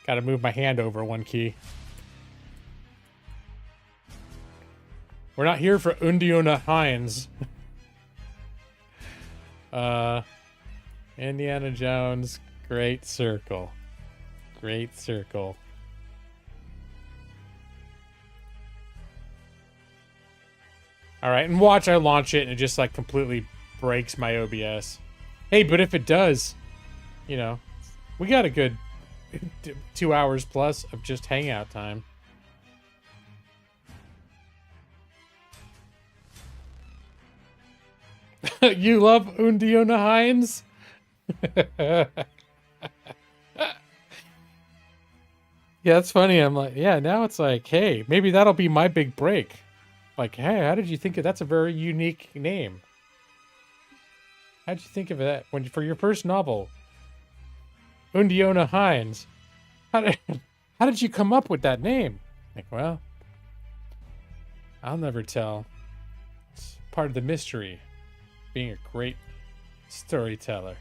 Gotta move my hand over one key. We're not here for Indiana Hines. Indiana Jones, Great Circle. Great Circle. All right, and watch I launch it and it just like completely breaks my OBS. Hey, but if it does, you know, we got a good 2 hours plus of just hangout time. You love Indiana Hines? Yeah, that's funny. I'm like, yeah, now it's like, hey, maybe that'll be my big break. Like, hey, how did you think of that's a very unique name? How did you think of that when for your first novel, Undiona Hines? How did how did you come up with that name? Like, well, I'll never tell. It's part of the mystery, being a great storyteller.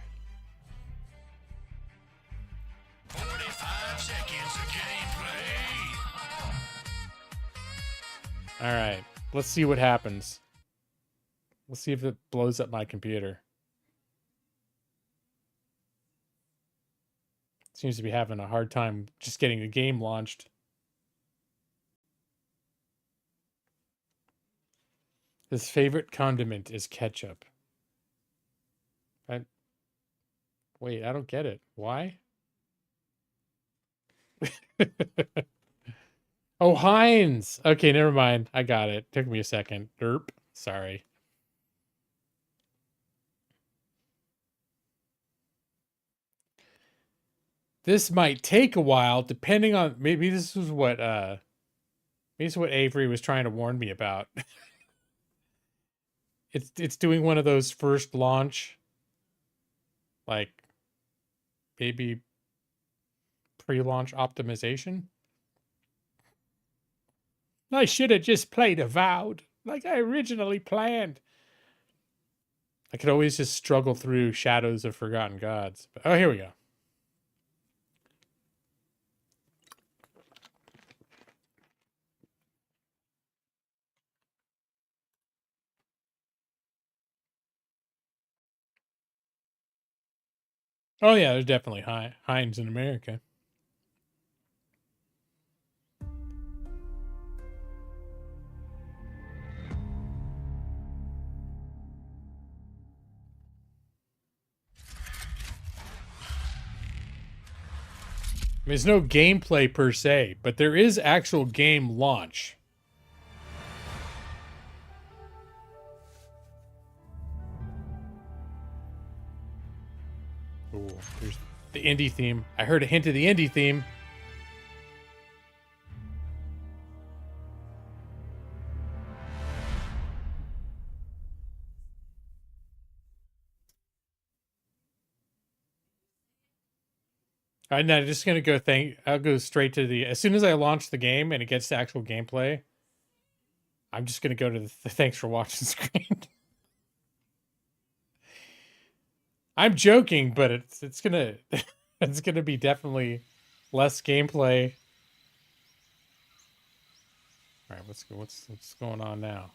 45 seconds of gameplay. All right, let's see what happens. Let's see if it blows up my computer. Seems to be having a hard time just getting the game launched. His favorite condiment is ketchup. Wait, I don't get it. Why? Oh, Heinz. Okay, never mind. I got it. Took me a second. Derp. Sorry. This might take a while, depending on maybe this is what maybe this is what Avery was trying to warn me about. It's doing one of those first launch, like maybe pre-launch optimization. I should have just played Avowed like I originally planned. I could always just struggle through Shadows of Forgotten Gods. But, oh, here we go. Oh yeah, there's definitely Heinz in America. There's no gameplay per se, but there is actual game launch. Ooh, there's the indie theme. I heard a hint of the indie theme. I'm not just gonna go I'll go straight to the as soon as I launch the game and it gets to actual gameplay. I'm just gonna go to the thanks for watching screen. I'm joking, but it's gonna it's gonna be definitely less gameplay. All right, what's going on now?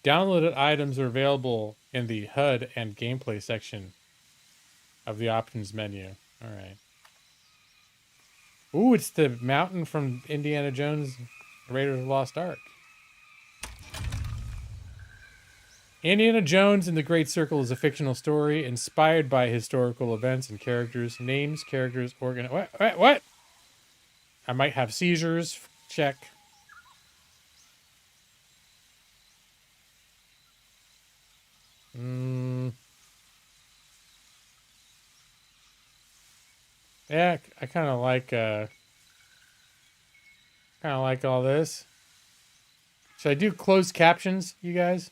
Downloaded items are available in the HUD and gameplay section of the options menu. All right. Ooh, it's the mountain from Indiana Jones, Raiders of the Lost Ark. Indiana Jones and the Great Circle is a fictional story inspired by historical events and characters. Names, characters, What? I might have seizures. Check. Yeah, I kind of like all this. Should I do closed captions, you guys?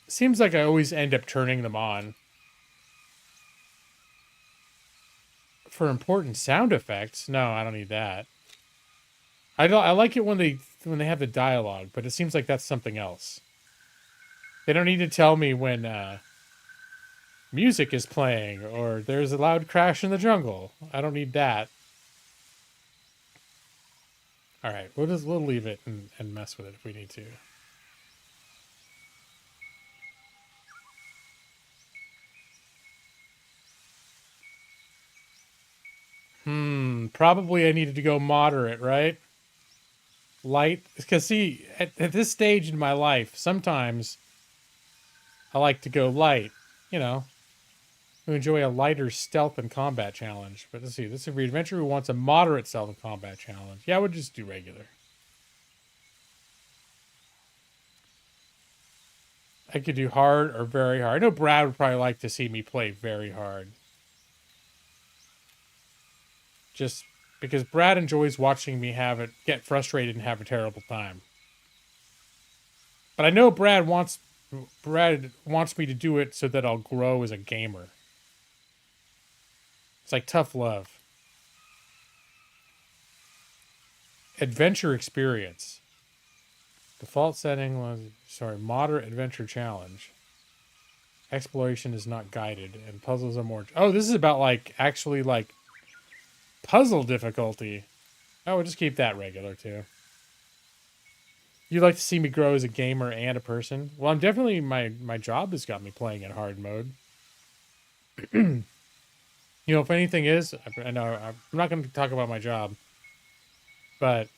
Seems like I always end up turning them on. For important sound effects? No, I don't need that. I like it when they have the dialogue, but it seems like that's something else. They don't need to tell me when music is playing or there's a loud crash in the jungle. I don't need that. All right, we'll leave it and mess with it if we need to. Probably I needed to go moderate, right? Light, because see, at this stage in my life, sometimes I like to go light, you know. who enjoy a lighter stealth and combat challenge. But let's see, this is for adventurer who wants a moderate stealth and combat challenge. Yeah, we'll just do regular. I could do hard or very hard. I know Brad would probably like to see me play very hard. Just because Brad enjoys watching me get frustrated and have a terrible time. But I know Brad wants me to do it so that I'll grow as a gamer. It's like tough love. Adventure experience. Default setting was, moderate adventure challenge. Exploration is not guided, and puzzles are more... Oh, this is about, actually, puzzle difficulty. Oh, we'll just keep that regular, too. You'd like to see me grow as a gamer and a person? Well, I'm definitely... My job has got me playing in hard mode. You know, if anything is... I know, I'm not going to talk about my job. But...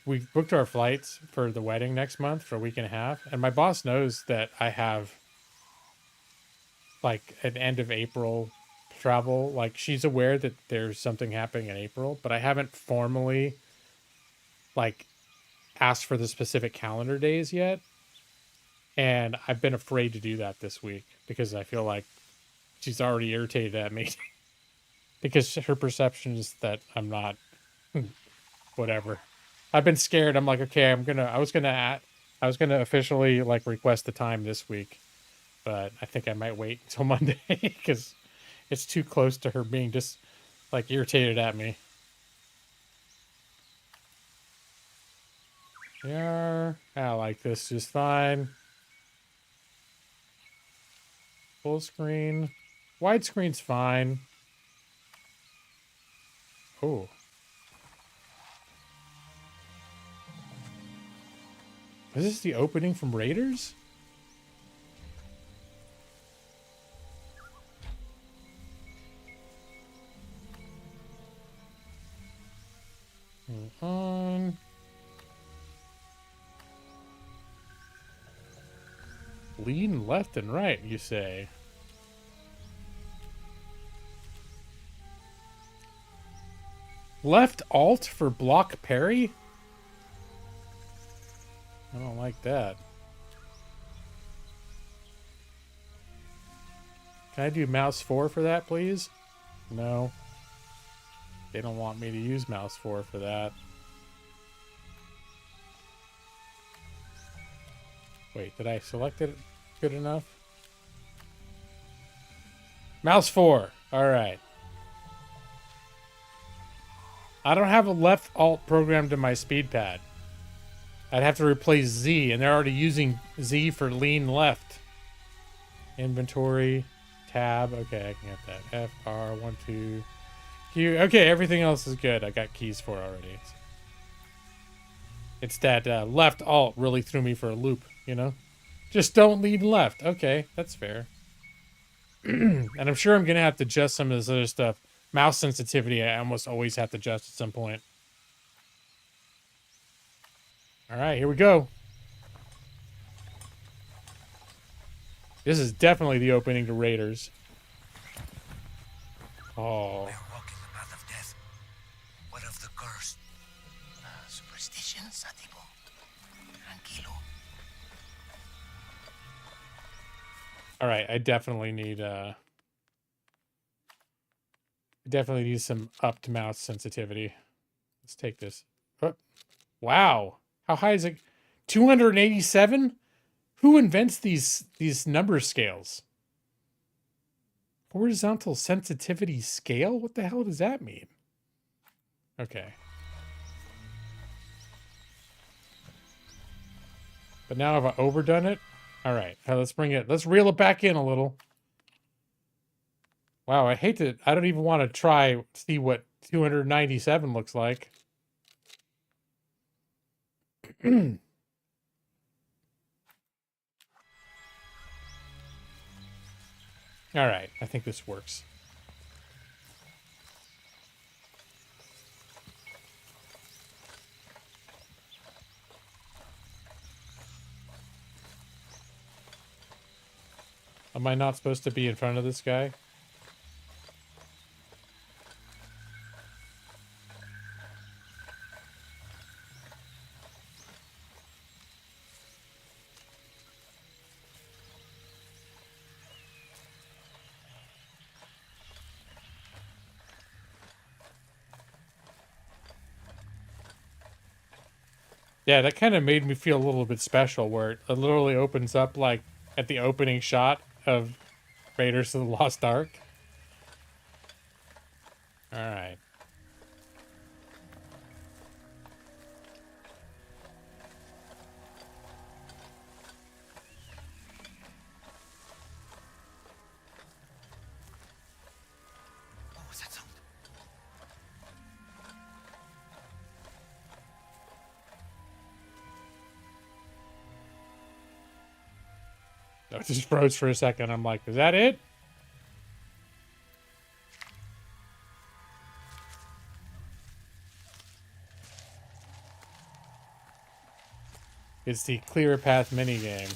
we booked our flights for the wedding next month for a week and a half, and my boss knows that I have an end of April travel. She's aware that there's something happening in April, but I haven't formally asked for the specific calendar days yet. And I've been afraid to do that this week because I feel like she's already irritated at me because her perception is that I'm not whatever. I've been scared. I'm like, okay, I was gonna officially request the time this week, but I think I might wait until Monday because it's too close to her being just irritated at me. Yeah, I like this just fine. Full screen, widescreen's fine. Oh. Is this the opening from Raiders? On. Lean left and right, you say? Left alt for block parry? I don't like that. Can I do mouse 4 for that, please? No. They don't want me to use mouse 4 for that. Wait, did I select it good enough? Mouse 4. All right. I don't have a left alt programmed in my speed pad. I'd have to replace Z, and they're already using Z for lean left. Inventory, tab. Okay, I can get that. F, R, 1, 2, Q. Okay, everything else is good. I got keys for already. It's that left alt really threw me for a loop, you know? Just don't lean left. Okay, that's fair. And I'm sure I'm going to have to adjust some of this other stuff. Mouse sensitivity, I almost always have to adjust at some point. All right, here we go. This is definitely the opening to Raiders. Oh. We are walking the path of death. What of the curse? Superstition, Satibo. Tranquilo. All right, I definitely need some upped mouse sensitivity. Let's take this. Oh, wow. How high is it? 287? Who invents these number scales? Horizontal sensitivity scale? What the hell does that mean? Okay. But now have I overdone it? All right, let's reel it back in a little. Wow, I don't even want to see what 297 looks like. All right, I think this works. Am I not supposed to be in front of this guy? Yeah, that kind of made me feel a little bit special, where it literally opens up like at the opening shot of Raiders of the Lost Ark. All right. What was that sound? I just froze for a second. I'm like, is that it? It's the Clear Path minigame.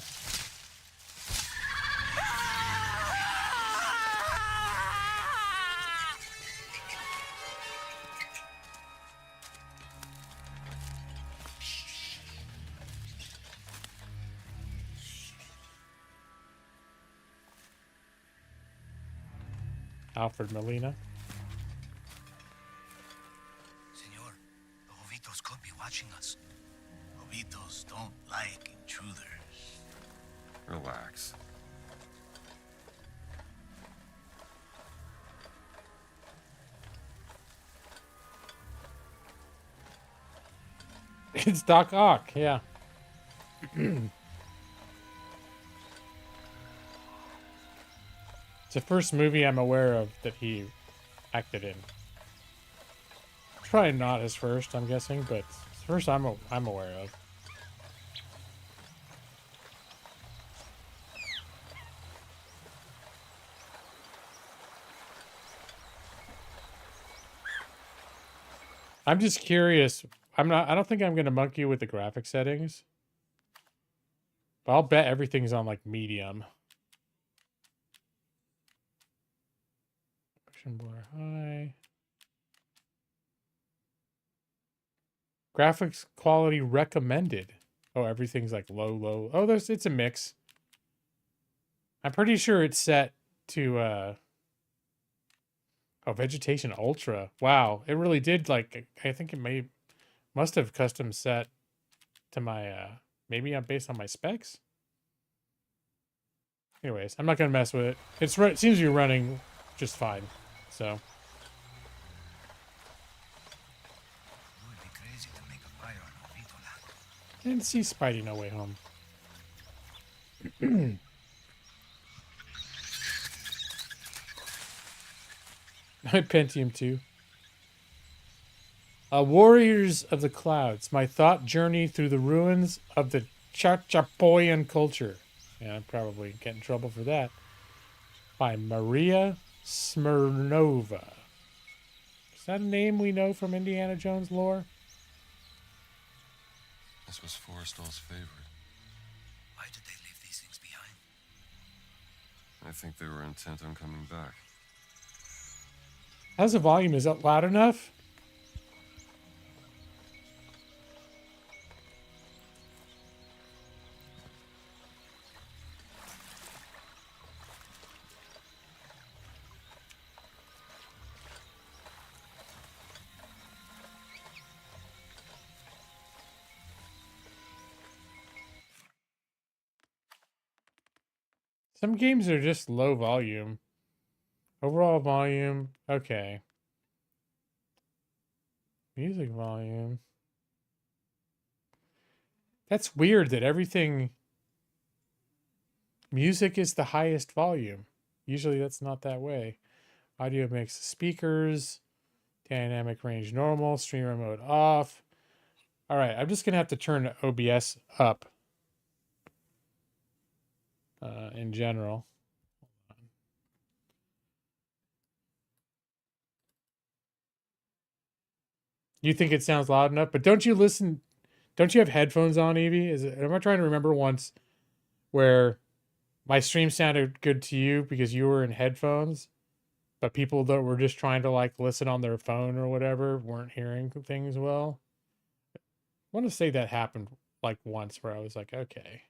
Alfred Molina. Senor, the Jovitos could be watching us. Jovitos don't like intruders. Relax. It's Doc Ock, yeah. It's the first movie I'm aware of that he acted in. Probably not his first, I'm guessing, but it's the first I'm aware of. I'm just curious. I don't think I'm gonna monkey with the graphic settings. But I'll bet everything's on like medium. Motion blur high. Graphics quality recommended. Oh, everything's like low. Oh, it's a mix. I'm pretty sure it's set to oh, Vegetation Ultra. Wow, it really did, like, I think it must have custom set to my maybe I'm based on my specs. Anyways, I'm not gonna mess with it. It seems to be running just fine. So It would be crazy to make a fire on Jovito land. and see Spidey No Way Home. Pentium 2. Warriors of the Clouds. My thought journey through the ruins of the Chachapoyan culture. Yeah, I'd probably get in trouble for that. By Maria Smirnova. Is that a name we know from Indiana Jones lore? This was Forrestal's favorite. Why did they leave these things behind? I think they were intent on coming back. How's the volume? Is it loud enough? Some games are just low volume. Overall volume, okay. Music volume. That's weird that everything... Music is the highest volume. Usually that's not that way. Audio mix, speakers, dynamic range normal, streamer mode off. All right, I'm just going to have to turn OBS up in general. You think it sounds loud enough, but don't you listen? Don't you have headphones on, Evie? Am I trying to remember once where my stream sounded good to you because you were in headphones, but people that were just trying to like listen on their phone or whatever weren't hearing things well. I want to say that happened like once where I was like, okay.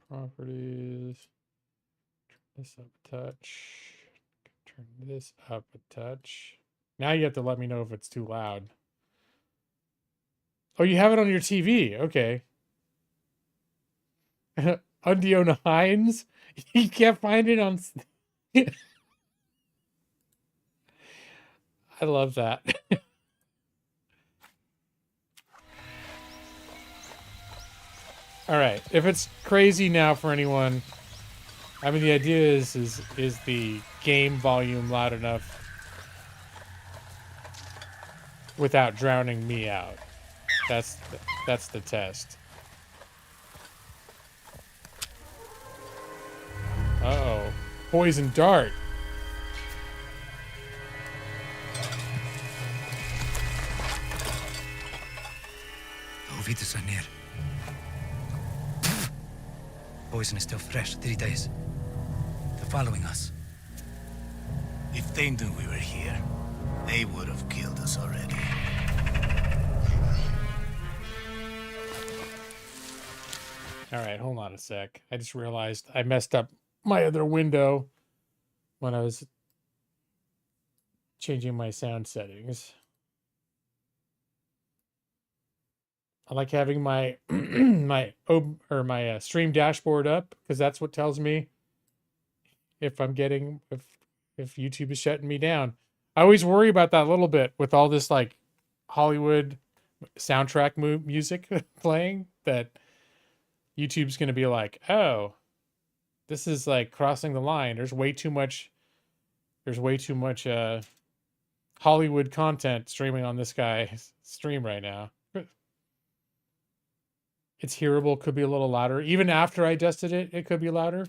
Properties. This up a touch. Turn this up a touch. Now you have to let me know if it's too loud. Oh, you have it on your TV. Okay. Undiona Hines? You can't find it on... I love that. All right. If it's crazy now for anyone, I mean, the idea is the game volume loud enough without drowning me out? That's the test. Uh-oh. Poison dart. Ovitas are near. Poison is still fresh, 3 days. They're following us. If they knew we were here, they would have killed us already. All right, hold on a sec. I just realized I messed up my other window when I was changing my sound settings. I like having my my stream dashboard up because that's what tells me if I'm getting if YouTube is shutting me down. I always worry about that a little bit with all this like Hollywood soundtrack music playing, that YouTube's going to be like, "Oh, this is like crossing the line. There's way too much Hollywood content streaming on this guy's stream right now." It's hearable, could be a little louder. Even after I adjusted it, it could be louder.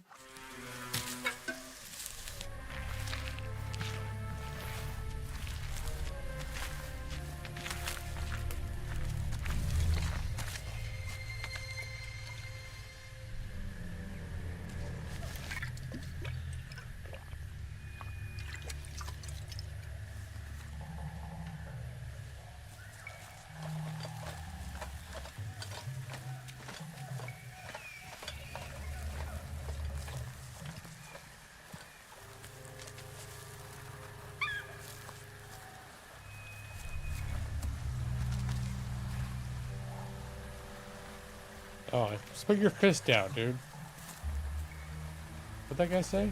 Oh, just put your fist down, dude. What'd that guy say?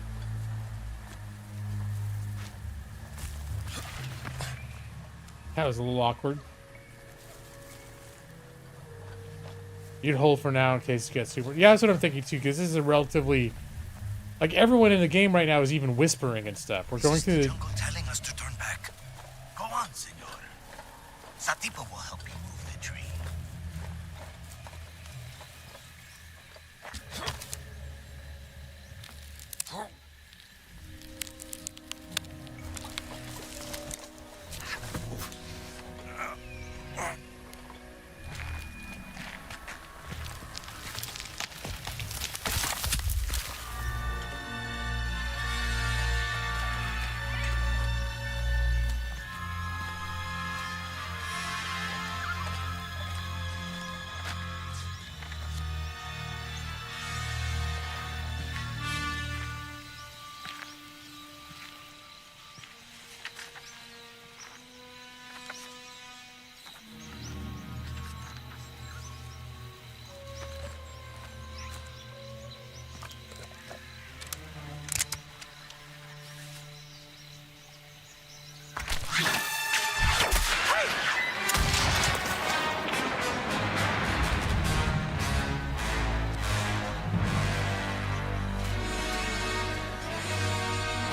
That was a little awkward. You'd hold for now in case you get super... Yeah, that's what I'm thinking too, because this is a relatively... Like, everyone in the game right now is even whispering and stuff. We're going through the... jungle telling us to turn back. Go on, senor. Satipo will help you move the tree.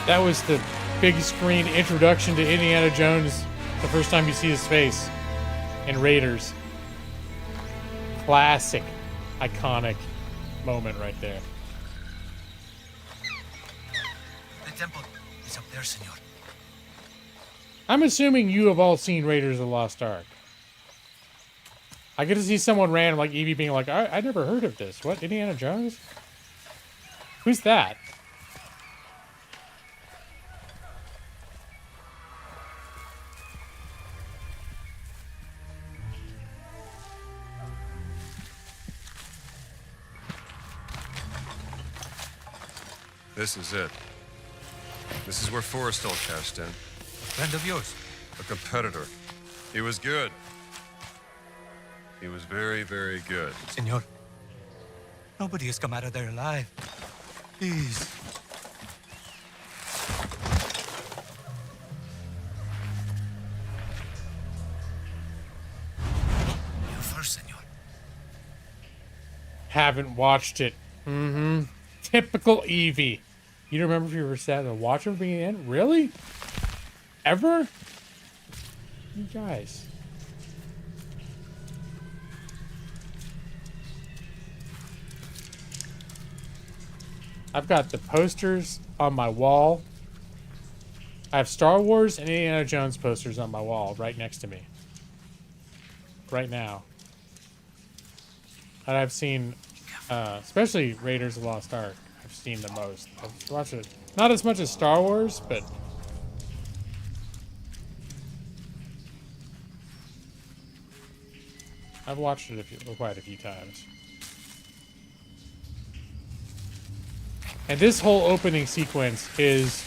That was the big screen introduction to Indiana Jones. The first time you see his face in Raiders. Classic, iconic moment right there. The temple is up there, senor. I'm assuming you have all seen Raiders of the Lost Ark. I get to see someone random like Evie being like, I never heard of this. What, Indiana Jones? Who's that? This is it. This is where Forrestal cashed in. A friend of yours? A competitor. He was good. He was very, very good. Senor, nobody has come out of there alive. Please. You first, senor. Haven't watched it. Mm-hmm. Typical Evie. You don't remember if you were sad to watch it being in? Really? Ever? You guys. I've got the posters on my wall. I have Star Wars and Indiana Jones posters on my wall right next to me. Right now. And I've seen, especially Raiders of the Lost Ark, I've seen the most. I've watched it. Not as much as Star Wars, but... I've watched it quite a few times. And this whole opening sequence is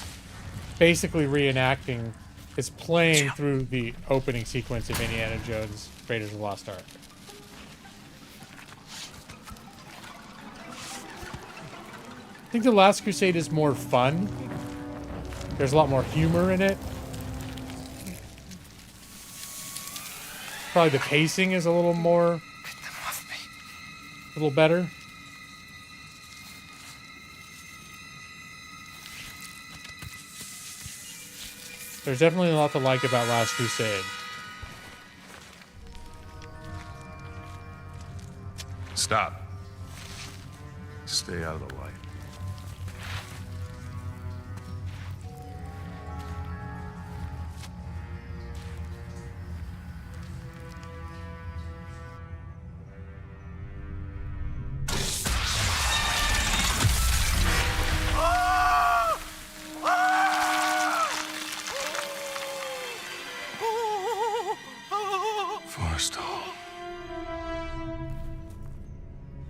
basically reenacting, is playing through the opening sequence of Indiana Jones Raiders of the Lost Ark. I think The Last Crusade is more fun. There's a lot more humor in it. Probably the pacing is a little more... a little better. There's definitely a lot to like about Last Crusade. Stop. Stay out of the light.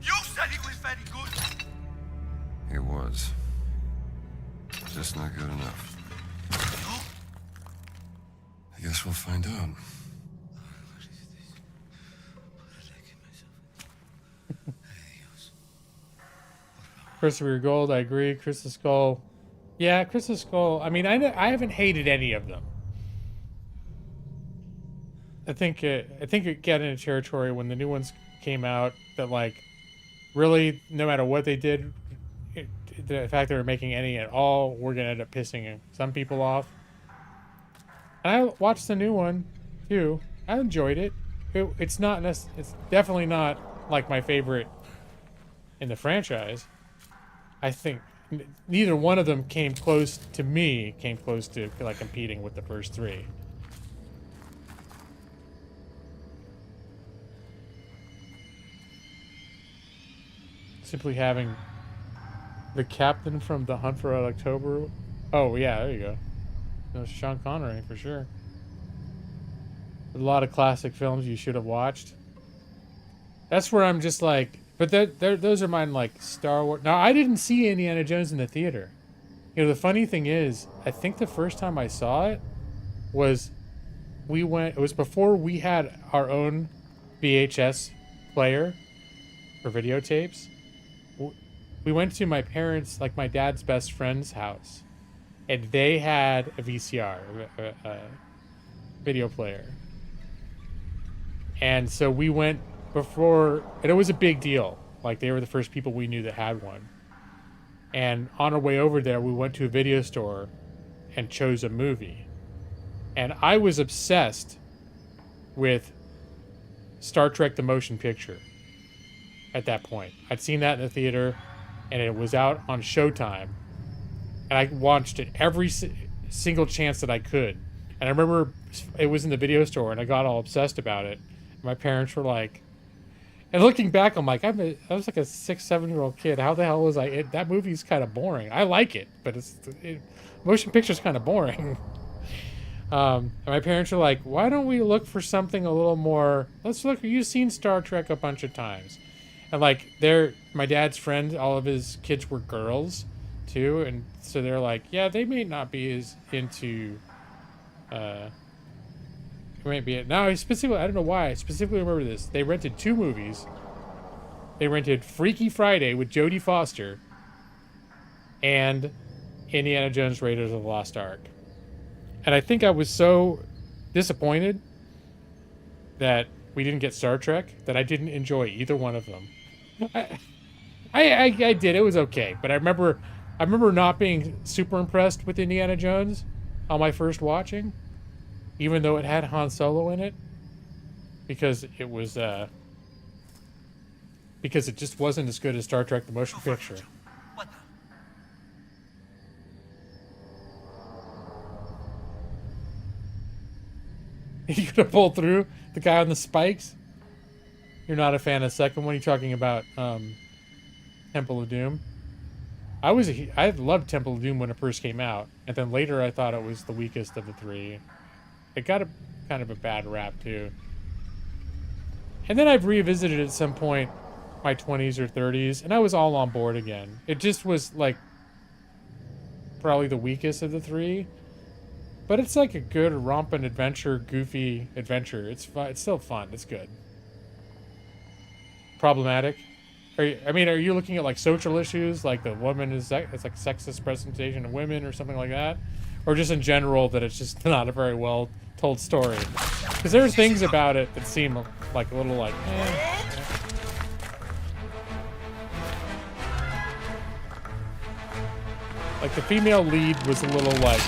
You said he was very good. He was. Just not good enough. I guess we'll find out. Christopher Gold, I agree. Crystal Skull. Yeah, Crystal Skull. I mean, I haven't hated any of them. I think it got into territory when the new ones came out that, like, really, no matter what they did, the fact they were making any at all, we're gonna end up pissing some people off. And I watched the new one too. I enjoyed it. It's definitely not like my favorite in the franchise. I think neither one of them came close to like competing with the first three. Simply having the captain from The Hunt for Red October. Oh yeah, there you go. No, Sean Connery for sure. A lot of classic films you should have watched. That's where I'm just like, but those are mine, like Star Wars. Now, I didn't see Indiana Jones in the theater. You know, the funny thing is, I think the first time I saw it was it was before we had our own VHS player for videotapes. We went to my parents', like my dad's best friend's house, and they had a VCR, a video player. And so we went before, and it was a big deal. Like, they were the first people we knew that had one. And on our way over there, we went to a video store and chose a movie. And I was obsessed with Star Trek the Motion Picture at that point. I'd seen that in the theater, and it was out on Showtime. And I watched it every single chance that I could. And I remember it was in the video store, and I got all obsessed about it. My parents were like, and looking back, I'm like, I was like a 6-7-year-old kid. How the hell was I? That movie's kind of boring. I like it, but motion picture's kind of boring. And my parents were like, why don't we look for something a little more? Let's look. You've seen Star Trek a bunch of times, and like my dad's friend, all of his kids were girls, too, and so they're like, yeah, they may not be as into. No, specifically, I don't know why. I specifically remember this. They rented 2 movies. They rented Freaky Friday with Jodie Foster and Indiana Jones Raiders of the Lost Ark. And I think I was so disappointed that we didn't get Star Trek that I didn't enjoy either one of them. I did. It was okay. But I remember not being super impressed with Indiana Jones on my first watching, even though it had Han Solo in it, because it was because it just wasn't as good as Star Trek the Motion Picture. You gonna pull through the guy on the spikes? You're not a fan of the second one? You're talking about Temple of Doom? I loved Temple of Doom when it first came out, and then later I thought it was the weakest of the 3. It got kind of a bad rap too. And then I've revisited it at some point, my 20s or 30s, and I was all on board again. It just was like probably the weakest of the 3, but it's like a good romping adventure, goofy adventure. It's fun. It's still fun. It's good. Problematic? Are you looking at like social issues, like the woman it's like sexist presentation of women or something like that? Or just in general that it's just not a very well told story? Because there are things about it that seem like a little like, Like the female lead was a little like,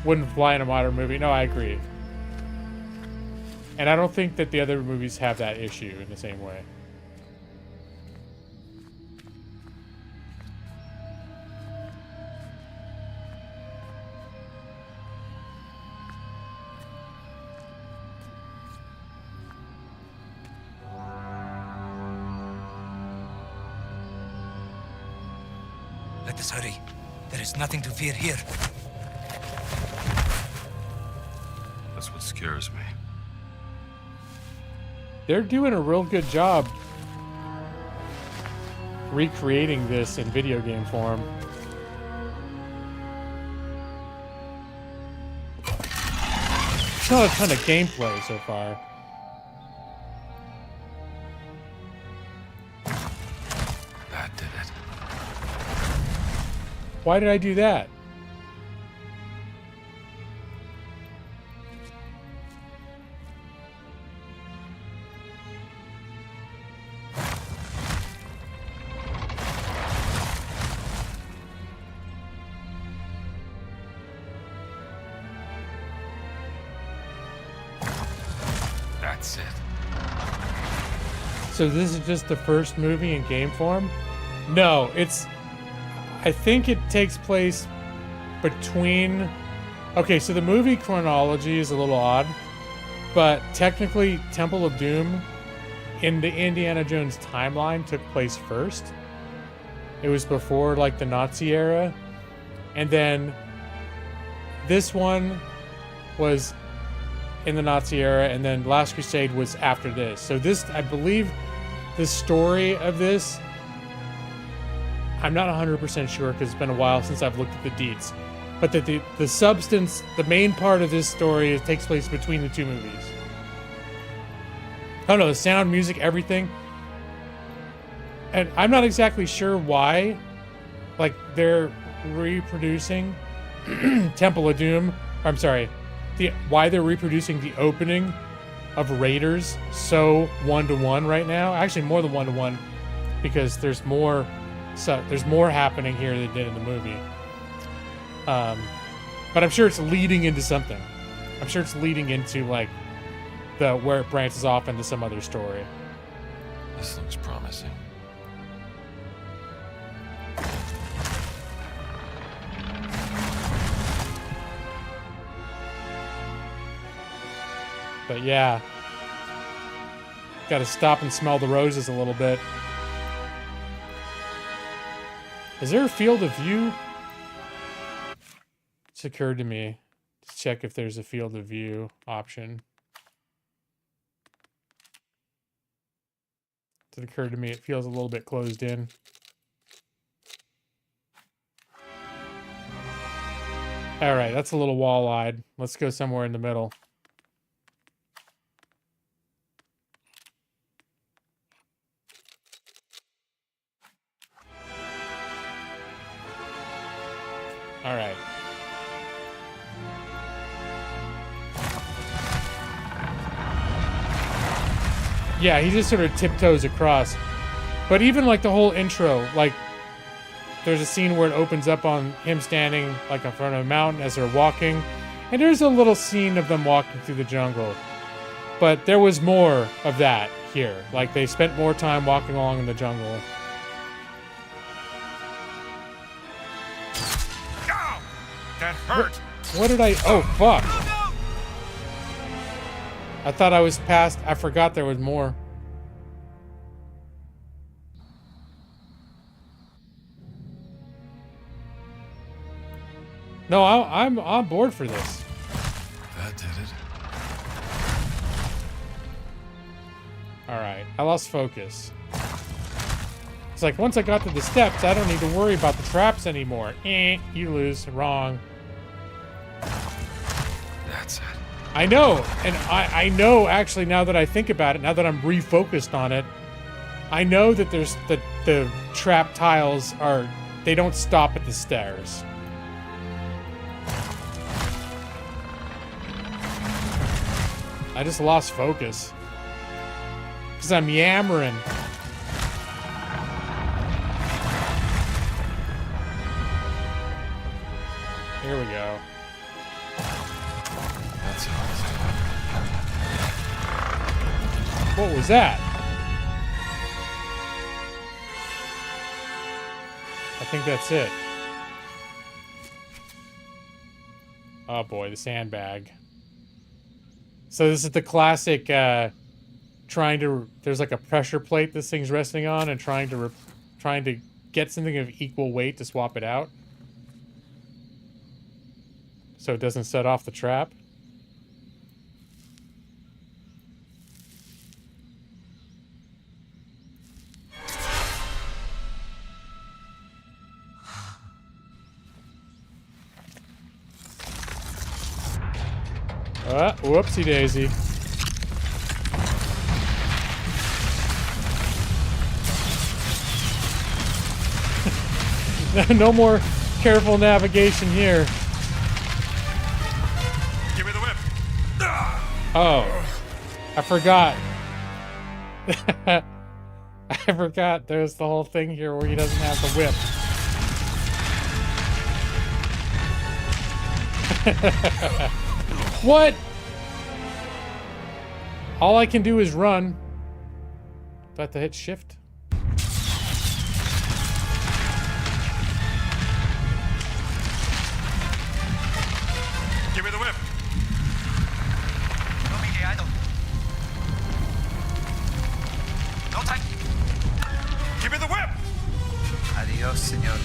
wouldn't fly in a modern movie. No, I agree. And I don't think that the other movies have that issue in the same way. Let us hurry. There is nothing to fear here. That's what scares me. They're doing a real good job recreating this in video game form. It's not a ton of gameplay so far. That did it. Why did I do that? That's it. So this is just the first movie in game form? No, I think it takes place between... Okay, so the movie chronology is a little odd, but technically Temple of Doom in the Indiana Jones timeline took place first. It was before like the Nazi era, and then this one was in the Nazi era, and then Last Crusade was after this. So this, I believe, the story of this, I'm not 100% sure because it's been a while since I've looked at the deets, but that the substance, the main part of this story, takes place between the two movies. I don't know, the sound, music, everything. And I'm not exactly sure why, like, they're reproducing Temple of Doom. I'm sorry, why they're reproducing the opening of Raiders so 1-to-1 right now. Actually, more than 1-to-1, because there's more happening here than did in the movie. But I'm sure it's leading into something. I'm sure it's leading into like where it branches off into some other story. This looks promising. But yeah. Gotta stop and smell the roses a little bit. Is there a field of view? It's occurred to me to check if there's a field of view option. It occurred to me it feels a little bit closed in. All right, that's a little wall-eyed. Let's go somewhere in the middle. All right. Yeah, he just sort of tiptoes across. But even like the whole intro, like there's a scene where it opens up on him standing like in front of a mountain as they're walking. And there's a little scene of them walking through the jungle. But there was more of that here. Like they spent more time walking along in the jungle. Ow! That hurt! What did I... Oh, fuck. I thought I was past... I forgot there was more. No, I'm on board for this. That did it. Alright, I lost focus. It's like, once I got to the steps, I don't need to worry about the traps anymore. You lose. Wrong. That's it. I know, and I know actually now that I think about it, now that I'm refocused on it, I know that there's the trap tiles are, they don't stop at the stairs. I just lost focus. Because I'm yammering. Here we go. That's it. What was that? I think that's it. Oh boy, the sandbag. So this is the classic, trying to... There's like a pressure plate this thing's resting on and trying to get something of equal weight to swap it out. So it doesn't set off the trap. Whoopsie daisy. No more careful navigation here. Give me the whip. Oh, I forgot. I forgot there's the whole thing here where he doesn't have the whip. What? All I can do is run. Do I have to hit shift? Give me the whip. No me idle. No time. Give me the whip. Adios, senor.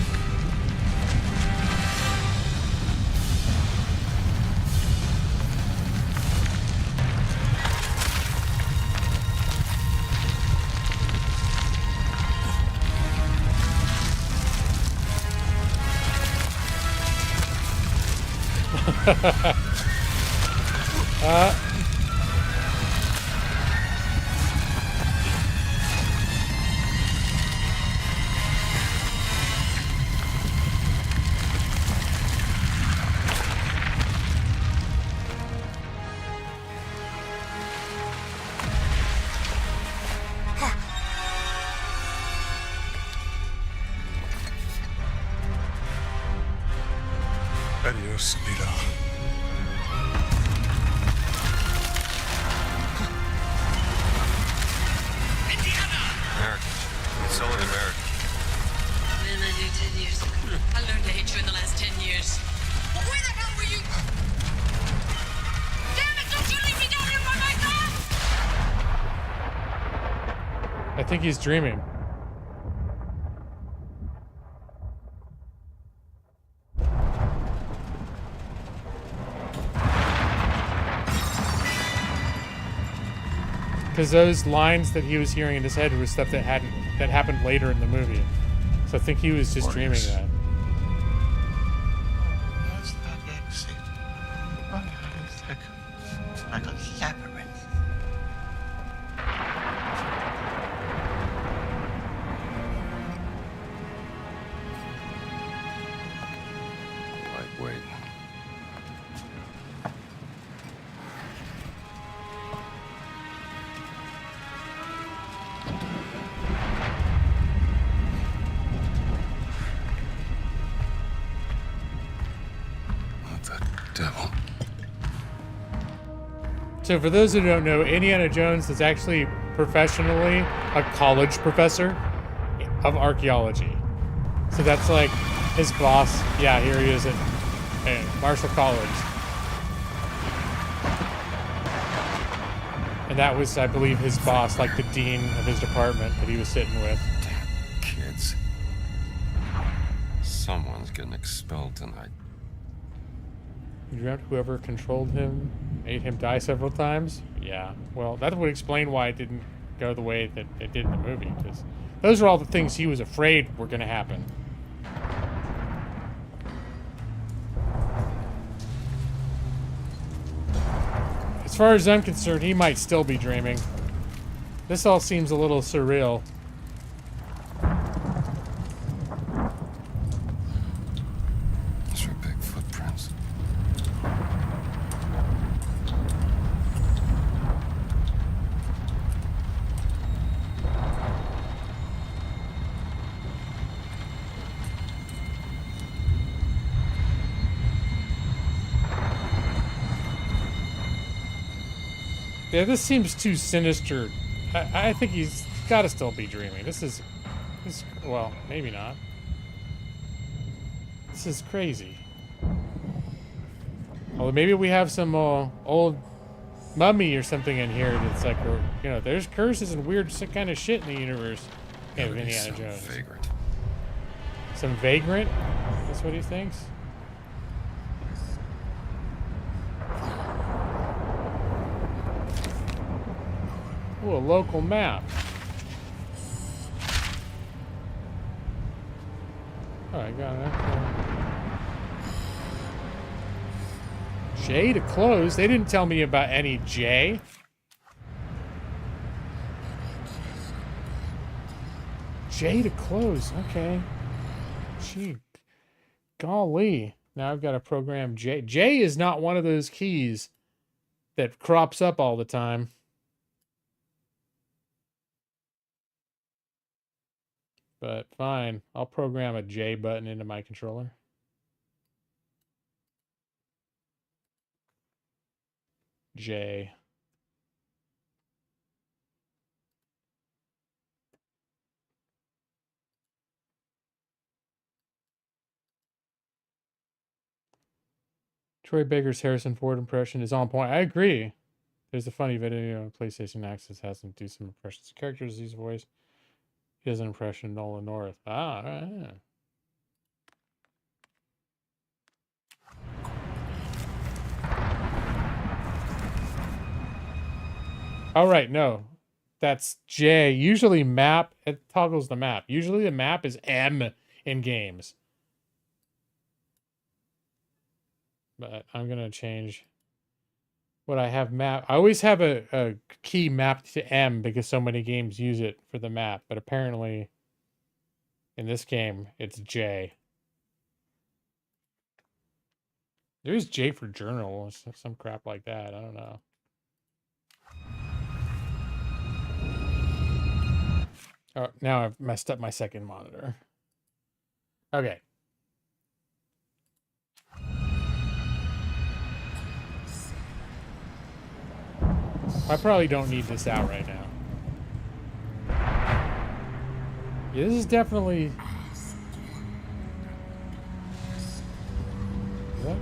Adios, Nita. I think he's dreaming. Because those lines that he was hearing in his head was stuff that happened later in the movie. So I think he was just dreaming that. That's not the exit. It's like a labyrinth. Lightweight. Devil. So for those who don't know, Indiana Jones is actually professionally a college professor of archaeology. So that's like his boss. Yeah, here he is at Marshall College. And that was, I believe, his boss, like the dean of his department that he was sitting with. Damn kids. Someone's getting expelled tonight. You dreamt whoever controlled him made him die several times? Yeah. Well, that would explain why it didn't go the way that it did in the movie. Because those are all the things he was afraid were going to happen. As far as I'm concerned, he might still be dreaming. This all seems a little surreal. Those are big footprints. Yeah, this seems too sinister. I think he's got to still be dreaming. This, well, maybe not. This is crazy. Although maybe we have some old mummy or something in here that's like, you know, there's curses and weird kind of shit in the universe. Okay, of Indiana Jones. Vagrant. Some vagrant? That's what he thinks? Ooh, a local map. Oh, I got it. J to close? They didn't tell me about any J. J to close. Okay. Gee. Golly. Now I've got to program J. J is not one of those keys that crops up all the time. But fine, I'll program a J button into my controller. J. Troy Baker's Harrison Ford impression is on point. I agree. There's a funny video on PlayStation Access has him do some impressions of characters he's voiced. He has an impression of Nolan North. Ah, all right. All right, no. That's J. Usually map, it toggles the map. Usually the map is M in games. But I'm going to change what I have map. I always have a key mapped to M because so many games use it for the map. But apparently in this game, it's J. There's J for journal or some crap like that. I don't know. Oh, now I've messed up my second monitor. Okay. I probably don't need this out right now. Yeah, this is definitely... What?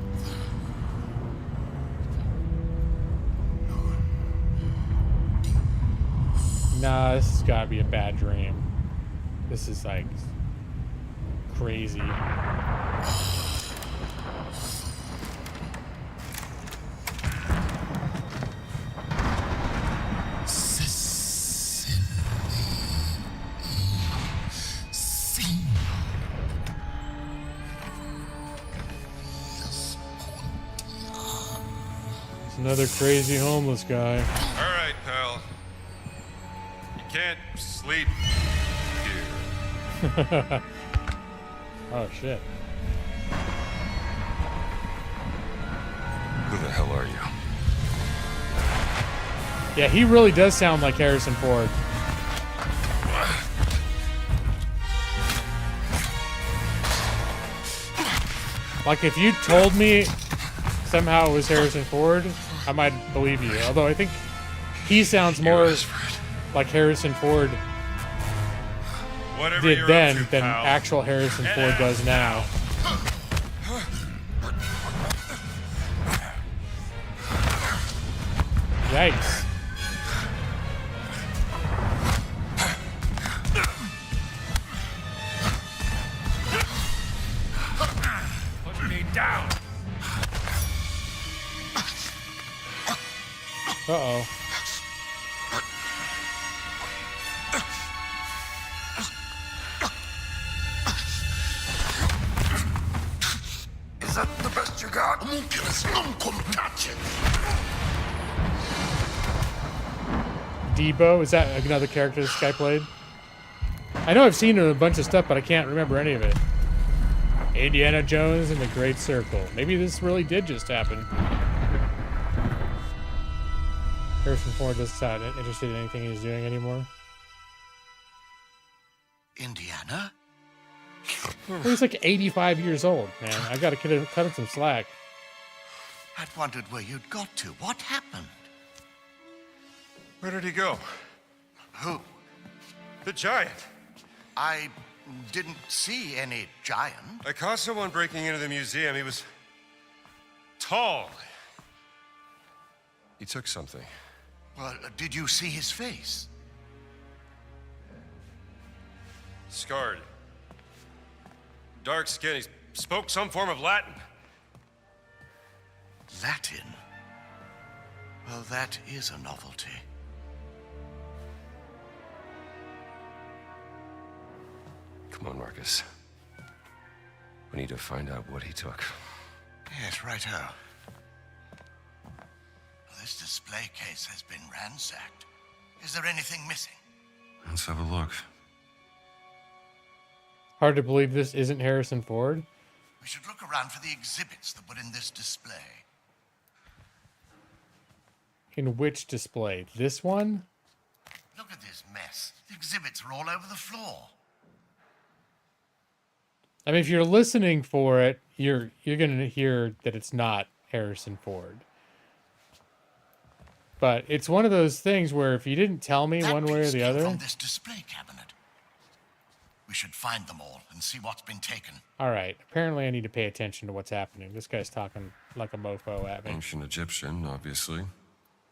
Nah, this has got to be a bad dream. This is like crazy. It's another crazy homeless guy. All right, pal. You can't sleep here. Oh, shit. Who the hell are you? Yeah, he really does sound like Harrison Ford. Like, if you told me somehow it was Harrison Ford, I might believe you. Although I think he sounds more like Harrison Ford did then than actual Harrison Ford does now. Yikes. Put me down. Uh-oh. Is that the best you got? Homunculus, come touch it. Debo, is that another character this guy played? I know I've seen him in a bunch of stuff, but I can't remember any of it. Indiana Jones and the Great Circle. Maybe this really did just happen. Harrison Ford doesn't sound interested in anything he's doing anymore. Indiana? He's like 85 years old, man. I gotta cut him some slack. I'd wondered where you'd got to. What happened? Where did he go? Who? The giant. I didn't see any giant. I caught someone breaking into the museum. He was tall. He took something. Well, did you see his face? Scarred. Dark skin. He spoke some form of Latin. Latin? Well, that is a novelty. Come on, Marcus. We need to find out what he took. Yes, righto. This display case has been ransacked. Is there anything missing? Let's have a look. Hard to believe this isn't Harrison Ford. We should look around for the exhibits that were in this display. In which display? This one? Look at this mess. The exhibits are all over the floor. I mean, if you're listening for it, you're gonna hear that it's not Harrison Ford. But it's one of those things where if you didn't tell me one way or the other. From this display cabinet. We should find them all and see what's been taken. All right. Apparently, I need to pay attention to what's happening. This guy's talking like a mofo at me. Ancient Egyptian, obviously.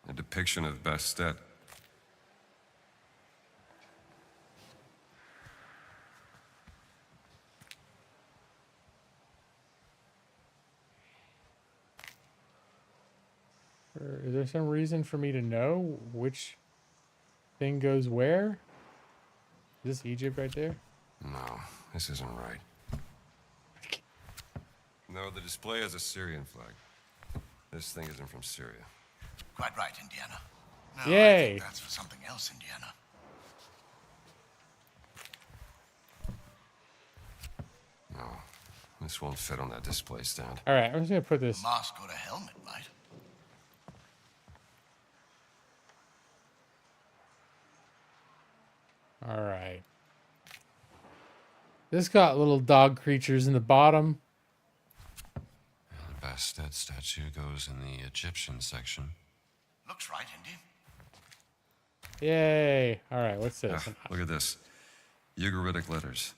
A depiction of Bastet. Is there some reason for me to know which thing goes where? Is this Egypt right there? No, this isn't right. No, the display has a Syrian flag. This thing isn't from Syria. Quite right, Indiana. No, Yay. I think that's for something else, Indiana. No, this won't fit on that display stand. All right, I'm just going to put this. A mask or a helmet might. All right. This got little dog creatures in the bottom. The Bastet statue goes in the Egyptian section. Looks right, Indy. Yay. All right, what's this? Look at this. Ugaritic letters.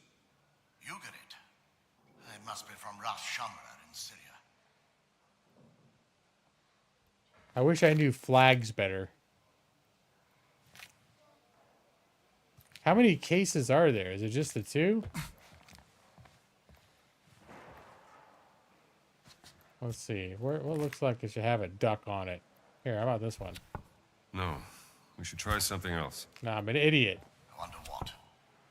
Ugarit. It must be from Ras Shamra in Syria. I wish I knew flags better. How many cases are there? Is it just the 2? Let's see. What looks like it should have a duck on it. Here, how about this one? No, we should try something else. Nah, I'm an idiot. I wonder what.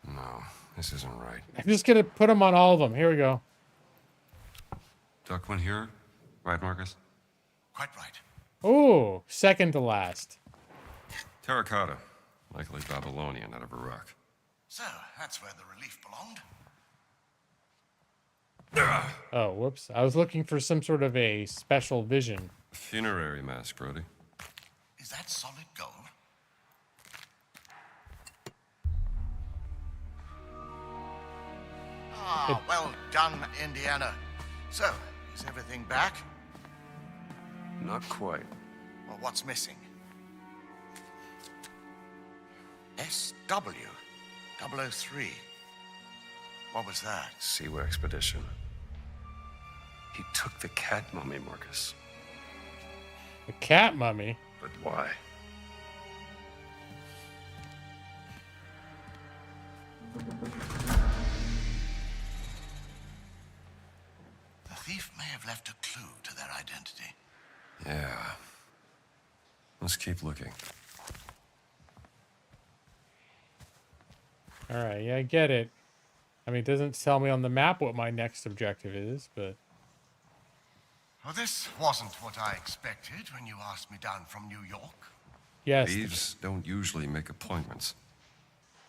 No, this isn't right. I'm just gonna put them on all of them. Here we go. Duck one here, right, Marcus? Quite right. Oh, second to last. Terracotta, likely Babylonian out of Iraq. So, that's where the relief belonged. Oh, whoops. I was looking for some sort of a special vision. Funerary mask, Brody. Is that solid gold? Ah, well done, Indiana. So, is everything back? Not quite. Well, what's missing? SW 003. What was that? Seaway expedition. He took the cat mummy, Marcus. The cat mummy? But why? The thief may have left a clue to their identity. Yeah. Let's keep looking. Alright, yeah, I get it. I mean, it doesn't tell me on the map what my next objective is, but... Well, this wasn't what I expected when you asked me down from New York. Yes. Thieves don't usually make appointments.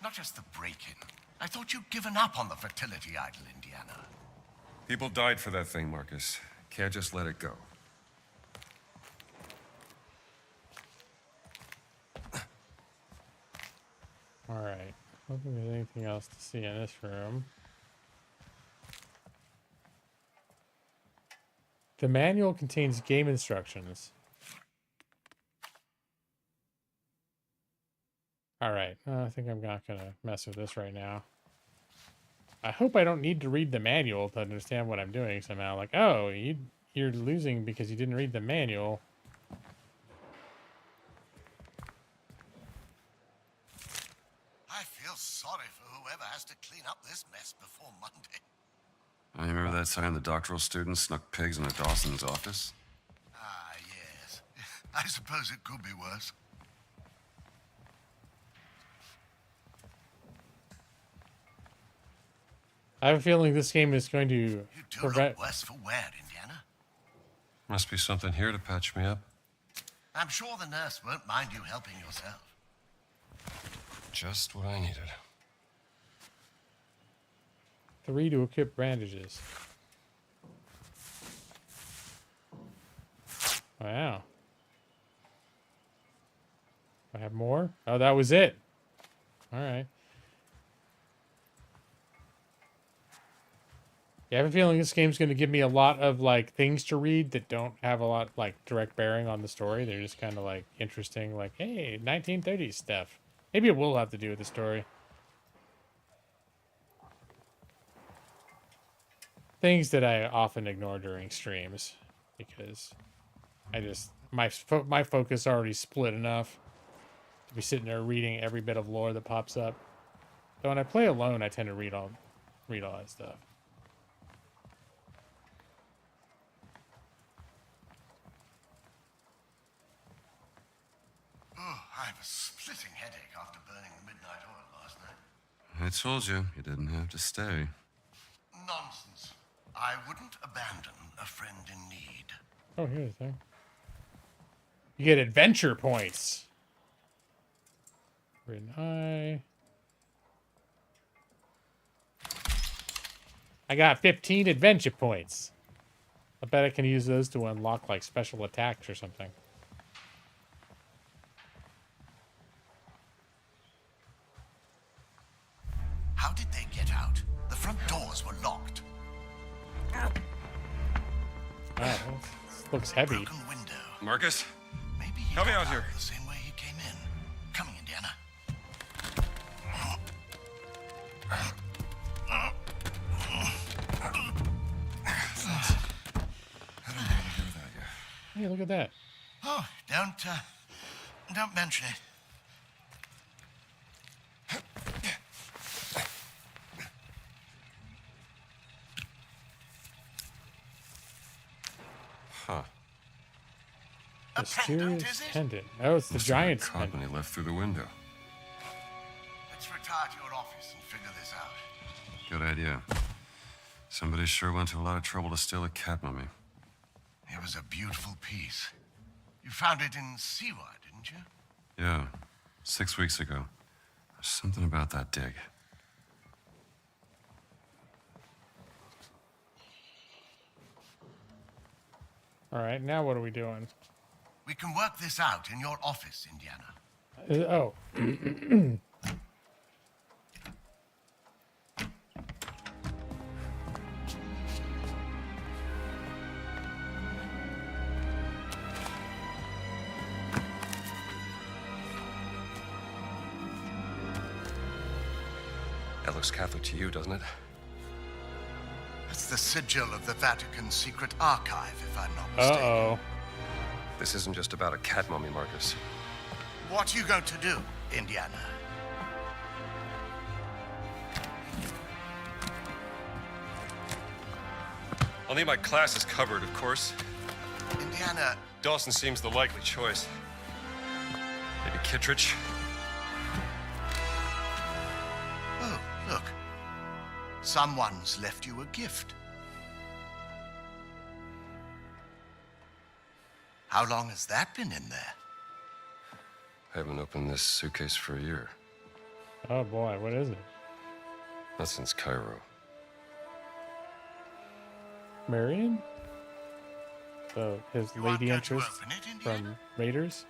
Not just the break-in. I thought you'd given up on the fertility idol, Indiana. People died for that thing, Marcus. Can't just let it go. Alright. I don't think there's anything else to see in this room. The manual contains game instructions. Alright, I think I'm not gonna mess with this right now. I hope I don't need to read the manual to understand what I'm doing somehow. Like, oh, you're losing because you didn't read the manual. I feel sorry for whoever has to clean up this mess before Monday. I remember that time the doctoral student snuck pigs into Dawson's office? Ah, yes. I suppose it could be worse. I have a feeling this game is going to You do prevent... look worse for wear, Indiana. Must be something here to patch me up. I'm sure the nurse won't mind you helping yourself. Just what I needed. 3 to equip bandages. Wow. I have more? Oh, that was it. All right. Yeah, I have a feeling this game's going to give me a lot of like things to read that don't have a lot like direct bearing on the story. They're just kind of like interesting, like, hey, 1930s stuff. Maybe it will have to do with the story. Things that I often ignore during streams because I just my focus already split enough to be sitting there reading every bit of lore that pops up. So when I play alone, I tend to read all that stuff. Oh, I have a splitting headache after burning the midnight oil last night. I told you, you didn't have to stay. Nonsense. I wouldn't abandon a friend in need. Oh, here's the thing. You get adventure points. Ridden high. I got 15 adventure points. I bet I can use those to unlock like special attacks or something. How did they get out? The front doors were locked. Wow, this looks heavy. Broken window. Marcus? Maybe he Help me got out here. The same way he came in. Coming, Indiana. Hey, look at that. Oh, don't mention it. Mysterious pendant. Oh, it's the giant's Caught when pendant. he left through the window. Let's retire to your office and figure this out. Good idea. Somebody sure went to a lot of trouble to steal a cat mummy. It was a beautiful piece. You found it in Siwa, didn't you? Yeah, 6 weeks ago. There's something about that dig. All right, now what are we doing? We can work this out in your office, Indiana. Oh. That looks Catholic to you, doesn't it? That's the sigil of the Vatican Secret Archive, if I'm not mistaken. Uh-oh. This isn't just about a cat mummy, Marcus. What are you going to do, Indiana? I'll need my classes covered, of course. Indiana... Dawson seems the likely choice. Maybe Kittredge? Oh, look. Someone's left you a gift. How long has that been in there? I haven't opened this suitcase for a year. Oh boy, what is it? Not since Cairo. Marion? So his You lady aren't going to interest open it, Indiana? from Raiders?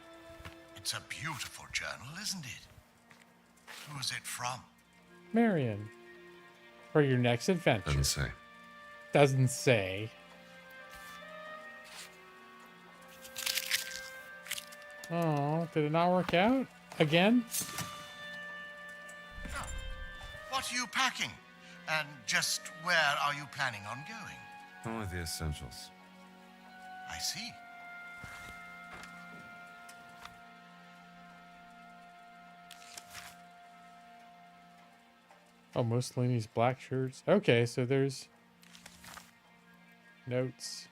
It's a beautiful journal, isn't it? Who's it from? Marion. For your next adventure. Doesn't say. Doesn't say. Oh, did it not work out? Again? What are you packing? And just where are you planning on going? Only the essentials. I see. Oh, Mussolini's black shirts. Okay, so there's notes.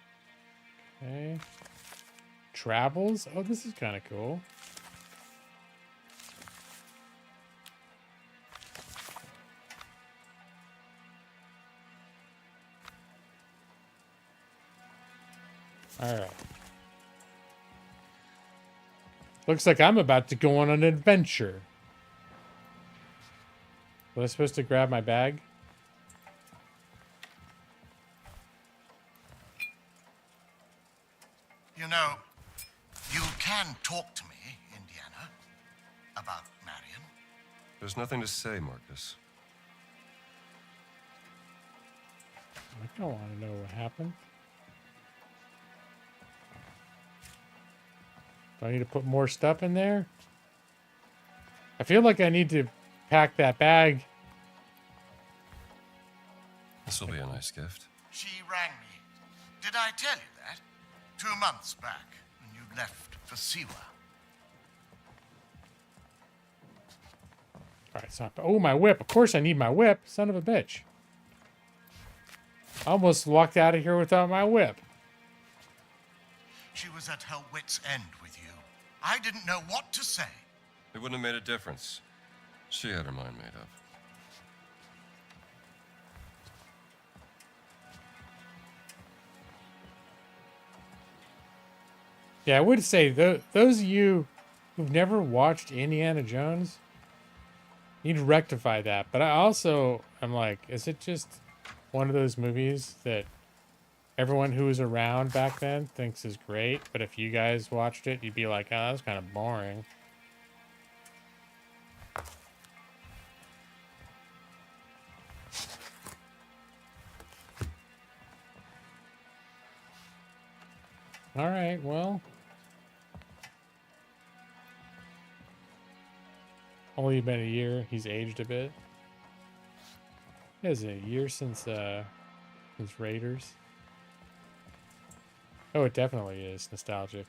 Okay. Travels? Oh, this is kind of cool. All right. Looks like I'm about to go on an adventure. Was I supposed to grab my bag? You know, you can talk to me, Indiana, about Marion. There's nothing to say, Marcus. I don't want to know what happened. Do I need to put more stuff in there? I feel like I need to pack that bag. This will be a nice gift. She rang me. Did I tell you that? 2 months back, when you left for Siwa. All right, so oh, my whip. Of course I need my whip. Son of a bitch. I almost walked out of here without my whip. She was at her wit's end with you. I didn't know what to say. It wouldn't have made a difference. She had her mind made up. Yeah, I would say those of you who've never watched Indiana Jones need to rectify that. But I also am like, is it just one of those movies that everyone who was around back then thinks is great, but if you guys watched it, you'd be like, oh, that's kind of boring. All right, well. Only been a year. He's aged a bit. Is it a year since Raiders? Oh, it definitely is nostalgic.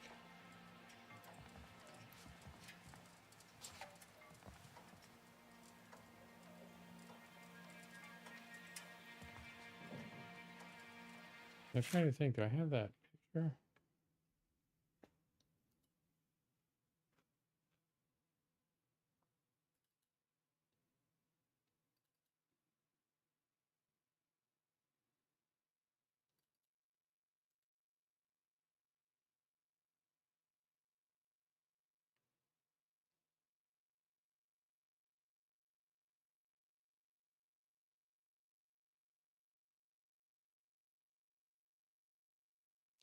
I'm trying to think. Do I have that picture?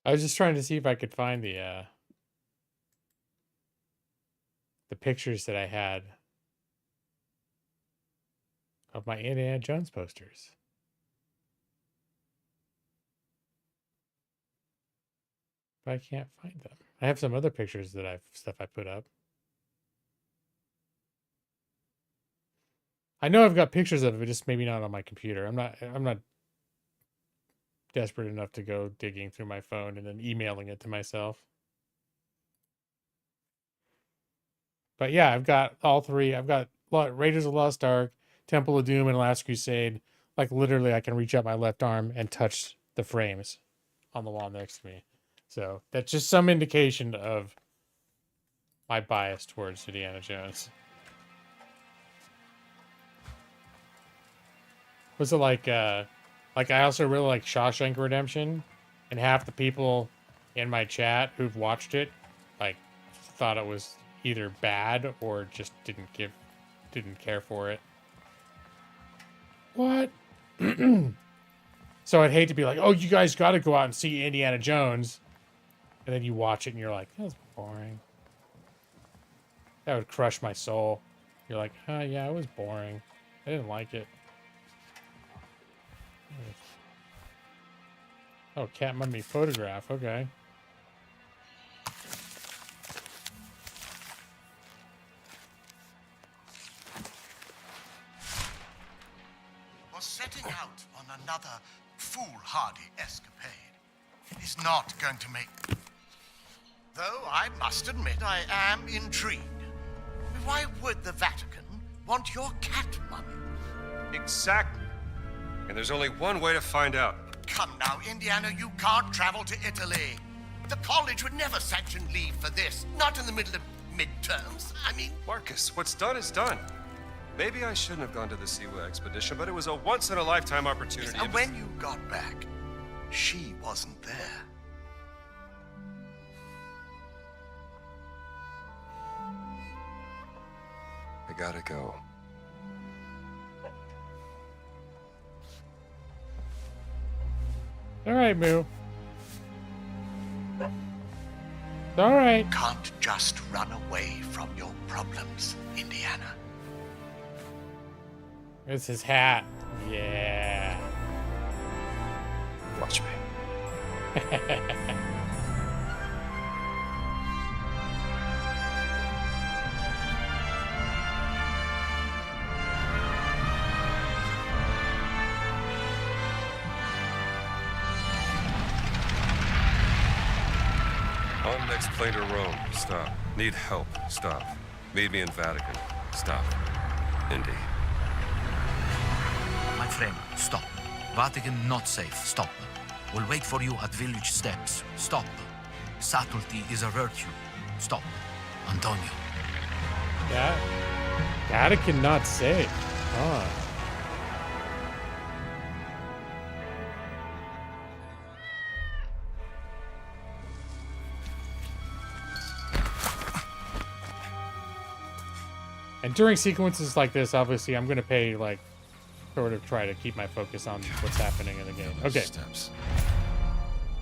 I was just trying to see if I could find the pictures that I had of my Indiana Jones posters. But I can't find them. I have some other pictures that stuff I put up. I know I've got pictures of it, just maybe not on my computer. I'm not desperate enough to go digging through my phone and then emailing it to myself. But yeah, I've got all three. I've got Raiders of the Lost Ark, Temple of Doom, and Last Crusade. Like literally, I can reach out my left arm and touch the frames on the wall next to me. So that's just some indication of my bias towards Indiana Jones. Was it like I also really like Shawshank Redemption, and half the people in my chat who've watched it like thought it was either bad or just didn't care for it. What? So I'd hate to be like, oh, you guys got to go out and see Indiana Jones, and then you watch it and you're like, that was boring. That would crush my soul. You're like, oh yeah, it was boring. I didn't like it. Oh, cat mummy photograph. Okay. Or setting out on another foolhardy escapade is not going to make... Though I must admit I am intrigued. Why would the Vatican want your cat mummy? Exactly. And there's only one way to find out. Come now, Indiana, you can't travel to Italy. The college would never sanction leave for this. Not in the middle of midterms. I mean... Marcus, what's done is done. Maybe I shouldn't have gone to the Siwa expedition, but it was a once-in-a-lifetime opportunity. And when you got back, she wasn't there. I gotta go. All right, Moo. All right. Can't just run away from your problems, Indiana. It's his hat. Yeah. Watch me. On next plane to Rome. Stop. Need help. Stop. Meet me in Vatican. Stop. Indy. My friend, stop. Vatican not safe. Stop. We'll wait for you at village steps. Stop. Subtlety is a virtue. Stop. Antonio. Yeah. Vatican not safe. Huh. And during sequences like this, obviously, I'm going to pay, like, sort of try to keep my focus on what's happening in the game. Okay. Steps.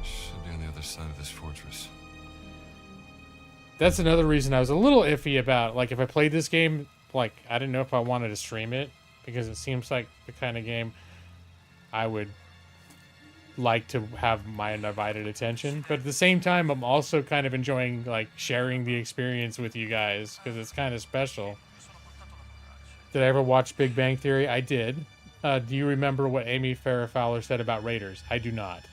Should be on the other side of this fortress. That's another reason I was a little iffy about, like, if I played this game, like, I didn't know if I wanted to stream it, because it seems like the kind of game I would like to have my undivided attention. But at the same time, I'm also kind of enjoying, like, sharing the experience with you guys, because it's kind of special. Did I ever watch Big Bang Theory? I did. Do you remember what Amy Farrah Fowler said about Raiders? I do not.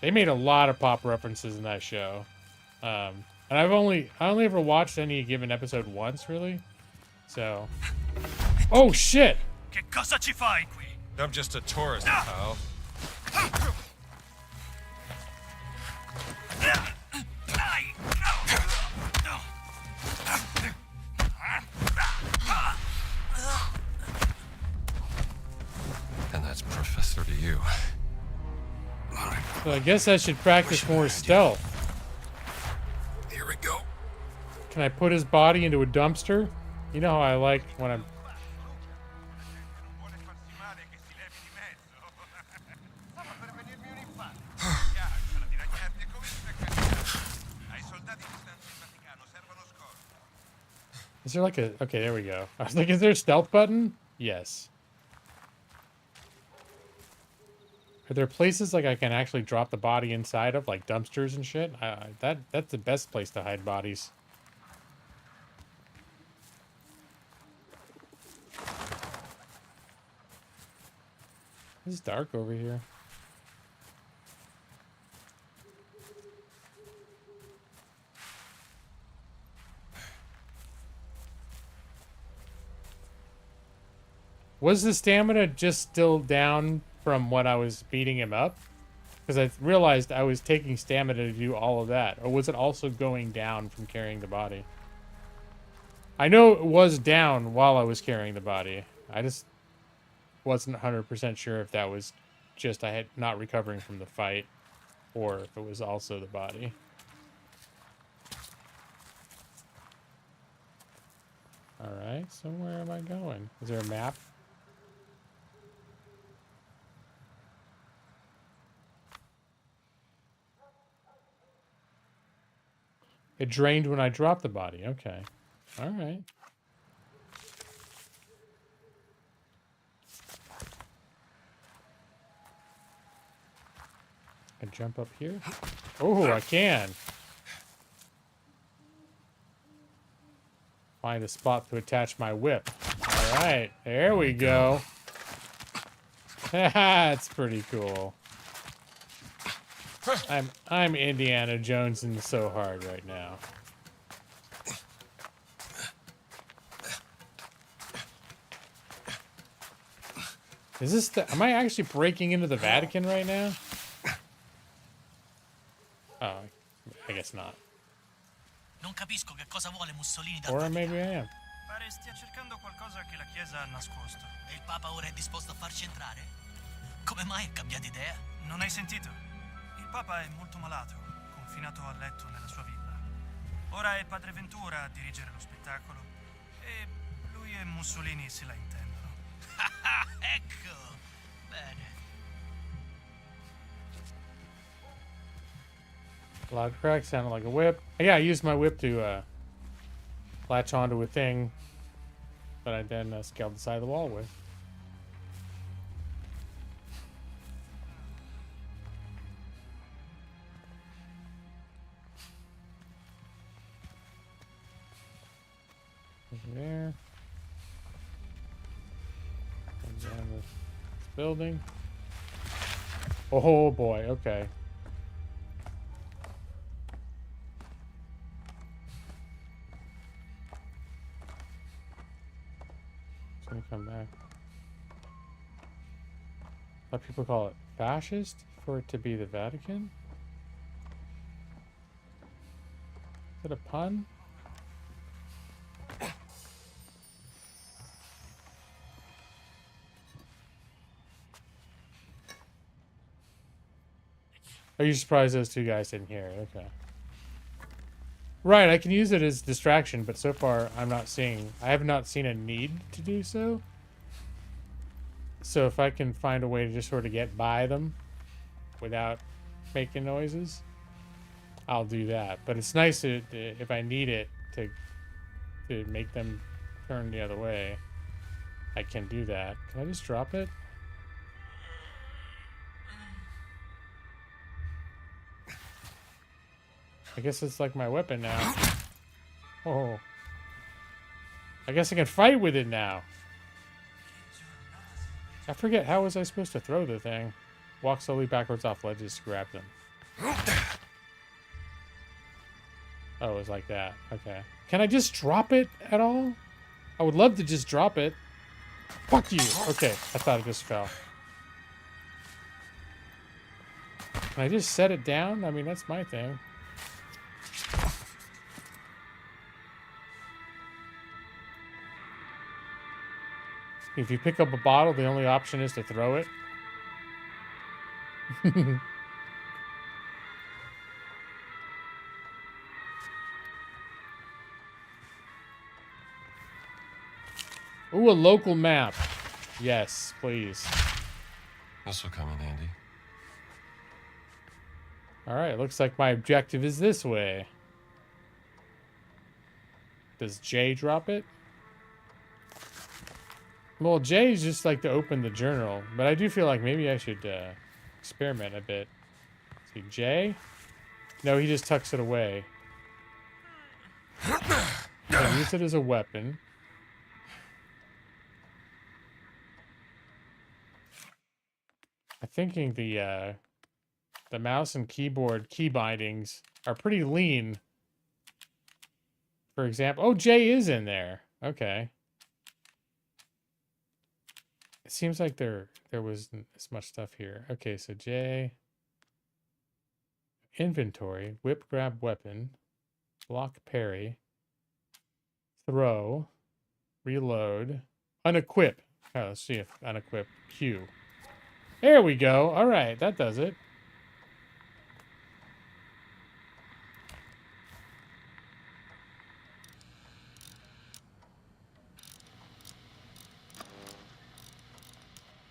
They made a lot of pop references in that show. And I only ever watched any given episode once, really. So. Oh shit! Che cosa ci fai qui? I'm just a tourist, pal. And that's Professor to you. So I guess I should practice more stealth. Here we go. Can I put his body into a dumpster? You know how I like when I'm... Is there like a... Okay, there we go. I was like, is there a stealth button? Yes. Are there places like I can actually drop the body inside of, like dumpsters and shit? That's the best place to hide bodies. It's dark over here. Was the stamina just still down from when I was beating him up? Because I realized I was taking stamina to do all of that. Or was it also going down from carrying the body? I know it was down while I was carrying the body. I just wasn't 100% sure if that was just I had not recovering from the fight, or if it was also the body. Alright, so where am I going? Is there a map? It drained when I dropped the body. Okay. Alright. I jump up here? Oh, I can. Find a spot to attach my whip. Alright, there we go. That's pretty cool. I'm Indiana Jones and so hard right now. Is this the... Am I actually breaking into the Vatican right now? Oh, I guess not. Non capisco che cosa vuole Mussolini da Or maybe I am. Pare stia cercando qualcosa che la Chiesa ha nascosto. E il Papa ora è disposto a farci entrare? Come mai ha cambiato idea? Non hai sentito? Il Papa è molto malato, confinato a letto nella sua villa. Ora è Padre Ventura a dirigere lo spettacolo e lui e Mussolini se la intendono. Ecco! Bene. Loud crack sounded like a whip. Yeah, I used my whip to latch onto a thing that I then scaled the side of the wall with. Over there. And down this building. Oh boy, okay. Gonna come back. A lot of people call it fascist for it to be the Vatican. Is it a pun? Are you surprised those two guys didn't hear it? Okay. Right, I can use it as distraction, but so far I have not seen a need to do so. So if I can find a way to just sort of get by them without making noises, I'll do that. But it's nice to, if I need it to make them turn the other way, I can do that. Can I just drop it? I guess it's like my weapon now. Oh. I guess I can fight with it now. I forget, how was I supposed to throw the thing? Walk slowly backwards off ledges to grab them. Oh, it was like that. Okay. Can I just drop it at all? I would love to just drop it. Fuck you! Okay, I thought it just fell. Can I just set it down? I mean, that's my thing. If you pick up a bottle, the only option is to throw it. Ooh, a local map. Yes, please. This will come in handy. Alright, looks like my objective is this way. Does J drop it? Well, J is just like to open the journal, but I do feel like maybe I should experiment a bit. See, J? No, he just tucks it away. So use it as a weapon. I'm thinking the mouse and keyboard key bindings are pretty lean. For example, oh, J is in there. Okay. It seems like there wasn't as much stuff here. Okay, so J. Inventory, whip, grab, weapon, block, parry, throw, reload, unequip. Oh, let's see if unequip Q. There we go. All right, that does it.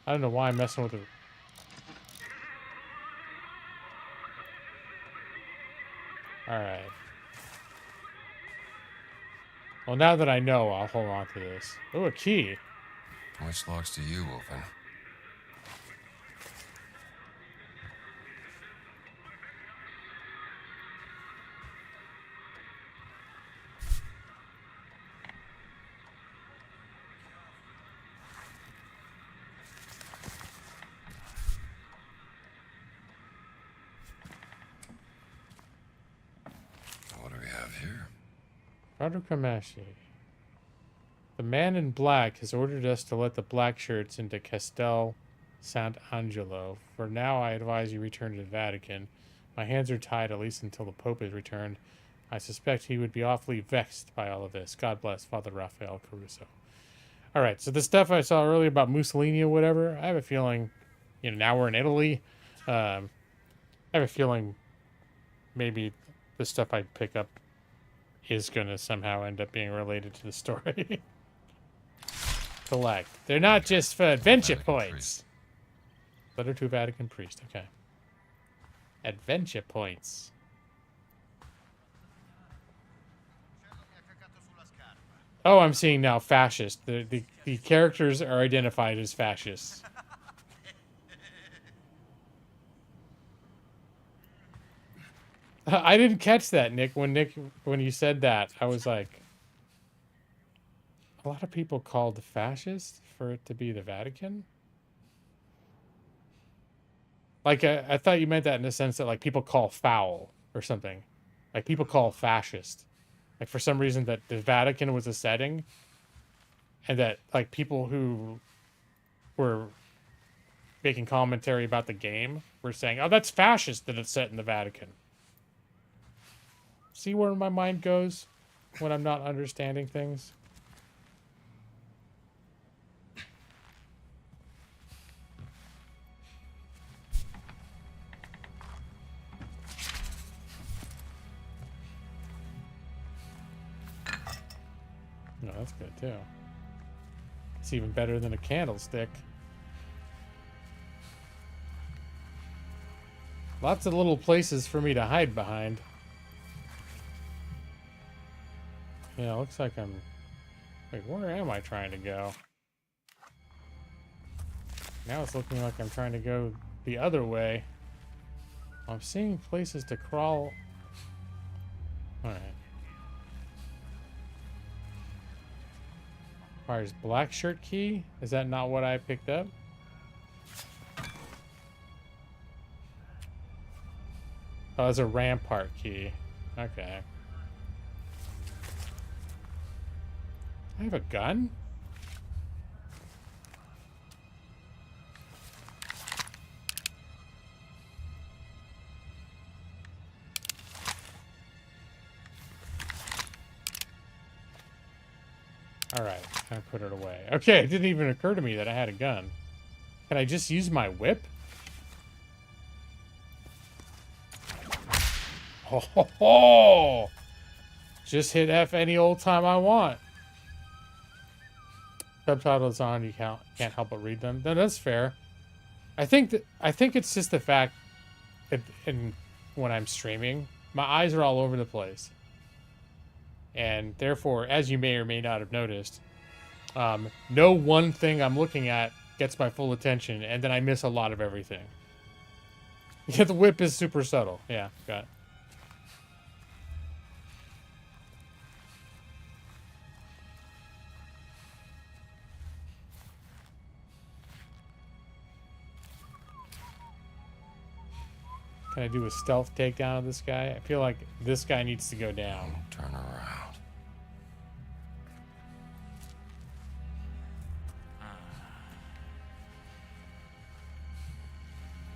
I don't know why I'm messing with it. All right. Well, now that I know, I'll hold on to this. Oh, a key. Which locks to you, Wolfen? What do we have here? Radu Kamashi. The man in black has ordered us to let the black shirts into Castel Sant'Angelo. For now, I advise you return to the Vatican. My hands are tied, at least until the Pope is returned. I suspect he would be awfully vexed by all of this. God bless Father Raphael Caruso. All right, so the stuff I saw earlier about Mussolini or whatever, I have a feeling, you know, now we're in Italy. I have a feeling maybe the stuff I pick up is going to somehow end up being related to the story. Collect. They're not just for adventure points. Letter to a Vatican priest. Okay. Adventure points. Oh, I'm seeing now fascist. The characters are identified as fascists. I didn't catch that, Nick. When you said that, I was like, a lot of people called the fascist for it to be the Vatican. Like, I thought you meant that in the sense that, like, people call foul or something. Like, people call fascist. Like, for some reason that the Vatican was a setting. And that, like, people who were making commentary about the game were saying, oh, that's fascist that it's set in the Vatican. See where my mind goes when I'm not understanding things? No, that's good too. It's even better than a candlestick. Lots of little places for me to hide behind. Yeah, looks like I'm... Wait, where am I trying to go? Now it's looking like I'm trying to go the other way. I'm seeing places to crawl. Alright. Requires black shirt key? Is that not what I picked up? Oh, it's a rampart key. Okay. I have a gun? Alright, I put it away. Okay, it didn't even occur to me that I had a gun. Can I just use my whip? Ho ho ho! Just hit F any old time I want. Subtitles on, you can't help but read them. No, that's fair. I think it's just the fact that when I'm streaming, my eyes are all over the place. And therefore, as you may or may not have noticed, no one thing I'm looking at gets my full attention, and then I miss a lot of everything. Yeah, the whip is super subtle. Yeah, got it. Can I do a stealth takedown of this guy? I feel like this guy needs to go down. Turn around.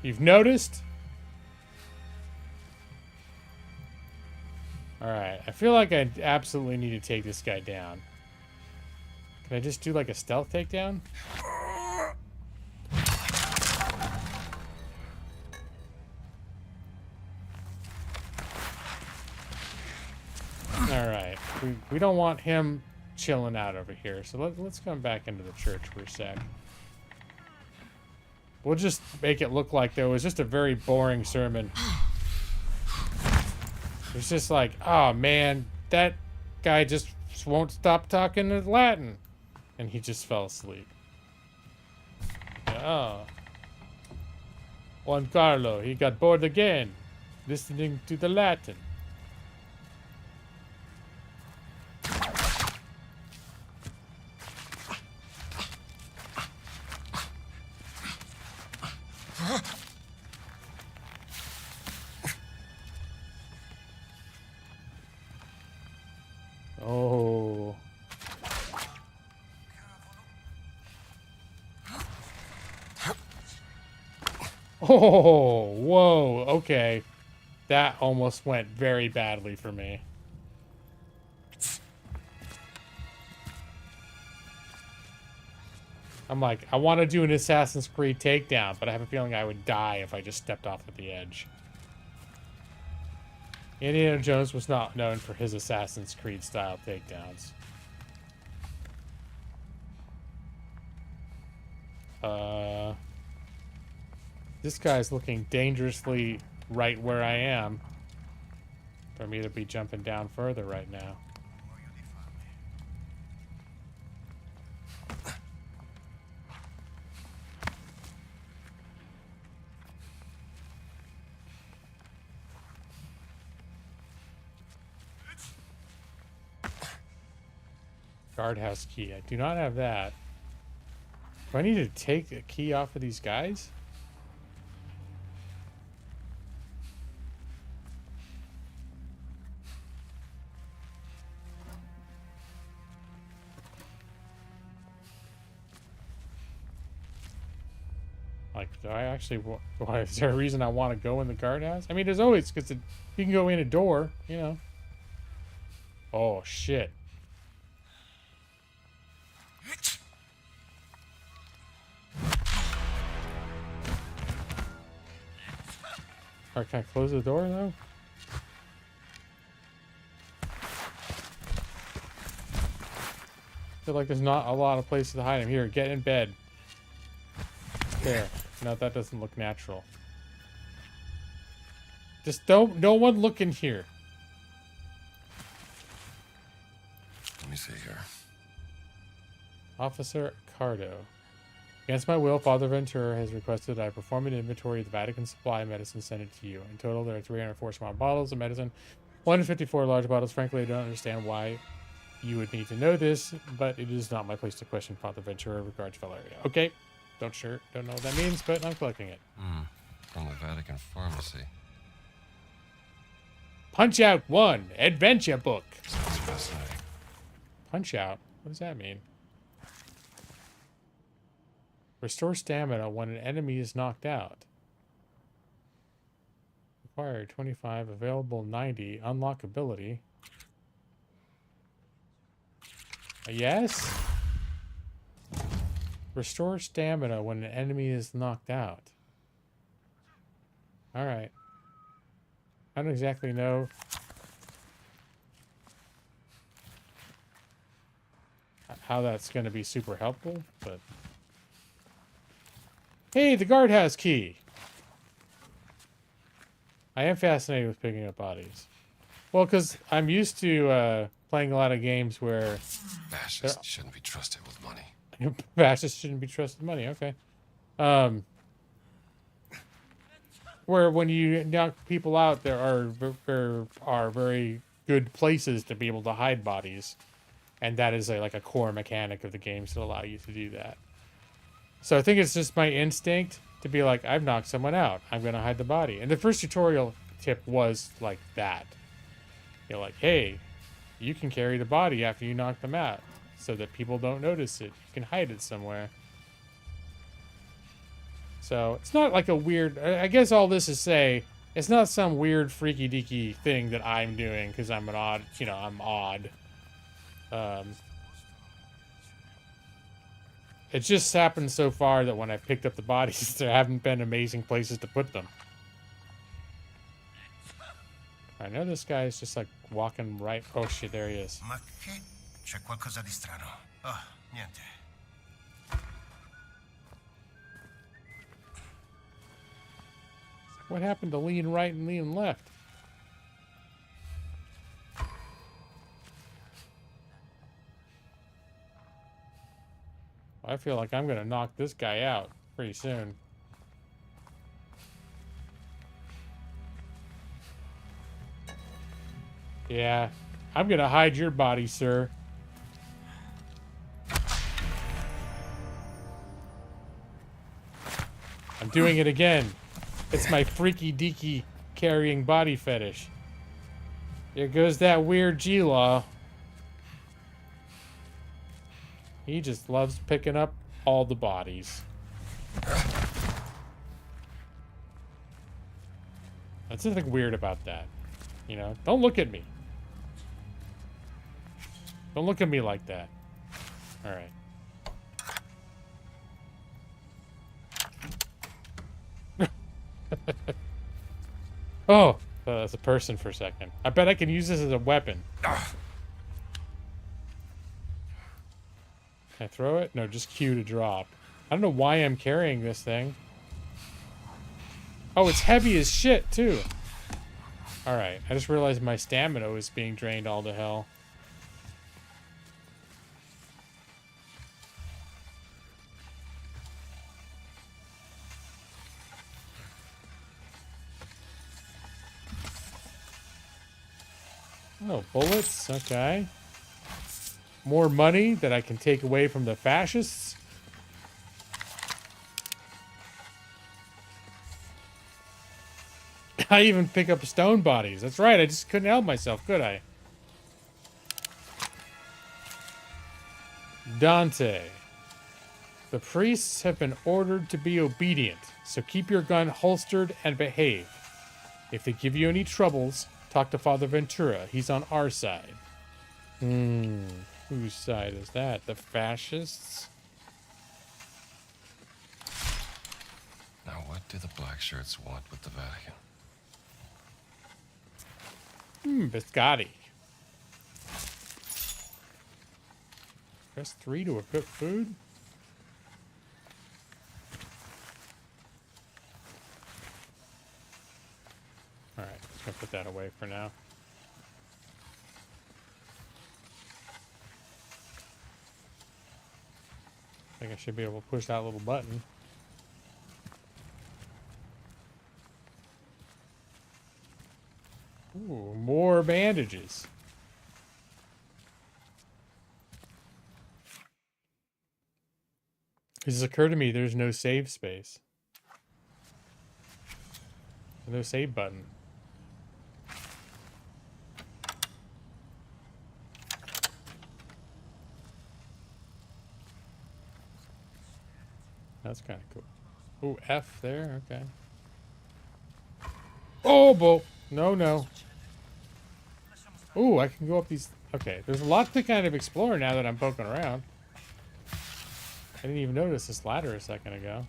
You've noticed? Alright, I feel like I absolutely need to take this guy down. Can I just do like a stealth takedown? Alright, we don't want him chilling out over here, so let's come back into the church for a sec. We'll just make it look like there was just a very boring sermon. It's just like, oh man, that guy just won't stop talking in Latin. And he just fell asleep. Oh. Juan Carlo, he got bored again, listening to the Latin. Oh. Oh, whoa, okay. That almost went very badly for me. I'm like, I want to do an Assassin's Creed takedown, but I have a feeling I would die if I just stepped off at the edge. Indiana Jones was not known for his Assassin's Creed style takedowns. This guy's looking dangerously right where I am for me to be jumping down further right now. Guardhouse key. I do not have that. Do I need to take a key off of these guys? Like, do I actually... Why, is there a reason I want to go in the guardhouse? I mean, there's always... Because you can go in a door, you know. Oh, shit. Alright, can I close the door, though? I feel like there's not a lot of places to hide him. Here, get in bed. There. No, that doesn't look natural. Just don't... No one look in here. Let me see here. Officer Cardo. Against my will, Father Ventura has requested that I perform an inventory of the Vatican supply of medicine sent it to you. In total, there are 304 small bottles of medicine, 154 large bottles. Frankly, I don't understand why you would need to know this, but it is not my place to question Father Ventura regards Valeria. Okay, don't know what that means, but I'm collecting it. From the Vatican pharmacy. Punch Out 1 Adventure Book. Sounds fascinating. Punch Out? What does that mean? Restore stamina when an enemy is knocked out. Required 25, available 90, unlock ability. Yes? Restore stamina when an enemy is knocked out. Alright. I don't exactly know how that's going to be super helpful, but... Hey, the guardhouse key! I am fascinated with picking up bodies. Well, because I'm used to playing a lot of games where Fascists shouldn't be trusted with money. fascists shouldn't be trusted with money. Okay. Where when you knock people out, there are very good places to be able to hide bodies, and that is like a core mechanic of the games that allow you to do that. So I think it's just my instinct to be like, I've knocked someone out, I'm gonna hide the body. And the first tutorial tip was like that. You're like, hey, you can carry the body after you knock them out, so that people don't notice it. You can hide it somewhere. So it's not like a weird, I guess all this is say, it's not some weird freaky deaky thing that I'm doing because I'm an odd, you know, I'm odd. It just happened so far that when I picked up the bodies, there haven't been amazing places to put them. I know this guy is just like walking right. Oh shit, there he is. Ma che c'è qualcosa di strano? Ah, niente. What happened to lean right and lean left? I feel like I'm gonna knock this guy out pretty soon. Yeah, I'm gonna hide your body, sir. I'm doing it again. It's my freaky deaky carrying body fetish. There goes that weird G-Law. He just loves picking up all the bodies. That's nothing weird about that. You know, don't look at me. Don't look at me like that. All right. Oh, that's a person for a second. I bet I can use this as a weapon. Can I throw it? No, just Q to drop. I don't know why I'm carrying this thing. Oh, it's heavy as shit, too. Alright, I just realized my stamina was being drained all to hell. Oh, bullets. Okay. More money that I can take away from the fascists. I even pick up stone bodies. That's right. I just couldn't help myself, could I? Dante. The priests have been ordered to be obedient, so keep your gun holstered and behave. If they give you any troubles, talk to Father Ventura. He's on our side. Whose side is that? The fascists? Now, what do the black shirts want with the Vatican? Biscotti. Press 3 to equip food? Alright, just gonna put that away for now. I think I should be able to push that little button. Ooh, more bandages. It just occurred to me there's no save space. No save button. That's kind of cool. Ooh, F there, okay. Oh, boy. No, no. Ooh, I can go up these. Okay, there's a lot to kind of explore now that I'm poking around. I didn't even notice this ladder a second ago.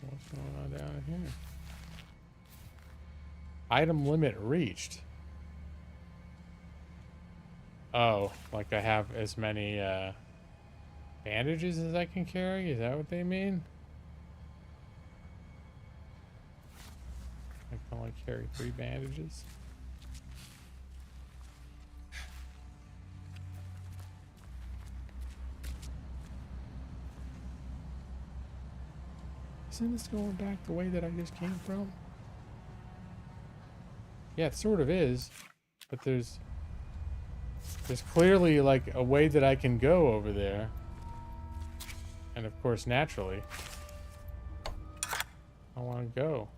What's going on down here? Item limit reached. Oh, like I have as many bandages as I can carry? Is that what they mean? I can only carry 3 bandages. Isn't this going back the way that I just came from? Yeah, it sort of is. But there's clearly like a way that I can go over there. And of course, naturally, I want to go.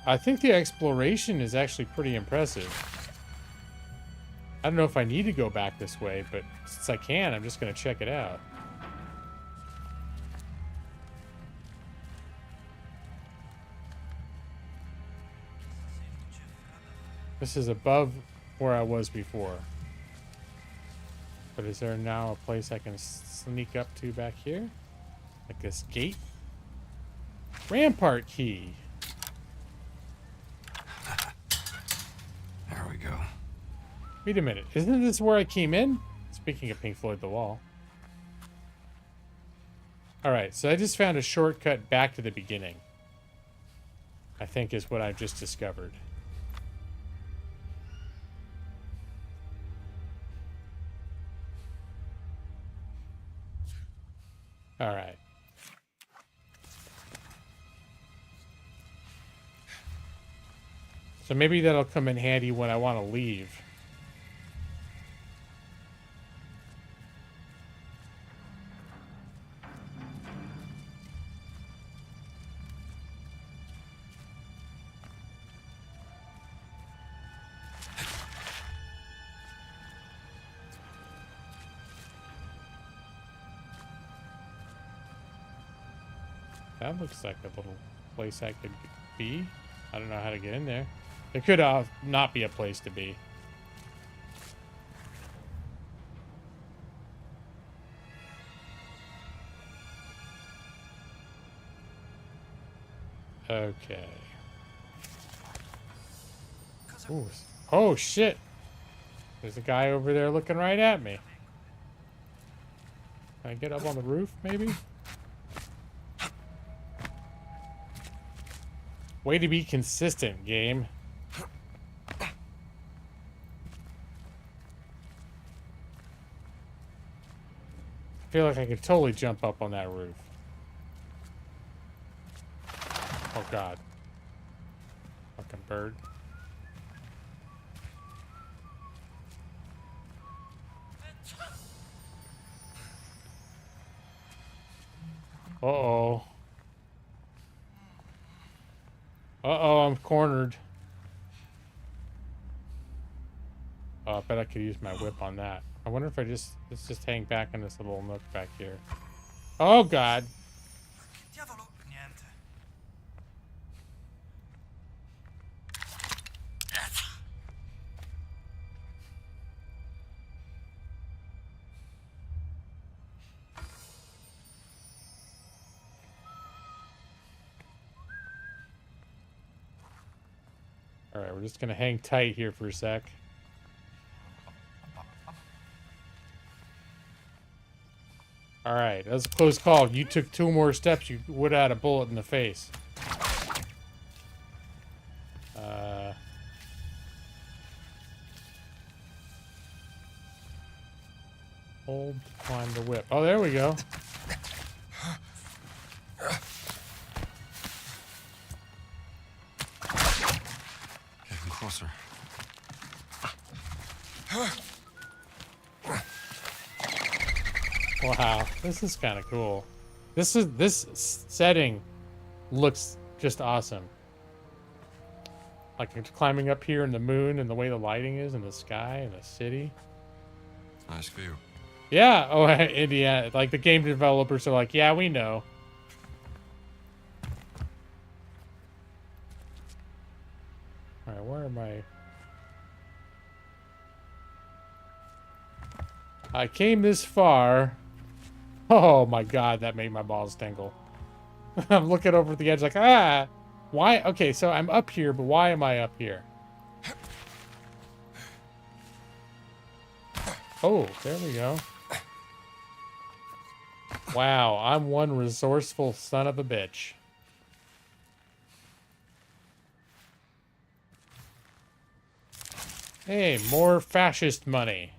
I think the exploration is actually pretty impressive. I don't know if I need to go back this way, but since I can, I'm just going to check it out. This is above where I was before. But is there now a place I can sneak up to back here? Like this gate? Rampart key. There we go. Wait a minute. Isn't this where I came in? Speaking of Pink Floyd The Wall. Alright, so I just found a shortcut back to the beginning. I think is what I've just discovered. Alright. So maybe that'll come in handy when I want to leave. That looks like a little place I could be. I don't know how to get in there. There could not be a place to be. Okay. Ooh. Oh, shit. There's a guy over there looking right at me. Can I get up on the roof, maybe? Way to be consistent, game. I feel like I could totally jump up on that roof. Oh, God. Fucking bird. Uh-oh. Uh-oh, I'm cornered. Oh, I bet I could use my whip on that. I wonder if let's just hang back in this little nook back here. Oh, God. Diavolo, niente. Alright, we're just gonna hang tight here for a sec. Alright, that was a close call. You took 2 more steps, you would have had a bullet in the face. Hold to climb the whip. Oh, there we go. Getting closer. Wow, this is kind of cool. This setting looks just awesome. Like it's climbing up here in the moon and the way the lighting is in the sky and the city. Nice view. Yeah. Oh, Indiana. Like the game developers are like, yeah, we know. All right, where am I? I came this far. Oh my God, that made my balls tingle. I'm looking over at the edge like, ah, why? Okay, so I'm up here, but why am I up here? Oh, there we go. Wow, I'm one resourceful son of a bitch. Hey, more fascist money.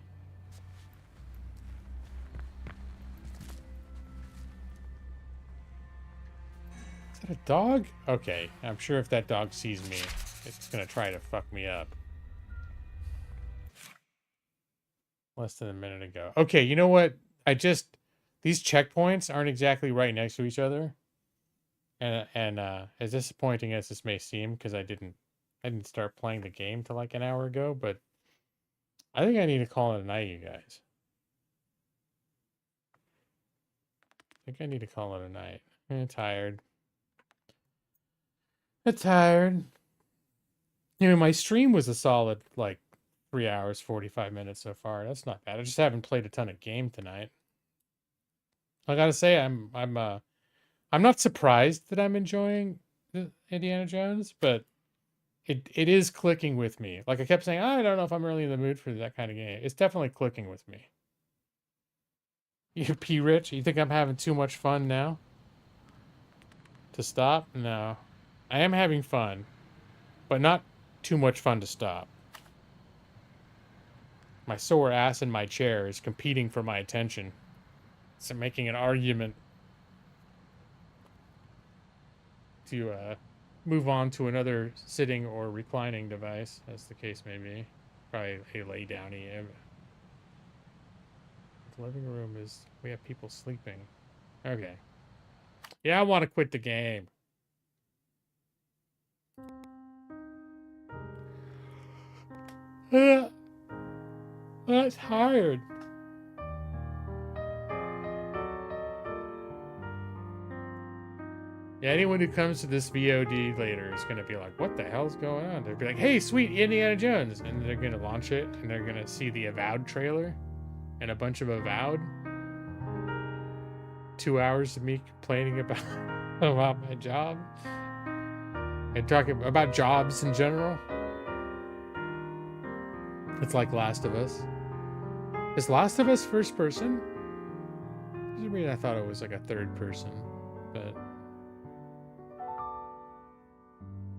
that a dog? Okay, I'm sure if that dog sees me, it's gonna try to fuck me up. Less than a minute ago. Okay, you know what? These checkpoints aren't exactly right next to each other. And as disappointing as this may seem, because I didn't start playing the game till like an hour ago, but I think I need to call it a night, you guys. I think I need to call it a night. I'm tired. I'm tired. You know, my stream was a solid like 3 hours, 45 minutes so far. That's not bad. I just haven't played a ton of game tonight. I gotta say, I'm not surprised that I'm enjoying the Indiana Jones, but it is clicking with me. Like I kept saying, I don't know if I'm really in the mood for that kind of game. It's definitely clicking with me. You P Rich, you think I'm having too much fun now? To stop? No. I am having fun, but not too much fun to stop. My sore ass in my chair is competing for my attention. So I'm making an argument to move on to another sitting or reclining device, as the case may be. Probably a lay downy. The living room is... We have people sleeping. Okay. Yeah, I want to quit the game. I'm tired. Yeah, anyone who comes to this VOD later is going to be like, what the hell's going on? They'll be like, hey, sweet Indiana Jones. And they're going to launch it, and they're going to see the Avowed trailer and a bunch of Avowed. 2 hours of me complaining about, about my job. And talking about jobs in general. It's like Last of Us. Is Last of Us first person? For some reason I thought it was like a third person, but...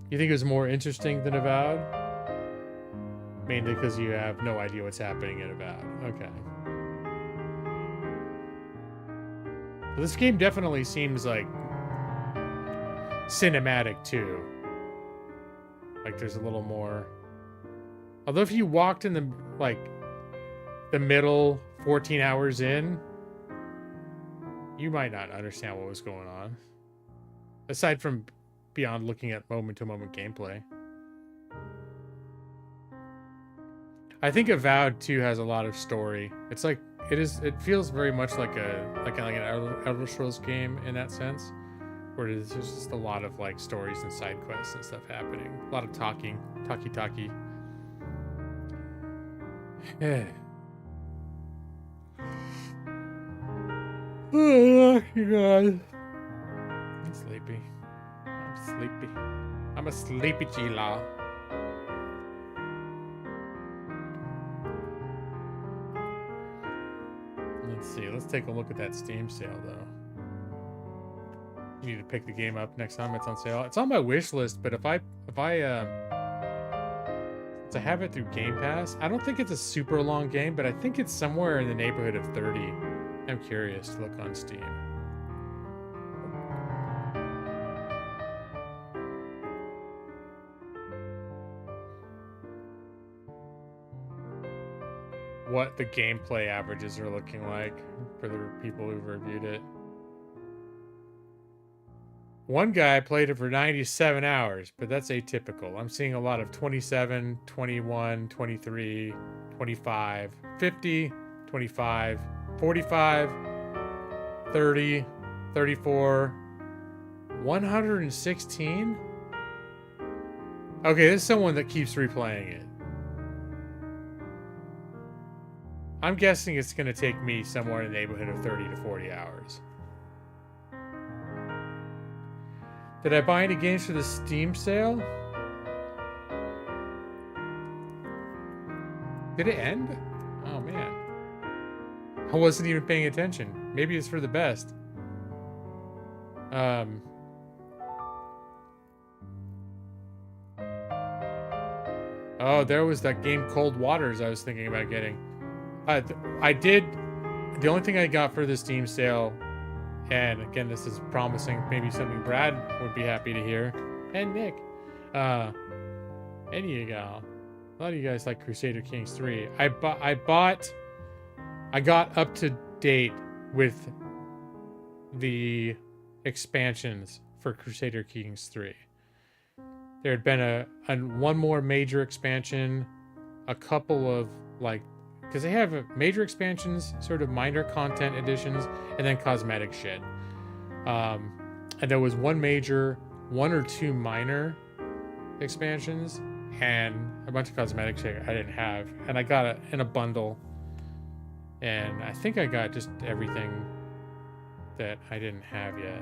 You think it was more interesting than Avowed? Mainly because you have no idea what's happening in Avowed. Okay. Well, this game definitely seems like cinematic too. Like there's a little more. Although if you walked in the the middle 14 hours in, you might not understand what was going on. Aside from beyond looking at moment-to-moment gameplay. I think Avowed 2 has a lot of story. It's like it feels very much like an Elder Scrolls game in that sense, where there's just a lot of like stories and side quests and stuff happening. A lot of talkie. Yeah. Oh, you guys. I'm sleepy. I'm a sleepy G-Law. Let's see. Let's take a look at that Steam sale, though. You need to pick the game up next time it's on sale. It's on my wish list, but if I to have it through Game Pass, I don't think it's a super long game, but I think it's somewhere in the neighborhood of 30. I'm curious to look on Steam. What the gameplay averages are looking like for the people who've reviewed it. One guy played it for 97 hours, but that's atypical. I'm seeing a lot of 27, 21, 23, 25, 50, 25, 45, 30, 34, 116? Okay, this is someone that keeps replaying it. I'm guessing it's going to take me somewhere in the neighborhood of 30 to 40 hours. Did I buy any games for the Steam sale? Did it end? Oh, man. I wasn't even paying attention. Maybe it's for the best. Oh, there was that game Cold Waters I was thinking about getting. I did. The only thing I got for the Steam sale And again, this is promising, maybe something Brad would be happy to hear, and Nick. And you go. A lot of you guys like Crusader Kings 3. I got up to date with the expansions for Crusader Kings 3. There had been one more major expansion, a couple of like, because they have major expansions, sort of minor content additions, and then cosmetic shit. And there was one or two minor expansions, and a bunch of cosmetic shit I didn't have, and I got it in a bundle, and I think I got just everything that I didn't have yet.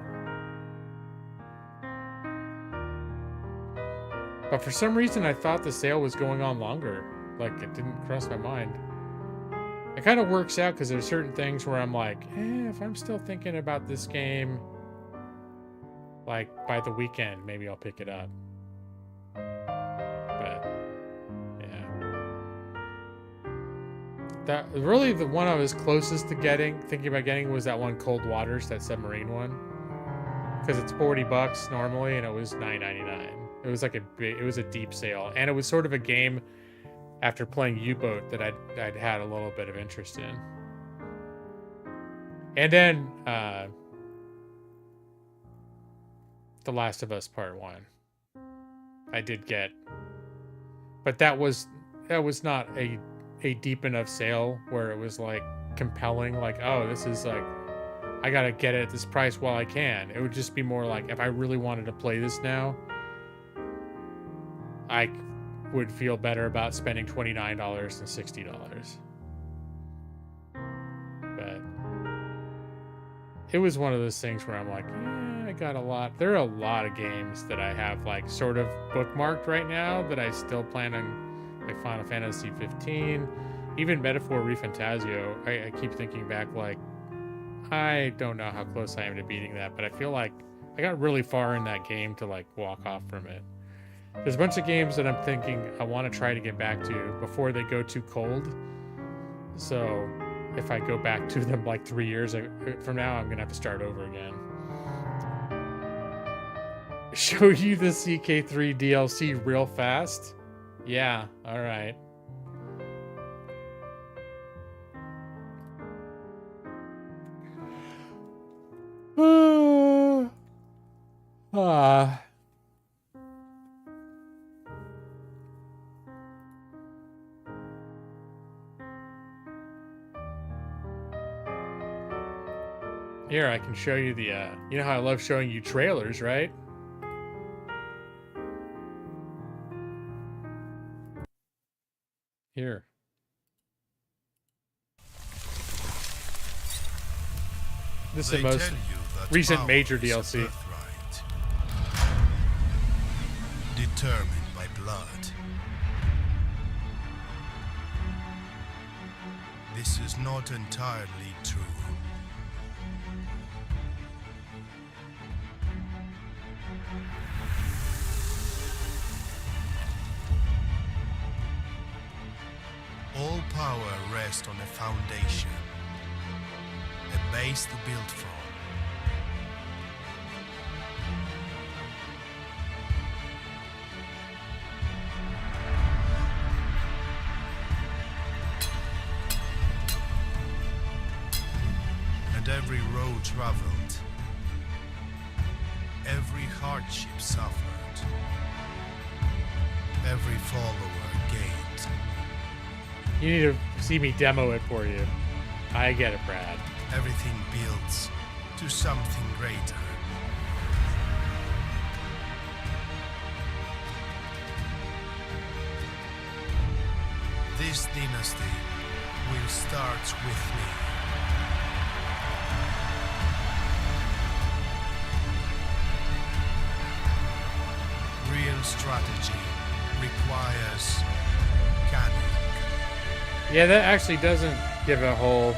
But for some reason, I thought the sale was going on longer. Like, it didn't cross my mind. It kind of works out because there's certain things where I'm like, if I'm still thinking about this game, like, by the weekend, maybe I'll pick it up. But, yeah. Really, the one I was closest to thinking about getting, was that one Cold Waters, that submarine one. Because it's $40 normally, and it was $9.99. It was like it was a deep sale, and it was sort of a game after playing U-Boat that I'd had a little bit of interest in. And then The Last of Us Part 1. I did get, but that was not a deep enough sale where it was like compelling, like, oh, this is like, I gotta get it at this price while I can. It would just be more like, if I really wanted to play this now, I would feel better about spending $29 than $60. But it was one of those things where I'm like, I got a lot. There are a lot of games that I have like sort of bookmarked right now that I still plan on, like Final Fantasy 15, even Metaphor ReFantazio. I keep thinking back, like, I don't know how close I am to beating that, but I feel like I got really far in that game to like walk off from it. There's a bunch of games that I'm thinking I want to try to get back to before they go too cold. So if I go back to them like 3 years from now, I'm going to have to start over again. Show you the CK3 DLC real fast? Yeah, alright. Here, I can show you the, you know how I love showing you trailers, right? Here. This is the most recent major DLC. Determined by blood. This is not entirely true. All power rests on a foundation, a base to build from. And every road traveled, every hardship suffered, every follower gained. You need to see me demo it for you. I get it, Brad. Everything builds to something greater. This dynasty will start with me. Real strategy requires canning. Yeah, that actually doesn't give a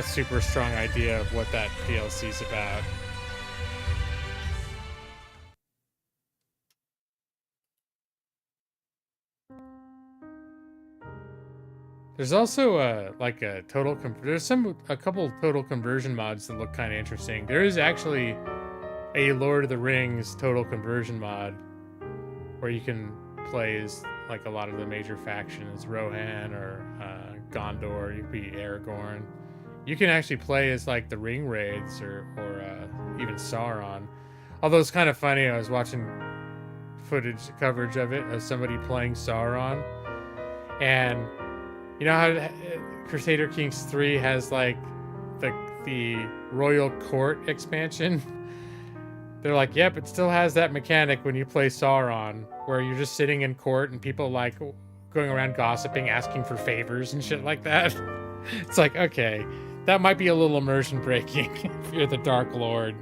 super strong idea of what that DLC is about. There's also like a there's a couple total conversion mods that look kind of interesting. There is actually a Lord of the Rings total conversion mod where you can play as like a lot of the major factions, Rohan or Gondor. You can be Aragorn. You can actually play as like the Ring Wraiths or even Sauron. Although it's kind of funny, I was watching coverage of it of somebody playing Sauron, and you know how Crusader Kings 3 has like the Royal Court expansion? They're like, yep, it still has that mechanic when you play Sauron, where you're just sitting in court and people like going around gossiping, asking for favors and shit like that. It's like, okay, that might be a little immersion breaking if you're the Dark Lord.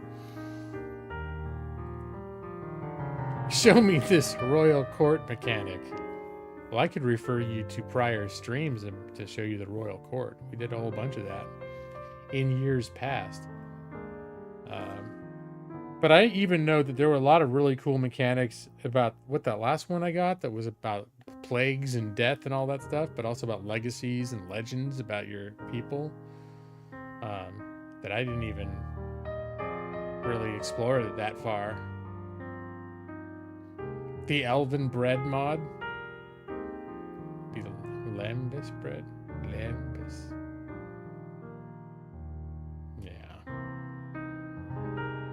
Show me this Royal Court mechanic. Well, I could refer you to prior streams to show you the Royal Court. We did a whole bunch of that in years past. But I even know that there were a lot of really cool mechanics about what that last one I got that was about plagues and death and all that stuff, but also about legacies and legends about your people that I didn't even really explore that far. The Elven Bread mod. The Lambus bread. Lambus. Yeah.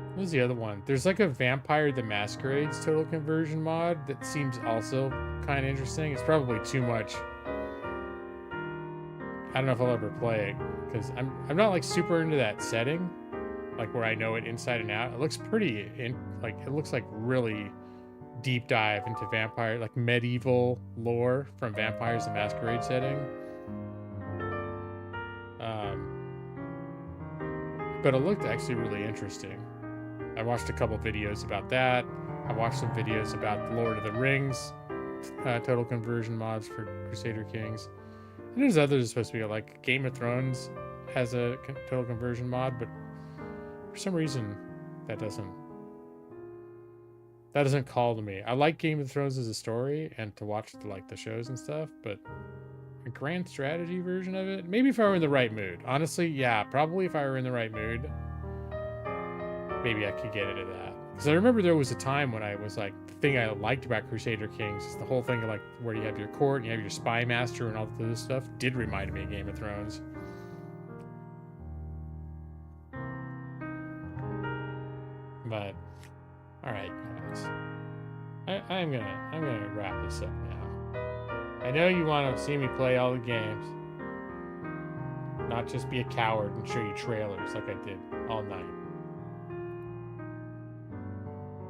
What was the other one? There's like a Vampire the Masquerade's total conversion mod that seems also kind of interesting. It's probably too much. I don't know if I'll ever play it because I'm not like super into that setting, like where I know it inside and out. It looks pretty it looks like really deep dive into vampire, like medieval lore from Vampires the Masquerade setting. But it looked actually really interesting. I watched a couple videos about that. I watched some videos about the Lord of the Rings total conversion mods for Crusader Kings. And there's others supposed to be like Game of Thrones has a total conversion mod, but for some reason that doesn't call to me. I like Game of Thrones as a story and to watch the shows and stuff, but a grand strategy version of it, maybe if I were in the right mood. Honestly, yeah, probably if I were in the right mood, maybe I could get into that. Because I remember there was a time when I was like, the thing I liked about Crusader Kings is the whole thing of like where you have your court and you have your spy master and all this stuff did remind me of Game of Thrones. But all right, guys, I'm gonna wrap this up now. I know you want to see me play all the games, not just be a coward and show you trailers like I did all night.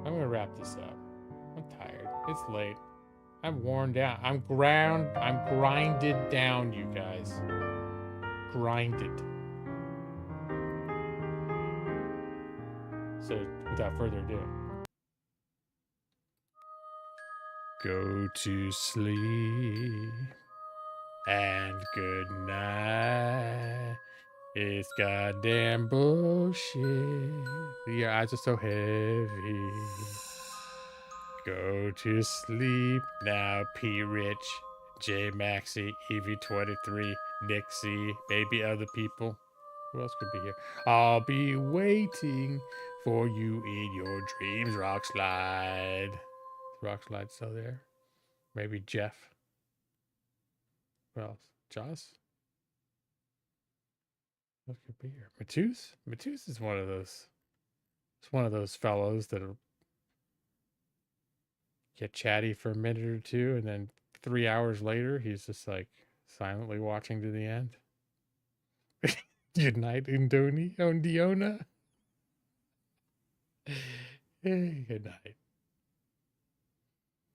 I'm gonna wrap this up. I'm tired. It's late. I'm worn down. I'm grinded down, you guys. Grinded. So, without further ado, go to sleep and good night. It's goddamn bullshit. Your eyes are so heavy. Go to sleep now, P. Rich, J. Maxi, EV23, Nixie, maybe other people. Who else could be here? I'll be waiting for you in your dreams, Rockslide. Is Rockslide still there? Maybe Jeff. Who else? Joss? What could be here? Matus? Matus is one of those. It's one of those fellows that get chatty for a minute or two, and then 3 hours later, he's just like silently watching to the end. Good night, Diona. Good night.